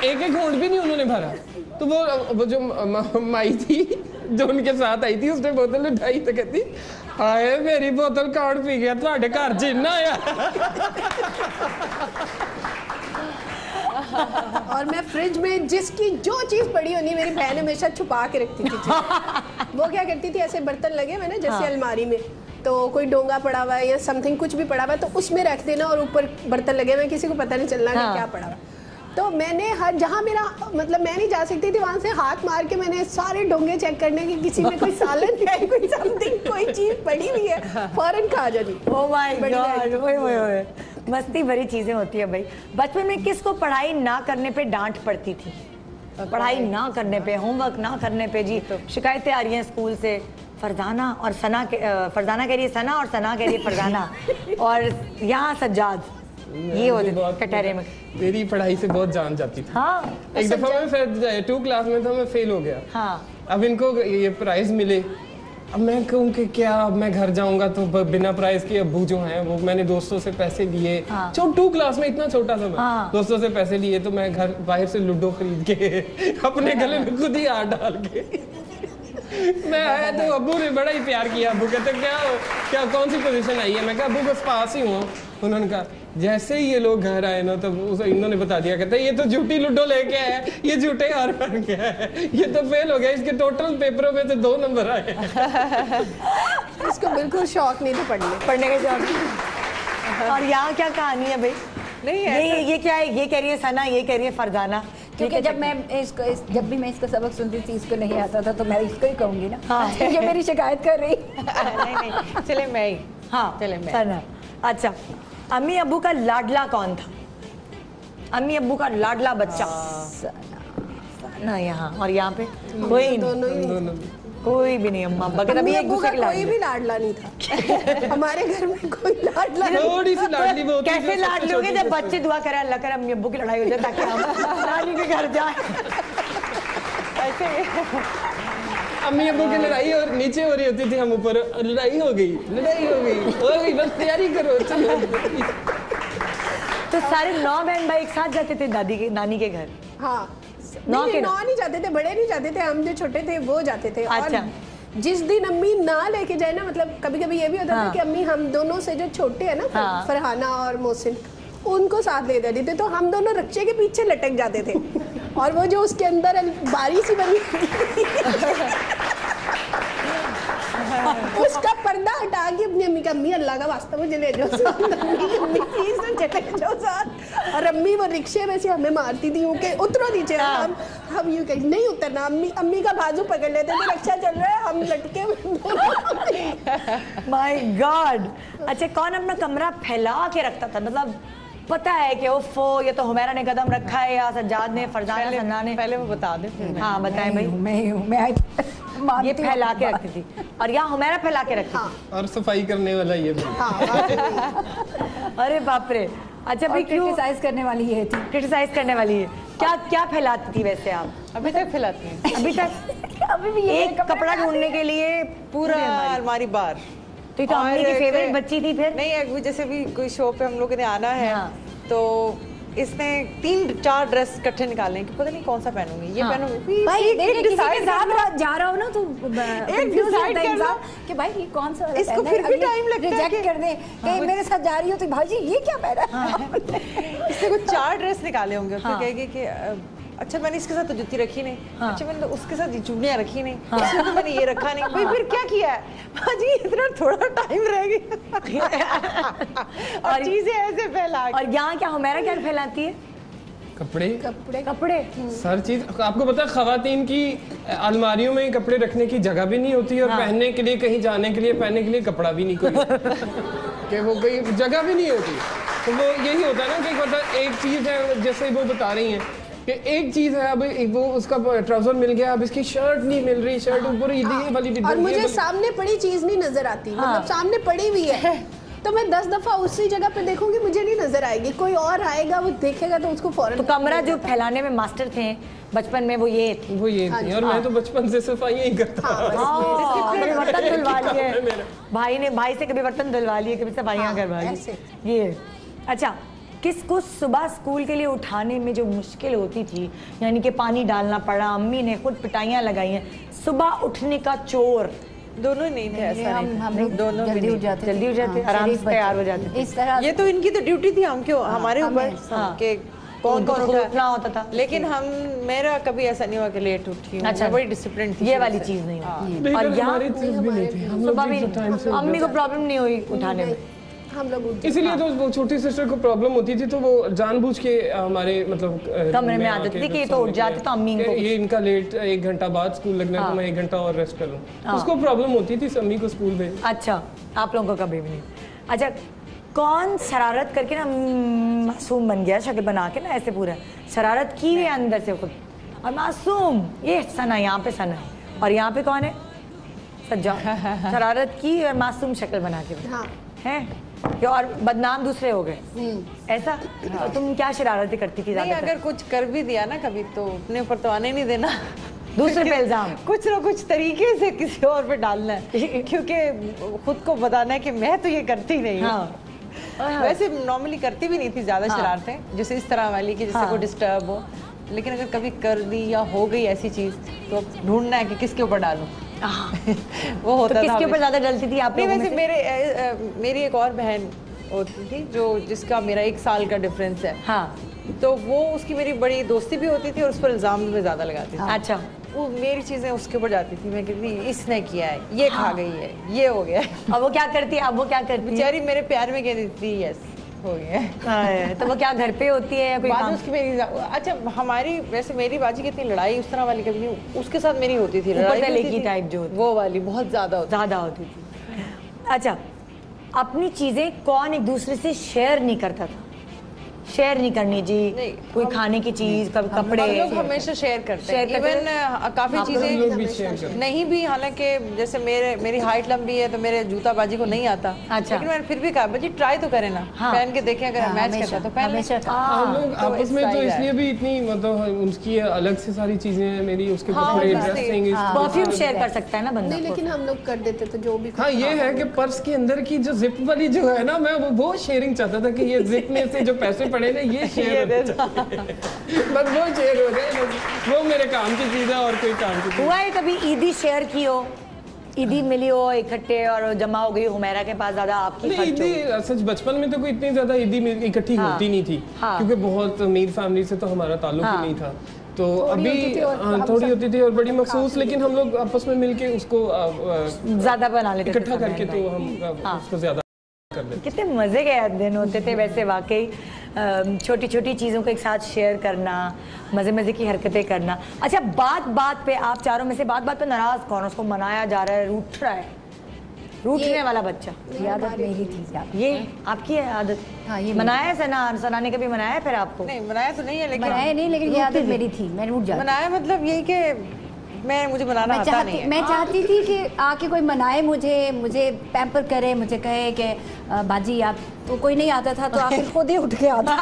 एक घूंट भी नहीं उन्होंने भरा। तो वो जो माई थी जो उनके साथ आई थी, उसने बोतल उठाई तो कहती, हाय मेरी बोतल कौन पी गया, तुम्हारे घर जिन्ना आया। और मैं फ्रिज में जिसकी जो चीज पड़ी होनी मेरी बहन हमेशा छुपा के रखती थी। वो क्या करती थी, ऐसे बर्तन लगे मैंने जैसे अलमारी में, तो कोई डोंगा पड़ा हुआ है या समथिंग कुछ भी पड़ा हुआ है तो उसमें रख देना, और ऊपर बर्तन लगे हुए, किसी को पता नहीं चलना कि क्या पड़ा हुआ। तो मैंने हर जहाँ मेरा मतलब मैं नहीं जा सकती थी, वहां से हाथ मार के मैंने सारे डोंगे चेक करने की, किसी में कोई सालन है, कोई समथिंग, कोई चीज पड़ी हुई है, फौरन खा जानी। ओह माय गॉड, ओए मस्ती भरी चीजें होती है भाई। बचपन में किसको पढ़ाई ना करने पे डांट पड़ती थी? पढ़ाई ना करने पे, होमवर्क ना करने पे जी शिकायतें आ रही हैं स्कूल से। फरजाना और सना के, फरजाना कह रही है सना और सना कह रही है फरजाना, और यहाँ सज्जाद। ये होते कटहरे में। मेरी पढ़ाई से बहुत जान जाती थी। हाँ, एक दफा मैं फिर 2 क्लास में था, मैं फेल हो गया। हाँ। अब इनको ये प्राइज मिले, अब मैं कहूँ कि क्या, अब मैं घर जाऊंगा तो बिना प्राइज के अब्बू जो हैं वो, मैंने दोस्तों से पैसे लिए। हाँ। 2 क्लास में, इतना छोटा था मैं। हाँ। दोस्तों से पैसे लिए तो मैं घर बाहर से लूडो खरीद के अपने गले में खुद ही हाथ डाल के मैं आया तो अब्बू ने बड़ा ही प्यार किया। अब्बू कहते क्या कौन सी पोजीशन आई है? मैं कहा अब्बू बस पास ही हूँ। उन्होंने कहा जैसे ही ये लोग घर आए ना तब इन्होंने बता दिया, कहते ये तो झूठी लूडो लेके आया, ये झूठे हार बन गया है, ये तो फेल हो गया, इसके टोटल पेपरों में तो 2 नंबर आए। इसको बिल्कुल शौक नहीं था पढ़ने का शौक। और यहाँ क्या कहानी है भाई? नहीं ये क्या है? ये कह रही है सना, ये कह रही है फरजाना। क्योंकि जब भी मैं इसका सबक सुनती थी, इसको नहीं आता था, तो मैं इसको ही कहूंगी ना। हाँ। ये मेरी शिकायत कर रही। नहीं, चले मैं ही। हाँ, चले मैं। सना। अच्छा, अम्मी अब्बू का लाडला कौन था? अम्मी अब्बू का लाडला बच्चा ना। यहाँ और यहाँ पे कोई नहीं, कोई भी नहीं। अम्मा बगैर अभी एक दूसरे कोई भी लाडला नहीं था हमारे घर में, कोई लाडला नहीं। थोड़ी सी लाडली वो होती है। कैसे लाड लोगे जब बच्चे दुआ करे अल्लाह करे अम्मी अब्बू की लड़ाई हो जाए ताकि हम नानी के घर जाए। ऐसे अम्मी अब्बू की लड़ाई और नीचे हो रही होती थी, हम ऊपर लड़ाई हो गई, बस तैयारी करो चलो। तो सारे 9 बहन भाई एक साथ जाते थे नानी के घर? हाँ, 9 नहीं जाते थे, बड़े नहीं जाते थे, हम जो छोटे थे वो जाते थे। अच्छा। और जिस दिन अम्मी ना लेके जाए ना, मतलब कभी कभी ये भी होता था कि अम्मी हम दोनों से जो छोटे हैं ना, फरहाना और मोहसिन, उनको साथ ले जाते थे, तो हम दोनों रक्शे के पीछे लटक जाते थे। और वो जो उसके अंदर बारी सी बनी उसका पर्दा हटा के अपनी अम्मी का, अम्मी अल्लाह का वास्ता मुझे ले जाओ साथ, अम्मी प्लीज ना चले जाओ साथ। और अम्मी वो रिक्शे में से हमें मारती थी कि उतरो नीचे। हम यूं कहीं नहीं उतरना, अम्मी का बाजू पकड़ लेते थे, रिक्शा चल रहा है हम लटके। My God. अच्छा, कौन अपना कमरा फैला के रखता था? मतलब पता है कि ओफो ये तो हुमैरा ने कदम रखा है या सज्जाद ने, फरजाना, सन्ना ने। पहले वो बता दे। हाँ बताएं भाई। मैं ये फैला के रखती थी और यहाँ हुमैरा फैला के रखती थी। और सफाई करने वाला ये भी। अरे बाप रे। अच्छा भाई, क्यों क्रिटिसाइज करने वाली ये थी? क्रिटिसाइज करने वाली है? क्या फैलाती थी वैसे आप? अभी तक फैलाती हैं। अभी तक? अभी भी ये एक कपड़ा ढूंढने के लिए पूरा अलमारी बार। तो ये तो अम्मी की फेवरेट बच्ची थी। फिर नहीं, अभी जैसे भी कोई शो पे हम लोगों ने आना है, हाँ। तो इसने 3-4 ड्रेस इकट्ठे निकाले कि पता नहीं कौन सा पहनूंगी, ये पहनूंगी। भाई एक किसी के डिसाइड साथ जा रहा हो ना तो कंफ्यूज होता है इंसान कि भाई ये कौन सा वाला इसको पहना फिर है, भी अगली टाइम लगता है रिजेक्ट कर दे कि मेरे साथ जा रही हो तो भाई जी ये क्या पहना है। इससे कुछ 4 ड्रेस निकाले होंगे। फिर कहेगी कि अच्छा मैंने इसके साथ तो जूती रखी नहीं, अच्छा मैंने तो उसके साथ चूड़ियां रखी नहीं, इसमें तो मैंने ये रखा नहीं। भाई फिर क्या किया है? भाजी इतना थोड़ा टाइम रह गया और चीजें ऐसे फैला। और यहाँ क्या हुमैरा क्या फैलाती है? कपड़े हर चीज। आपको पता है खवातीन की अलमारियों में कपड़े रखने की जगह भी नहीं होती और पहनने के लिए, कहीं जाने के लिए पहनने के लिए कपड़ा भी नहीं कोई कि वो कोई जगह भी नहीं होती। तो वो यही होता है ना कि मतलब एक चीज है, जैसे वो बता रही हैं कि एक चीज है, अब वो उसका ट्राउजर मिल गया, अब इसकी शर्ट नहीं मिल रही, शर्ट ऊपर वाली। और मुझे सामने पड़ी चीज नहीं नजर आती, मतलब सामने पड़ी हुई है तो मैं 10 दफा उसी जगह पे देखूंगी, मुझे नहीं नजर आएगी, कोई और आएगा वो देखेगा तो उसको फौरन। तो कमरा जो फैलाने में मास्टर थे बचपन में वो ये थी। और मैं तो बचपन से सफाइयां ही करता हूं। बर्तन धुलवा लिए भाई से कभी बर्तन धुलवा लिए, कभी सफाइयां करवा ली। ये अच्छा, किसको सुबह स्कूल के लिए उठाने में जो मुश्किल होती थी, यानी कि पानी डालना पड़ा, अम्मी ने खुद पिटाइयां लगाई हैं, सुबह उठने का चोर? दोनों नहीं थे, ऐसा हम दोनों जल्दी उठ जाते, आराम से तैयार हो जाते इस तरह। ये तो इनकी तो ड्यूटी थी, हम क्यों हमारे ऊपर के कौन उठना होता था। लेकिन मेरा कभी ऐसा नहीं हुआ कि लेट उठी हूं। अच्छा, बड़ी डिसिप्लिन थी, ये वाली चीज नहीं हुई। और हमारी चीज भी नहीं थी, हम लोग भी टाइम से अम्मी को प्रॉब्लम नहीं हुई उठाने में, हम लोग इसीलिए तो वो छोटी सिस्टर को प्रॉब्लम होती थी, तो वो जानबूझ के हमारे मतलब कमरे में आदत थी कि तो उठ जाते तो अम्मी को ये इनका लेट 1 घंटा बाद स्कूल लगना है तो मैं 1 घंटा और रेस्ट कर लूं। उसको प्रॉब्लम होती थी अम्मी को स्कूल में। अच्छा, आप लोगों को कभी भी नहीं। अच्छा, कौन शरारत करके ना मासूम बन गया, शक्ल बना के ना ऐसे पूरा शरारत की है अंदर से खुद और मासूम? ये सना, यहाँ पे सना है और यहाँ पे कौन है? सज्जा शरारत की और मासूम शक्ल बना के हाँ हैं और बदनाम दूसरे हो गए ऐसा। तो तुम क्या शरारतें करती थी? नहीं, अगर कुछ कर भी दिया ना कभी तो अपने ऊपर तो आने नहीं देना, दूसरे पे इल्जाम कुछ ना कुछ तरीके से किसी और पे डालना है, क्योंकि खुद को बताना है कि मैं तो ये करती नहीं हूँ। हाँ। वैसे नॉर्मली करती भी नहीं थी ज्यादा शरारतें, जैसे इस तरह वाली कि जिससे कोई डिस्टर्ब हो, लेकिन अगर कभी कर दी या हो गई ऐसी चीज तो ढूंढना है कि किसके ऊपर डालूं। वो होता तो था। किसके ऊपर ज्यादा डलती थी आप? नहीं, वैसे मेरी एक और बहन होती थी जो जिसका मेरा 1 साल का डिफरेंस है। हाँ। तो वो उसकी मेरी बड़ी दोस्ती भी होती थी और उस पर इल्जाम भी ज्यादा लगाती थी। अच्छा। वो मेरी चीजें उसके ऊपर जाती थी, मैं कहती इसने किया है, ये खा गई है, ये हो गया। अब वो क्या करती है? अब वो क्या करती है? बेचारी मेरे प्यार में कह देती थी यस हो गया। तो वो क्या घर पे होती है या कोई काम? उसकी मेरी अच्छा हमारी वैसे मेरी बाजी की इतनी लड़ाई उस तरह वाली कभी नहीं, उसके साथ मेरी होती थी लड़ाई की टाइप जो वो वाली बहुत ज्यादा होती थी। अच्छा, अपनी चीजें कौन एक दूसरे से शेयर नहीं करता था? शेयर नहीं करनी जी, कोई खाने की चीज, कभी कपड़े, हम लोग हमेशा शेयर करते हैं। इवन काफी चीजें नहीं भी, हालांकि जैसे मेरी हाइट लंबी है तो मेरे जूताबाजी को नहीं आता। अच्छा। लेकिन मैंने फिर भी कहा बच्ची ट्राई तो करे ना, पहन के देखें, अगर मैच करता तो पहन ले। हम लोग आपस में तो इसलिए भी इतनी मतलब उसकी अलग से सारी चीजें हैं, मेरी उसके कपड़े, ड्रेसिंग, परफ्यूम शेयर कर सकता है ना बंदा। नहीं, लेकिन हम लोग कर देते थे जो भी। हाँ, ये है कि पर्स के अंदर की जो जिप वाली जो है ना, मैं वो शेयरिंग चाहता था कि ये जिप में से जो पैसे पड़े ना ये शेयर बस वो शेयर हो जाए, वो मेरे काम की चीज है और कोई काम की चीज। हुआ है कभी ईदी शेयर की हो, ईदी मिली हो इकट्ठे और जमा हो गई, हुमैरा के पास ज्यादा आपकी नहीं, ईदी सच बचपन में तो कोई इतनी ज्यादा ईदी इकट्ठी होती नहीं थी, क्योंकि बहुत अमीर फैमिली से तो हमारा ताल्लुक ही नहीं था। तो अभी थोड़ी होती थी और बड़ी मखसूस, लेकिन हम लोग आपस में मिलके उसको ज्यादा बना लेते, इकट्ठा करके तो हम उसको ज्यादा कर लेते। कितने मजे के दिन होते थे वैसे वाकई, छोटी छोटी चीज़ों को एक साथ शेयर करना, मज़े मज़े की हरकतें करना। अच्छा, बात पे आप चारों में से बात पे नाराज़ कौन? उसको मनाया जा रहा है, रूठ रहा है, रूठने वाला बच्चा। ये आदत मेरी थी ज़्यादा। ये आपकी है आदत? हाँ, ये मनाया है सना ने कभी मनाया है फिर आपको? नहीं, मनाया तो नहीं है, लेकिन ये आदत मेरी थी, मैं रूठ जाती। मनाया मतलब यही कि मुझे बनाना आता नहीं है। मैं चाहती थी कि आके कोई मनाए मुझे पैम्पर करे, मुझे कहे कि बाजी आप तो कोई नहीं आता था तो आखिर खुद ही उठ के आता।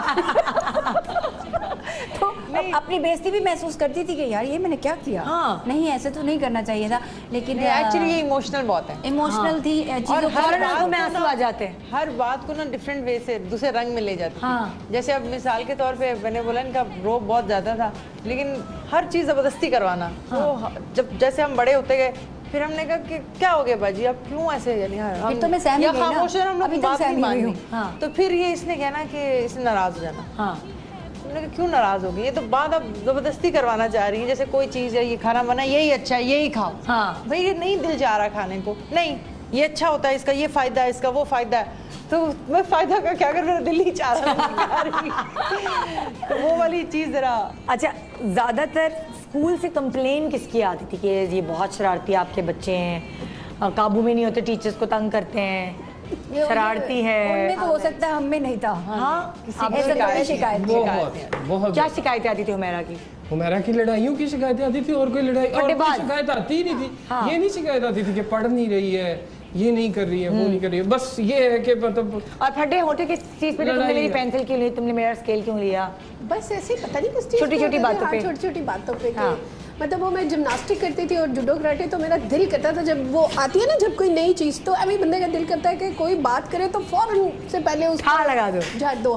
तो अपनी बेइज्जती भी महसूस करती थी कि यार ये मैंने क्या किया। नहीं, ऐसे तो नहीं करना चाहिए था, लेकिन एक्चुअली ये इमोशनल बहुत है, इमोशनल थी और हर बात में आंसू आ जाते हैं, हर बात को ना डिफरेंट वे से दूसरे रंग में ले जाती है। जैसे अब मिसाल के तौर पे मैंने बोला इनका रोब बहुत ज्यादा था, लेकिन हर चीज जबरदस्ती करवाना। तो जब जैसे हम बड़े होते गए फिर हमने कहा कि क्या हो गया बाजी, आप क्यों ऐसे, यानी खामोश हम लोग बात नहीं मानी। तो फिर ये इसने कहना कि इसने नाराज हो जाना। क्यों नाराज होगी, ये तो बात आप जबरदस्ती करवाना चाह रही है, जैसे कोई चीज है, ये खाना बना, यही अच्छा है, यही खाओ। भाई ये नहीं दिल जा रहा खाने को, नहीं ये अच्छा होता है, इसका ये फायदा है, इसका वो फायदा है। तो मैं फायदा का क्या कर, मेरा दिल ही चाह रहा तो वो वाली चीज जरा। अच्छा, ज्यादातर स्कूल से कंप्लेन किसकी आती थी कि ये बहुत शरारती आपके बच्चे हैं, काबू में नहीं होते, टीचर्स को तंग करते हैं, शरारती है? उनमें तो हो सकता है, हम में नहीं था। शिकायत क्या शिकायतें आती थी हुमैरा की? हुमैरा की लड़ाइयों की शिकायतें आती थी और कोई लड़ाई और कोई शिकायत आती ही नहीं थी। ये नहीं शिकायत आती थी कि पढ़ नहीं रही है, ये नहीं कर रही है, वो नहीं कर रही है, बस ये है कि मतलब। और फटे होते किस चीज पे? तुमने मेरी पेंसिल क्यों ली, तुमने मेरा स्केल क्यों लिया? बस ऐसे पता नहीं कुछ छोटी छोटी बातों पे, छोटी छोटी बातों पे। मतलब वो मैं जिम्नास्टिक करती थी और जूडो कराटे, तो मेरा दिल करता था जब वो आती है ना, जब कोई नई चीज, तो अभी बंदे का दिल करता है कि कोई बात करे तो फौरन से पहले उसको लगा दो, झाड़ दो।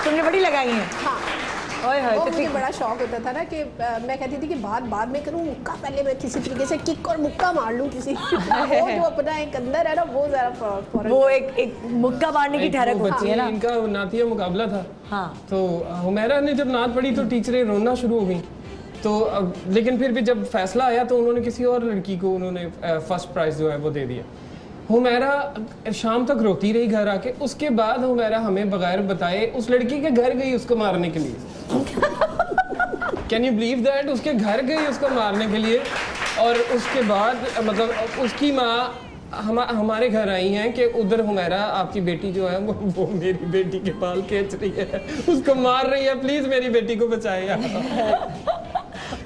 तुमने बड़ी लगाई है? वो मुझे बड़ा शौक होता था ना कि मैं कहती थी कि बाद में करूँ, मुक्का पहले मैं किसी तरीके से किक और मुक्का मार लूँ किसी वो जो अपना एक अंदर है ना, वो जरा वो एक मुक्का मारने की ठहरक होती है ना। इनका नातिया मुकाबला था। तो हुमैरा ने जब नात पढ़ी तो टीचरें रोना शुरू हो गई। तो लेकिन फिर भी जब फैसला आया तो उन्होंने किसी और लड़की को उन्होंने फर्स्ट प्राइज जो है वो दे दिया। हुमैरा शाम तक रोती रही घर आके। उसके बाद हुमैरा हमें बगैर बताए उस लड़की के घर गई उसको मारने के लिए। Can you believe that? उसके घर गई उसको मारने के लिए। और उसके बाद मतलब उसकी माँ हमारे घर आई हैं कि उधर हुमैरा आपकी बेटी जो है वो मेरी बेटी के बाल खींच रही है, उसको मार रही है, प्लीज मेरी बेटी को बचाइए।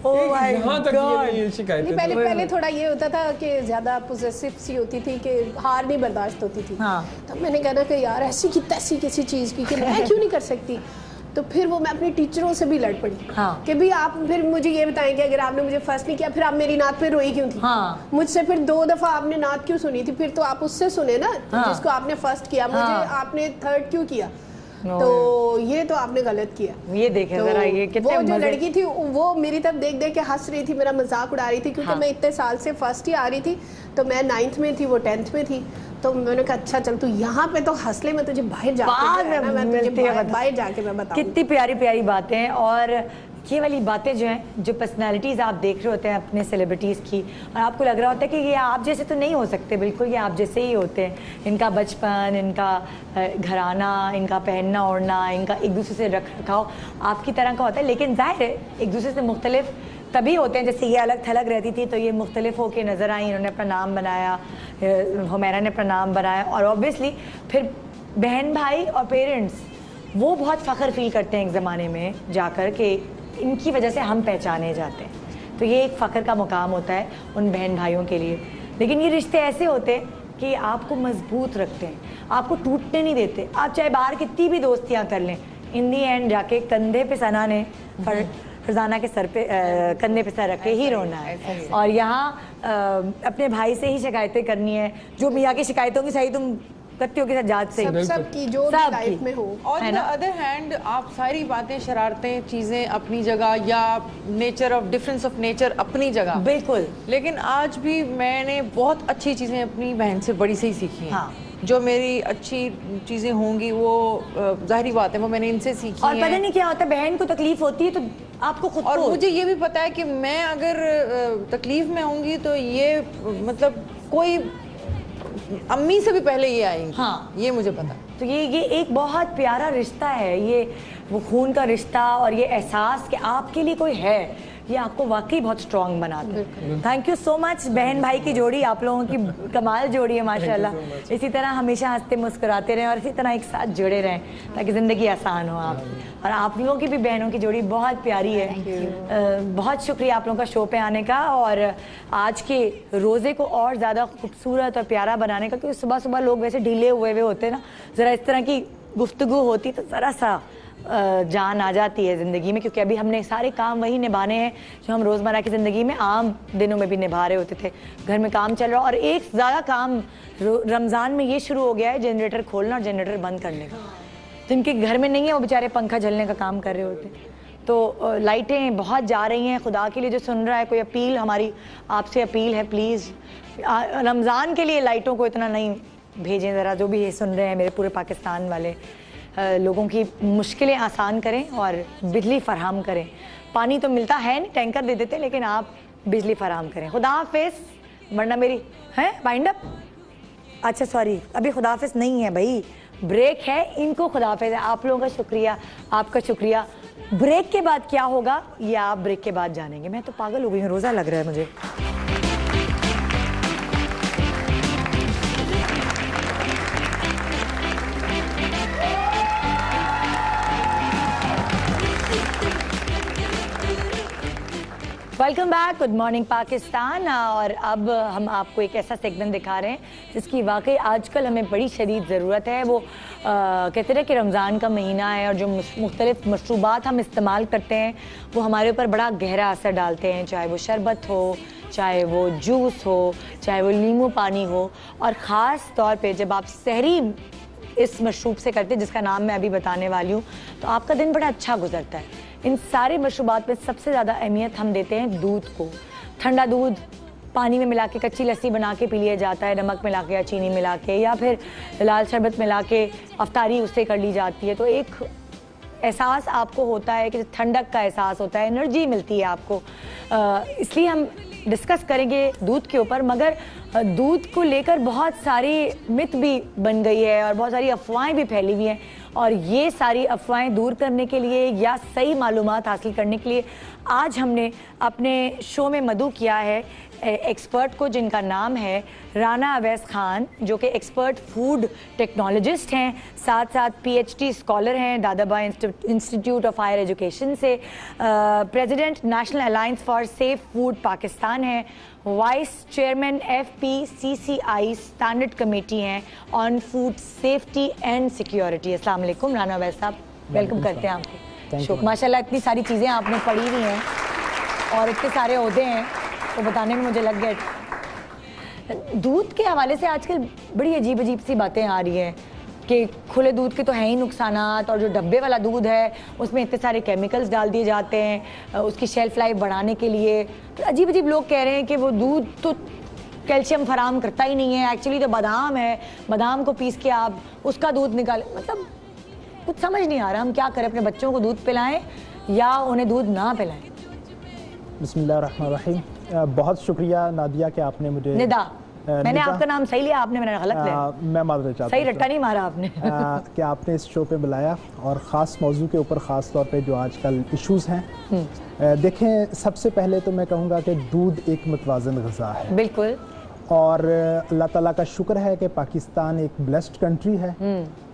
यहाँ तक ये शिकायतें। पहले थोड़ा ये होता था कि ज्यादा पोजेसिव सी होती थी कि हार नहीं बर्दाश्त होती थी। तो मैंने कहना कि यार ऐसी की तैसी किसी चीज की कि मैं क्यों नहीं कर सकती। तो फिर वो मैं अपने टीचरों से भी लड़ पड़ी कि भी आप फिर मुझे ये बताएं कि अगर आपने मुझे फर्स्ट नहीं किया फिर आप मेरी नात पे रोई क्यों थी। मुझसे फिर 2 दफा आपने नात क्यों सुनी थी, फिर तो आप उससे सुने ना जिसको आपने फर्स्ट किया, मुझे आपने थर्ड क्यों किया। तो ये तो आपने गलत किया। ये देखें तो जरा ये कितने वो जो लड़की थी वो मेरी तरफ देख देख के हंस रही थी, मेरा मजाक उड़ा रही थी क्योंकि मैं इतने साल से फर्स्ट ही आ रही थी। तो मैं 9th में थी, वो 10th में थी। तो मैंने कहा अच्छा चल तू यहाँ पे तो हंस ले, मैं तुझे बाहर जाके मैं बताऊँ। कितनी प्यारी प्यारी बातें। और ये वाली बातें जो हैं, जो पर्सनालिटीज़ आप देख रहे होते हैं अपने सेलिब्रिटीज़ की, और आपको लग रहा होता है कि ये आप जैसे तो नहीं हो सकते, बिल्कुल ये आप जैसे ही होते हैं। इनका बचपन, इनका घराना, इनका पहनना ओढ़ना, इनका एक दूसरे से रख रखाव आपकी तरह का होता है। लेकिन जाहिर है एक दूसरे से मुख्तलिफ तभी होते हैं। जैसे ये अलग थलग रहती थी तो ये मुख्तलिफ होके नज़र आई, इन्होंने अपना नाम बनाया, हुमैरा ने अपना नाम बनाया। और ऑब्वियसली फिर बहन भाई और पेरेंट्स वो बहुत फ़ख्र फील करते हैं एक ज़माने में जाकर कि इनकी वजह से हम पहचाने जाते हैं। तो ये एक फ़ख्र का मुकाम होता है उन बहन भाइयों के लिए। लेकिन ये रिश्ते ऐसे होते हैं कि आपको मजबूत रखते हैं, आपको टूटने नहीं देते। आप चाहे बाहर कितनी भी दोस्तियाँ कर लें, इन दी एंड जाके कंधे पे सना ने फरजाना के सर पे कंधे पे सर रख के ही रोना है। और यहाँ अपने भाई से ही शिकायतें करनी है, जो मियाँ की शिकायतों की सही तुम करती हो के साथ जात से सब की जो लाइफ में हो। ऑन द अदर हैंड आप सारी बातें, शरारतें, चीजें अपनी जगह, या nature of difference of nature अपनी जगह, बिल्कुल। लेकिन आज भी मैंने बहुत अच्छी चीजें अपनी बहन से बड़ी से ही सीखी हैं। जो मेरी अच्छी चीजें होंगी वो जाहिर बात है वो मैंने इनसे सीखी और पता नहीं क्या होता है, बहन को तकलीफ होती है तो आपको खुद और मुझे ये भी पता है कि मैं अगर तकलीफ में होंगी तो ये मतलब कोई अम्मी से भी पहले ये आएंगी। ये मुझे पता। तो ये एक बहुत प्यारा रिश्ता है, ये वो खून का रिश्ता और ये एहसास कि आपके लिए कोई है, ये आपको वाकई बहुत स्ट्रॉन्ग बनाता है। थैंक यू सो मच बहन भाई की जोड़ी, आप लोगों की कमाल जोड़ी है माशाल्लाह। इसी तरह हमेशा हंसते मुस्कुराते रहें और इसी तरह एक साथ जुड़े रहें ताकि ज़िंदगी आसान हो आप। और आप लोगों की भी बहनों की जोड़ी बहुत प्यारी है। बहुत शुक्रिया आप लोगों का शो पे आने का और आज के रोज़े को और ज़्यादा खूबसूरत और प्यारा बनाने का, क्योंकि सुबह सुबह लोग वैसे ढीले हुए होते हैं ना, ज़रा इस तरह की गुफ्तगू होती तो ज़रा सा जान आ जाती है ज़िंदगी में। क्योंकि अभी हमने सारे काम वही निभाने हैं जो हम रोज़मर्रा की ज़िंदगी में आम दिनों में भी निभा रहे होते थे। घर में काम चल रहा और एक ज़्यादा काम रमज़ान में ये शुरू हो गया है, जनरेटर खोलना और जनरेटर बंद करने का। जिनके घर में नहीं है वो बेचारे पंखा झलने का काम कर रहे होते। तो लाइटें बहुत जा रही हैं। खुदा के लिए जो सुन रहा है, कोई अपील, हमारी आपसे अपील है, प्लीज़ रमज़ान के लिए लाइटों को इतना नहीं भेजें ज़रा। जो भी ये सुन रहे हैं मेरे पूरे पाकिस्तान वाले लोगों की मुश्किलें आसान करें और बिजली फराहम करें। पानी तो मिलता है नहीं, टैंकर दे देते, लेकिन आप बिजली फराहम करें। खुदा हाफिज़। वरना मेरी है वाइंड अप। अच्छा सॉरी, अभी खुदा हाफिज़ नहीं है भाई, ब्रेक है। इनको खुदा हाफिज़ है। आप लोगों का शुक्रिया, आपका शुक्रिया। ब्रेक के बाद क्या होगा ये आप ब्रेक के बाद जानेंगे। मैं तो पागल हो गई हूँ, रोज़ा लग रहा है मुझे। Welcome back, good morning Pakistan. और अब हम आपको एक ऐसा सेगमेंट दिखा रहे हैं जिसकी वाकई आजकल हमें बड़ी शदीद ज़रूरत है। वो कहते हैं कि रमज़ान का महीना है और जो मुख्तलिफ़ मशरूबात हम इस्तेमाल करते हैं वो हमारे ऊपर बड़ा गहरा असर डालते हैं, चाहे वो शरबत हो, चाहे वो जूस हो, चाहे वो नींबू पानी हो। और ख़ास तौर पे जब आप सहरी इस मशरूब से करते हैं जिसका नाम मैं अभी बताने वाली हूँ, तो आपका दिन बड़ा अच्छा गुजरता है। इन सारे मशरूबात में सबसे ज़्यादा अहमियत हम देते हैं दूध को। ठंडा दूध पानी में मिला के कच्ची लस्सी बना के पी लिया जाता है, नमक मिला के या चीनी मिला के, या फिर लाल शरबत मिला के अफ्तारी उससे कर ली जाती है। तो एक एहसास आपको होता है कि ठंडक का एहसास होता है, एनर्जी मिलती है आपको। इसलिए हम डिस्कस करेंगे दूध के ऊपर। मगर दूध को लेकर बहुत सारी मिथ भी बन गई है और बहुत सारी अफवाहें भी फैली हुई हैं। और ये सारी अफवाहें दूर करने के लिए या सही मालूमात हासिल करने के लिए आज हमने अपने शो में मदऊ किया है एक्सपर्ट को जिनका नाम है राना अवैस खान, जो कि एक्सपर्ट फूड टेक्नोलॉजिस्ट हैं, साथ साथ PhD स्कॉलर हैं Dadabhai institute of higher education से, president national alliance for safe food Pakistan है, vice chairman FPCCI standard committee हैं on food safety and security. अस्सलाम वालेकुम राना अवैस साहब, वेलकम करते हैं आपको। माशाल्लाह इतनी सारी चीज़ें आपने पढ़ी हुई हैं और इतने सारे ओहदे हैं तो बताने में मुझे लग गया। दूध के हवाले से आजकल बड़ी अजीब अजीब सी बातें आ रही हैं कि खुले दूध के तो हैं ही नुकसानात, और जो डब्बे वाला दूध है उसमें इतने सारे केमिकल्स डाल दिए जाते हैं उसकी शेल्फ लाइफ बढ़ाने के लिए। तो अजीब अजीब लोग कह रहे हैं कि वो दूध तो कैल्शियम फराम करता ही नहीं है, एक्चुअली तो बादाम है, बादाम को पीस के आप उसका दूध निकालें। मतलब कुछ समझ नहीं आ रहा हम क्या करें, अपने बच्चों को दूध पिलाएं या उन्हें दूध ना पिलाएं। बिस्मिल्लाहिर्रहमानिर्रहीम। बहुत शुक्रिया नादिया कि आपने मुझे निदा, मैंने आपका नाम सही लिया, आपने मैंने गलत लिया। मैं मालूम चाहता सही रट्टा नहीं मारा आपने। कि आपने इस शो पे बुलाया और ख़ास मौजू के ऊपर ख़ास तौर पे जो आजकल इश्यूज़ हैं। देखें, सबसे पहले तो मैं कहूँगा कि दूध एक मुतवाज़न ग़िज़ा है, बिल्कुल, और अल्लाह ताला का शुक्र है कि पाकिस्तान एक ब्लेस्ड कंट्री है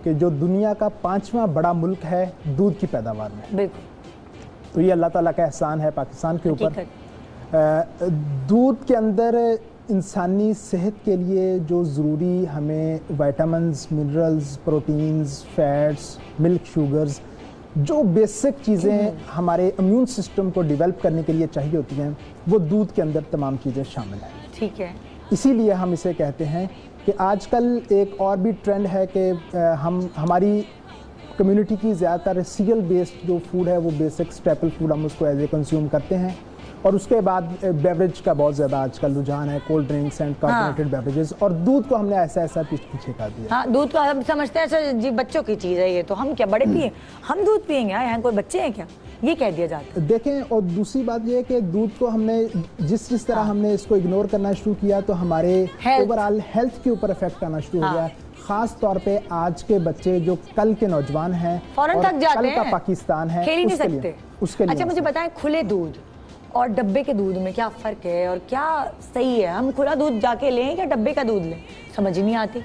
कि जो दुनिया का 5वां बड़ा मुल्क है दूध की पैदावार में। बिल्कुल, तो ये अल्लाह ताला का एहसान है पाकिस्तान के ऊपर। दूध के अंदर इंसानी सेहत के लिए जो ज़रूरी हमें vitamins, minerals, proteins, fats, milk sugars, जो बेसिक चीज़ें हमारे इम्यून सिस्टम को डेवलप करने के लिए चाहिए होती हैं, वो दूध के अंदर तमाम चीज़ें शामिल हैं। ठीक है, इसीलिए हम इसे कहते हैं कि आजकल एक और भी ट्रेंड है कि हमारी कम्युनिटी की ज़्यादातर सीरियल बेस्ड जो फूड है वो बेसिक स्टेपल फूड हम उसको एज ए कंज्यूम करते हैं, और उसके बाद बेवरेज का बहुत ज़्यादा आजकल रुझान है, cold drinks and carbonated beverages, और दूध को हमने ऐसा पीछे कर दिया। हाँ, दूध को हम समझते हैं ऐसा जी बच्चों की चीज़ है ये, तो हम क्या बड़े पिए, हम दूध पिएंगे, यहाँ कोई बच्चे हैं क्या, ये कह दिया जाता है। देखें, और दूसरी बात ये है कि दूध को हमने जिस तरह हमने इसको इग्नोर करना शुरू किया तो हमारे ओवरऑल हेल्थ के ऊपर इफेक्ट आना शुरू हो गया। खास तौर पे आज के बच्चे जो कल के नौजवान हैं, फौरन थक जाते हैं, कल का पाकिस्तान है, खेल ही नहीं सकते उसके लिए। अच्छा, मुझे बताएं, खुले दूध और डब्बे के दूध में क्या फ़र्क है और क्या सही है? हम खुला दूध जाके लें या डब्बे का दूध लें, समझ ही नहीं आती।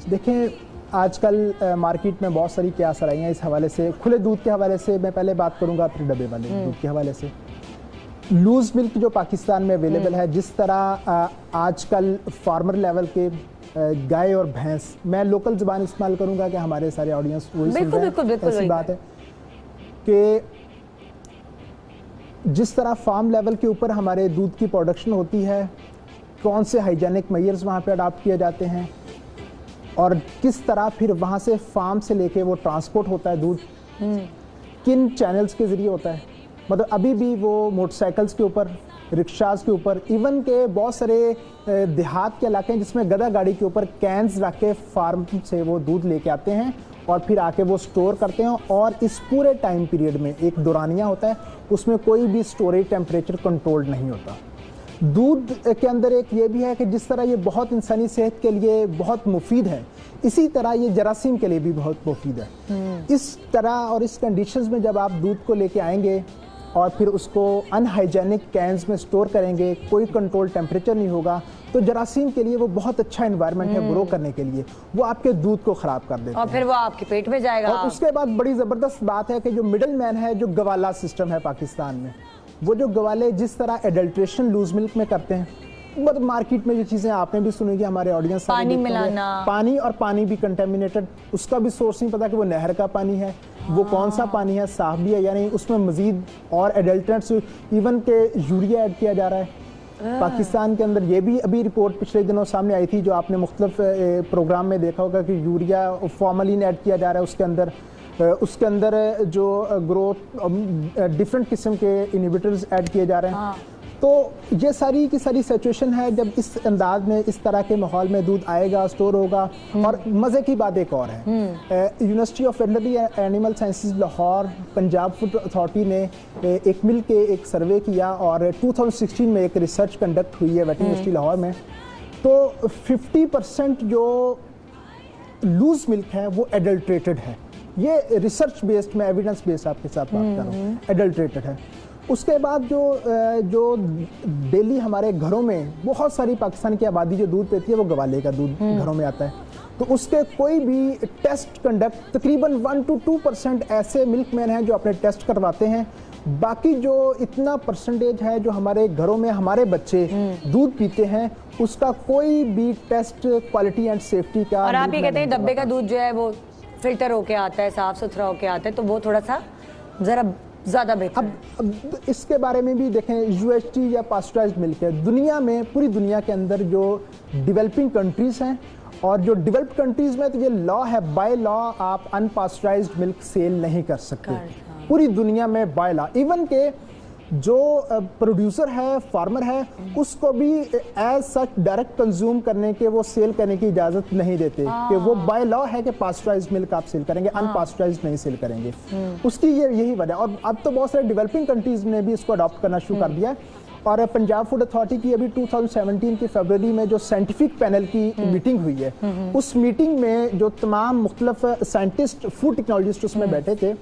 देखें, आजकल मार्केट में बहुत सारी क्यास आई हैं इस हवाले से। खुले दूध के हवाले से मैं पहले बात करूंगा, फिर डब्बे वाले दूध के हवाले से। लूज मिल्क जो पाकिस्तान में अवेलेबल है, जिस तरह आजकल फार्मर लेवल के गाय और भैंस, मैं लोकल ज़ुबान इस्तेमाल करूंगा कि हमारे सारे ऑडियंस वही सुन रहे हैं, ऐसी बात है कि जिस तरह फार्म लेवल के ऊपर हमारे दूध की प्रोडक्शन होती है, कौन से हाइजेनिक मेजर्स वहाँ पे अडॉप्ट किए जाते हैं, और किस तरह फिर वहाँ से फार्म से लेके वो ट्रांसपोर्ट होता है दूध, किन चैनल्स के ज़रिए होता है। मतलब अभी भी वो मोटरसाइकिल्स के ऊपर, रिक्शाज के ऊपर, इवन के बहुत सारे देहात के इलाके हैं जिसमें गधा गाड़ी के ऊपर कैंस रख के फार्म से वो दूध लेके आते हैं और फिर आके वो स्टोर करते हैं, और इस पूरे टाइम पीरियड में एक दौरानिया होता है, उसमें कोई भी स्टोरेज टेम्परेचर कंट्रोल्ड नहीं होता। दूध के अंदर एक ये भी है कि जिस तरह ये बहुत इंसानी सेहत के लिए बहुत मुफीद है, इसी तरह ये जरासीम के लिए भी बहुत मुफीद है। इस तरह और इस कंडीशंस में जब आप दूध को लेके आएंगे और फिर उसको अनहाइजेनिक कैंस में स्टोर करेंगे, कोई कंट्रोल टेम्परेचर नहीं होगा, तो जरासीम के लिए वो बहुत अच्छा एनवायरनमेंट है ग्रो करने के लिए, वो आपके दूध को खराब कर देते हैं और फिर वो आपके पेट में जाएगा। और उसके बाद बड़ी ज़बरदस्त बात है कि जो मिडल मैन है, जो गवाला सिस्टम है पाकिस्तान में, वो जो गवाले जिस तरह एडल्ट्रेशन लूज मिल्क में करते हैं, मतलब मार्केट में ये चीज़ें आपने भी सुनी कि हमारे ऑडियंस, पानी मिलाना, पानी, और पानी भी कंटेमिनेटेड, उसका भी सोर्स नहीं पता कि वो नहर का पानी है, वो कौन सा पानी है, साफ भी है या नहीं, उसमें मजीद और एडल्ट्रेंट्स, इवन के यूरिया ऐड किया जा रहा है पाकिस्तान के अंदर। ये भी अभी रिपोर्ट पिछले दिनों सामने आई थी, जो आपने मुख्तलिफ प्रोग्राम में देखा होगा कि यूरिया फॉर्मलिन ऐड किया जा रहा है उसके अंदर जो ग्रोथ डिफरेंट किस्म के इनहिबिटर्स ऐड किए जा रहे हैं। तो ये सारी की सारी सिचुएशन है जब इस अंदाज में, इस तरह के माहौल में दूध आएगा, स्टोर होगा। और मज़े की बात एक और है, university of veterinary animal sciences Lahore, Punjab food authority ने एक मिल के एक सर्वे किया और 2016 में एक रिसर्च कंडक्ट हुई है वेटरनरी यूनिवर्सिटी लाहौर में। तो 50% जो लूज मिल्क है वो एडल्ट्रेटेड है। ये रिसर्च बेस्ड में, एविडेंस बेस्ड आपके साथ बात कर रहा हूँ, एडल्ट्रेटेड है। उसके बाद जो डेली हमारे घरों में बहुत सारी पाकिस्तान की आबादी जो दूध पीती है वो गवाले का दूध घरों में आता है, तो उसके कोई भी टेस्ट कंडक्ट तकरीबन 1 to 2% ऐसे मिल्कमैन हैं जो अपने टेस्ट करवाते हैं। बाकी जो इतना परसेंटेज है जो हमारे घरों में हमारे बच्चे दूध पीते हैं उसका कोई भी टेस्ट क्वालिटी एंड सेफ्टी का। और आप ये कहते हैं डब्बे का दूध जो है वो फिल्टर होके आता है, साफ सुथरा होके आता है, तो वो थोड़ा सा जरा ज्यादा बेहतर। अब इसके बारे में भी देखें, यूएचटी या पास्चराइज्ड मिल्क है, दुनिया में पूरी दुनिया के अंदर जो डेवलपिंग कंट्रीज हैं और जो डेवलप्ड कंट्रीज में तो ये लॉ है, बाय लॉ आप अनपास्चराइज्ड मिल्क सेल नहीं कर सकते पूरी दुनिया में बाय लॉ। इवन के जो प्रोड्यूसर है, फार्मर है, उसको भी एज सच डायरेक्ट कंज्यूम करने के, वो सेल करने की इजाजत नहीं देते कि वो बाय लॉ है कि पास्चराइज्ड मिल्क आप सेल करेंगे, अनपास्चराइज्ड नहीं सेल करेंगे। उसकी यही वजह, और अब तो बहुत सारे डेवलपिंग कंट्रीज ने भी इसको अडॉप्ट करना शुरू कर दिया है। और पंजाब फूड अथॉरिटी की अभी 2017 की फरवरी में जो साइंटिफिक पैनल की मीटिंग हुई है, उस मीटिंग में जो तमाम मुख्तलिफ साइंटिस्ट, फूड टेक्नोलॉजिस्ट उसमें बैठे थे,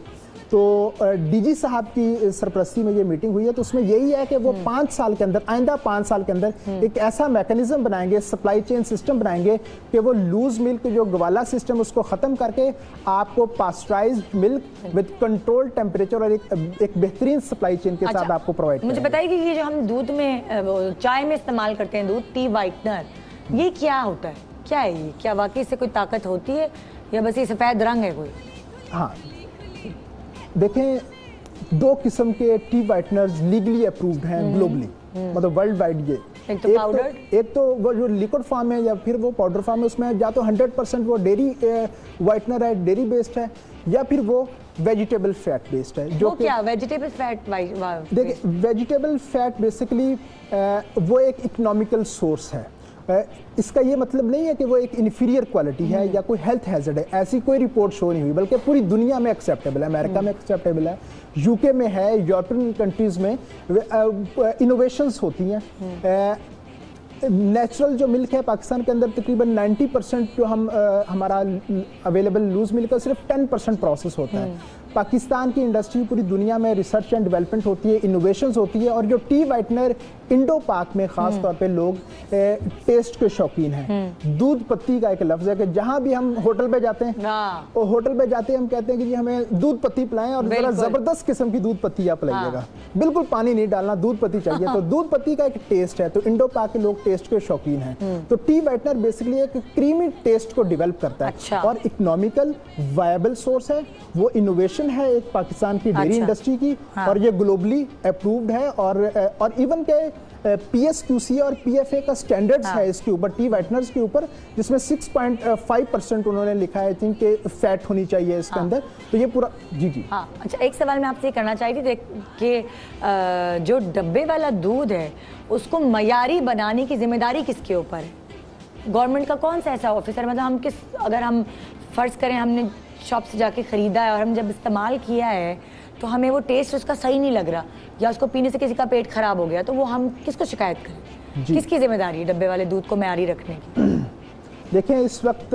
तो डीजी साहब की सरपरस्ती में ये मीटिंग हुई है, तो उसमें यही है कि वो 5 साल के अंदर, आइंदा 5 साल के अंदर एक ऐसा मैकेनिज्म बनाएंगे, सप्लाई चेन सिस्टम बनाएंगे कि वो लूज मिल्क जो गवाला सिस्टम उसको खत्म करके आपको pasteurised milk with control temperature और एक बेहतरीन सप्लाई चेन के साथ आपको प्रोवाइड। मुझे बताइए कि ये जो हम दूध में, चाय में इस्तेमाल करते हैं दूध, टी वाइटनर, ये क्या होता है, क्या है ये, क्या वाकई से कोई ताकत होती है या बस ये सफेद रंग है कोई? हाँ, देखें, 2 किस्म के टी वाइटनर्स लीगली अप्रूव्ड हैं ग्लोबली, मतलब वर्ल्ड वाइड। ये एक तो वो जो लिक्विड फॉर्म है या फिर वो पाउडर फॉर्म है, उसमें या तो 100% वो डेयरी वाइटनर है, डेयरी बेस्ड है, या फिर वो वेजिटेबल फैट बेस्ड है। जो क्या वेजिटेबल फैट? देखिए, वेजिटेबल फैट बेसिकली वो एक इकोनॉमिकल सोर्स है। इसका ये मतलब नहीं है कि वो एक इन्फीरियर क्वालिटी है या कोई हेल्थ हैजर्ड है, ऐसी कोई रिपोर्ट शो नहीं हुई, बल्कि पूरी दुनिया में एक्सेप्टेबल है। अमेरिका में एक्सेप्टेबल है, यूके में है, यूरोपियन कंट्रीज में इनोवेशंस होती हैं। नेचुरल जो मिल्क है पाकिस्तान के अंदर तकरीबन 90% जो हमारा अवेलेबल लूज मिल्क है, सिर्फ 10% प्रोसेस होता है। पाकिस्तान की इंडस्ट्री पूरी दुनिया में रिसर्च एंड डेवलपमेंट होती है, इनोवेशंस होती है, और जो टी वाइटनर इंडो पाक में खास तौर पे लोग टेस्ट के शौकीन हैं। दूध पत्ती का एक लफ्ज है कि जहां भी हम होटल पे जाते हैं, और होटल पे जाते हैं हम कहते हैं कि जी हमें दूध पत्ती पिलाएं, और जरा जबरदस्त किस्म की दूध पत्ती आप पिलाइएगा, बिल्कुल पानी नहीं डालना, दूध पत्ती चाहिए। तो दूध पत्ती का एक टेस्ट है, तो इंडो पाक के लोग टेस्ट के शौकीन हैं। तो टी वाइटनर बेसिकली एक क्रीमी टेस्ट को डेवलप करता है और इकोनॉमिकल वायबल सोर्स है। वो इनोवेशन है एक पाकिस्तान की डेयरी इंडस्ट्री की, और ये ग्लोबली अप्रूव्ड है, और इवन के PSQC और PFA का स्टैंडर्ड्स है इसके ऊपर, टी वाइटनर्स के ऊपर, जिसमें 6.5% उन्होंने लिखा है, आई थिंक कि फैट होनी चाहिए इसके अंदर। तो ये पूरा जी। हाँ, अच्छा, एक सवाल मैं आपसे करना चाहती थी कि जो डब्बे वाला दूध है उसको मयारी बनाने की जिम्मेदारी किसके ऊपर है? गवर्नमेंट का कौन सा ऐसा ऑफिसर, मतलब अगर हम फर्ज करें हमने शॉप से जाके खरीदा है और हम जब इस्तेमाल किया है तो हमें वो टेस्ट उसका सही नहीं लग रहा, या उसको पीने से किसी का पेट खराब हो गया, तो वो हम किसको शिकायत करें? किसकी जिम्मेदारी है डब्बे वाले दूध को मयारी रखने की? देखें, इस वक्त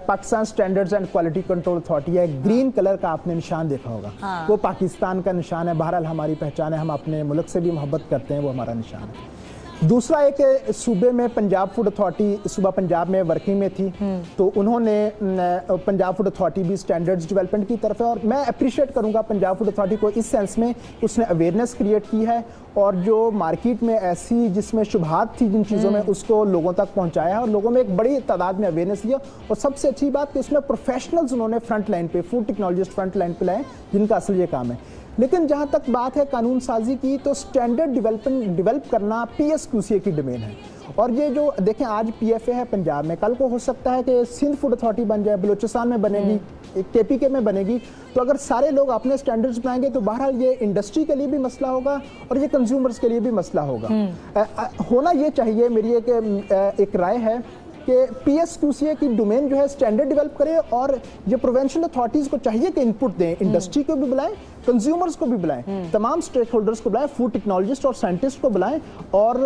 Pakistan standards and quality control authority है, ग्रीन कलर का आपने निशान देखा होगा। वो पाकिस्तान का निशान है, बहरहाल हमारी पहचान है, हम अपने मुल्क से भी मोहब्बत करते हैं, वो हमारा निशान है। दूसरा, एक सूबे में पंजाब फूड अथॉरिटी सूबा पंजाब में वर्किंग में थी, तो उन्होंने पंजाब फूड अथॉरिटी भी स्टैंडर्ड्स डेवलपमेंट की तरफ है, और मैं अप्रिशिएट करूंगा पंजाब फूड अथॉरिटी को इस सेंस में, उसने अवेयरनेस क्रिएट की है, और जो मार्केट में ऐसी जिसमें शुबहात थी जिन चीज़ों में, उसको लोगों तक पहुंचाया है, और लोगों में एक बड़ी तादाद में अवेयरनेस लिया। और सबसे अच्छी बात कि उसमें प्रोफेशनल्स उन्होंने फ्रंट लाइन पे, फूड टेक्नोलॉजिस्ट फ्रंट लाइन पे लाए, जिनका असल ये काम है। लेकिन जहां तक बात है कानून साजी की, तो स्टैंडर्ड डेवलप करना PSQC की डोमेन है। और ये जो देखें, आज PFA है पंजाब में, कल को हो सकता है कि सिंध फूड अथॉरिटी बन जाए, बलूचिस्तान में बनेगी, KPK में बनेगी। तो अगर सारे लोग अपने स्टैंडर्ड्स बनाएंगे तो बहरहाल ये इंडस्ट्री के लिए भी मसला होगा और ये कंज्यूमर्स के लिए भी मसला होगा। होना ये चाहिए, मेरी एक राय है कि PSQC की डोमेन जो है स्टैंडर्ड डेवलप करे, और ये प्रोविंशियल अथॉरिटीज को चाहिए कि इनपुट दें, इंडस्ट्री को भी बुलाएं, कंज्यूमर्स को भी बुलाएं, तमाम स्टेक होल्डर्स को बुलाएं, फूड टेक्नोलॉजिस्ट और साइंटिस्ट को बुलाएं, और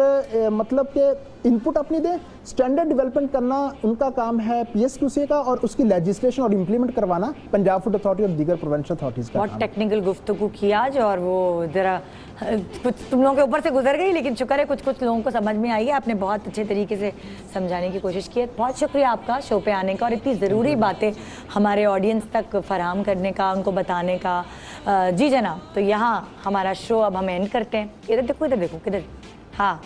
मतलब कि इनपुट अपनी दें। स्टैंडर्ड डेवलपमेंट करना उनका काम है PSQCA का, और उसकी लेजिस्लेशन और इम्प्लीमेंट करवाना पंजाब फूड अथॉरिटी और दीगर प्रोविंशियल अथॉरिटीज का। बहुत टेक्निकल गुफ्तगू की आज, और वो जरा कुछ तुम लोगों के ऊपर से गुजर गई, लेकिन शुक्र है कुछ लोगों को समझ में आई है। आपने बहुत अच्छे तरीके से समझाने की कोशिश की है। बहुत शुक्रिया आपका शो पे आने का और इतनी ज़रूरी बातें हमारे ऑडियंस तक फराहम करने का, उनको बताने का। जी जनाब, तो यहाँ हमारा शो अब हम एंड करते हैं। इधर देखो किधर, हाँ,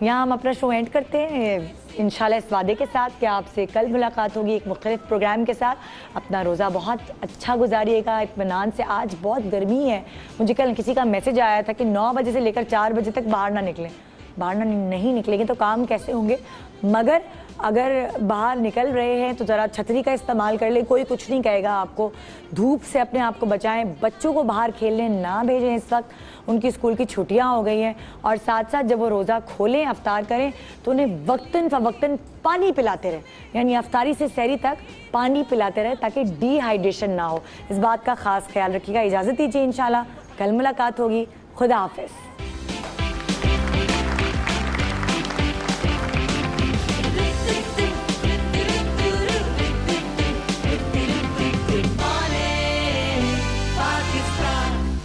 यहाँ हम अपना शो एंड करते हैं इंशाल्लाह इस वादे के साथ कि आपसे कल मुलाकात होगी एक मुख्तलिफ प्रोग्राम के साथ। अपना रोज़ा बहुत अच्छा गुजारिएगा इत्मीनान से। आज बहुत गर्मी है, मुझे कल किसी का मैसेज आया था कि 9 बजे से लेकर 4 बजे तक बाहर ना निकलें। बाहर ना नहीं निकलेंगे तो काम कैसे होंगे? मगर अगर बाहर निकल रहे हैं तो ज़रा छतरी का इस्तेमाल कर ले, कोई कुछ नहीं कहेगा आपको। धूप से अपने आप को बचाएं, बच्चों को बाहर खेलने ना भेजें। इस वक्त उनकी स्कूल की छुट्टियां हो गई हैं, और साथ साथ जब वो रोज़ा खोलें, अफ्तार करें, तो उन्हें वक्तन फ़वक्तन पानी पिलाते रहें, यानी अफ्तारी से सहरी तक पानी पिलाते रहें ताकि डिहाइड्रेशन ना हो। इस बात का ख़ास ख्याल रखिएगा। इजाज़त दीजिए, इंशाल्लाह कल मुलाकात होगी। खुदा हाफिज़।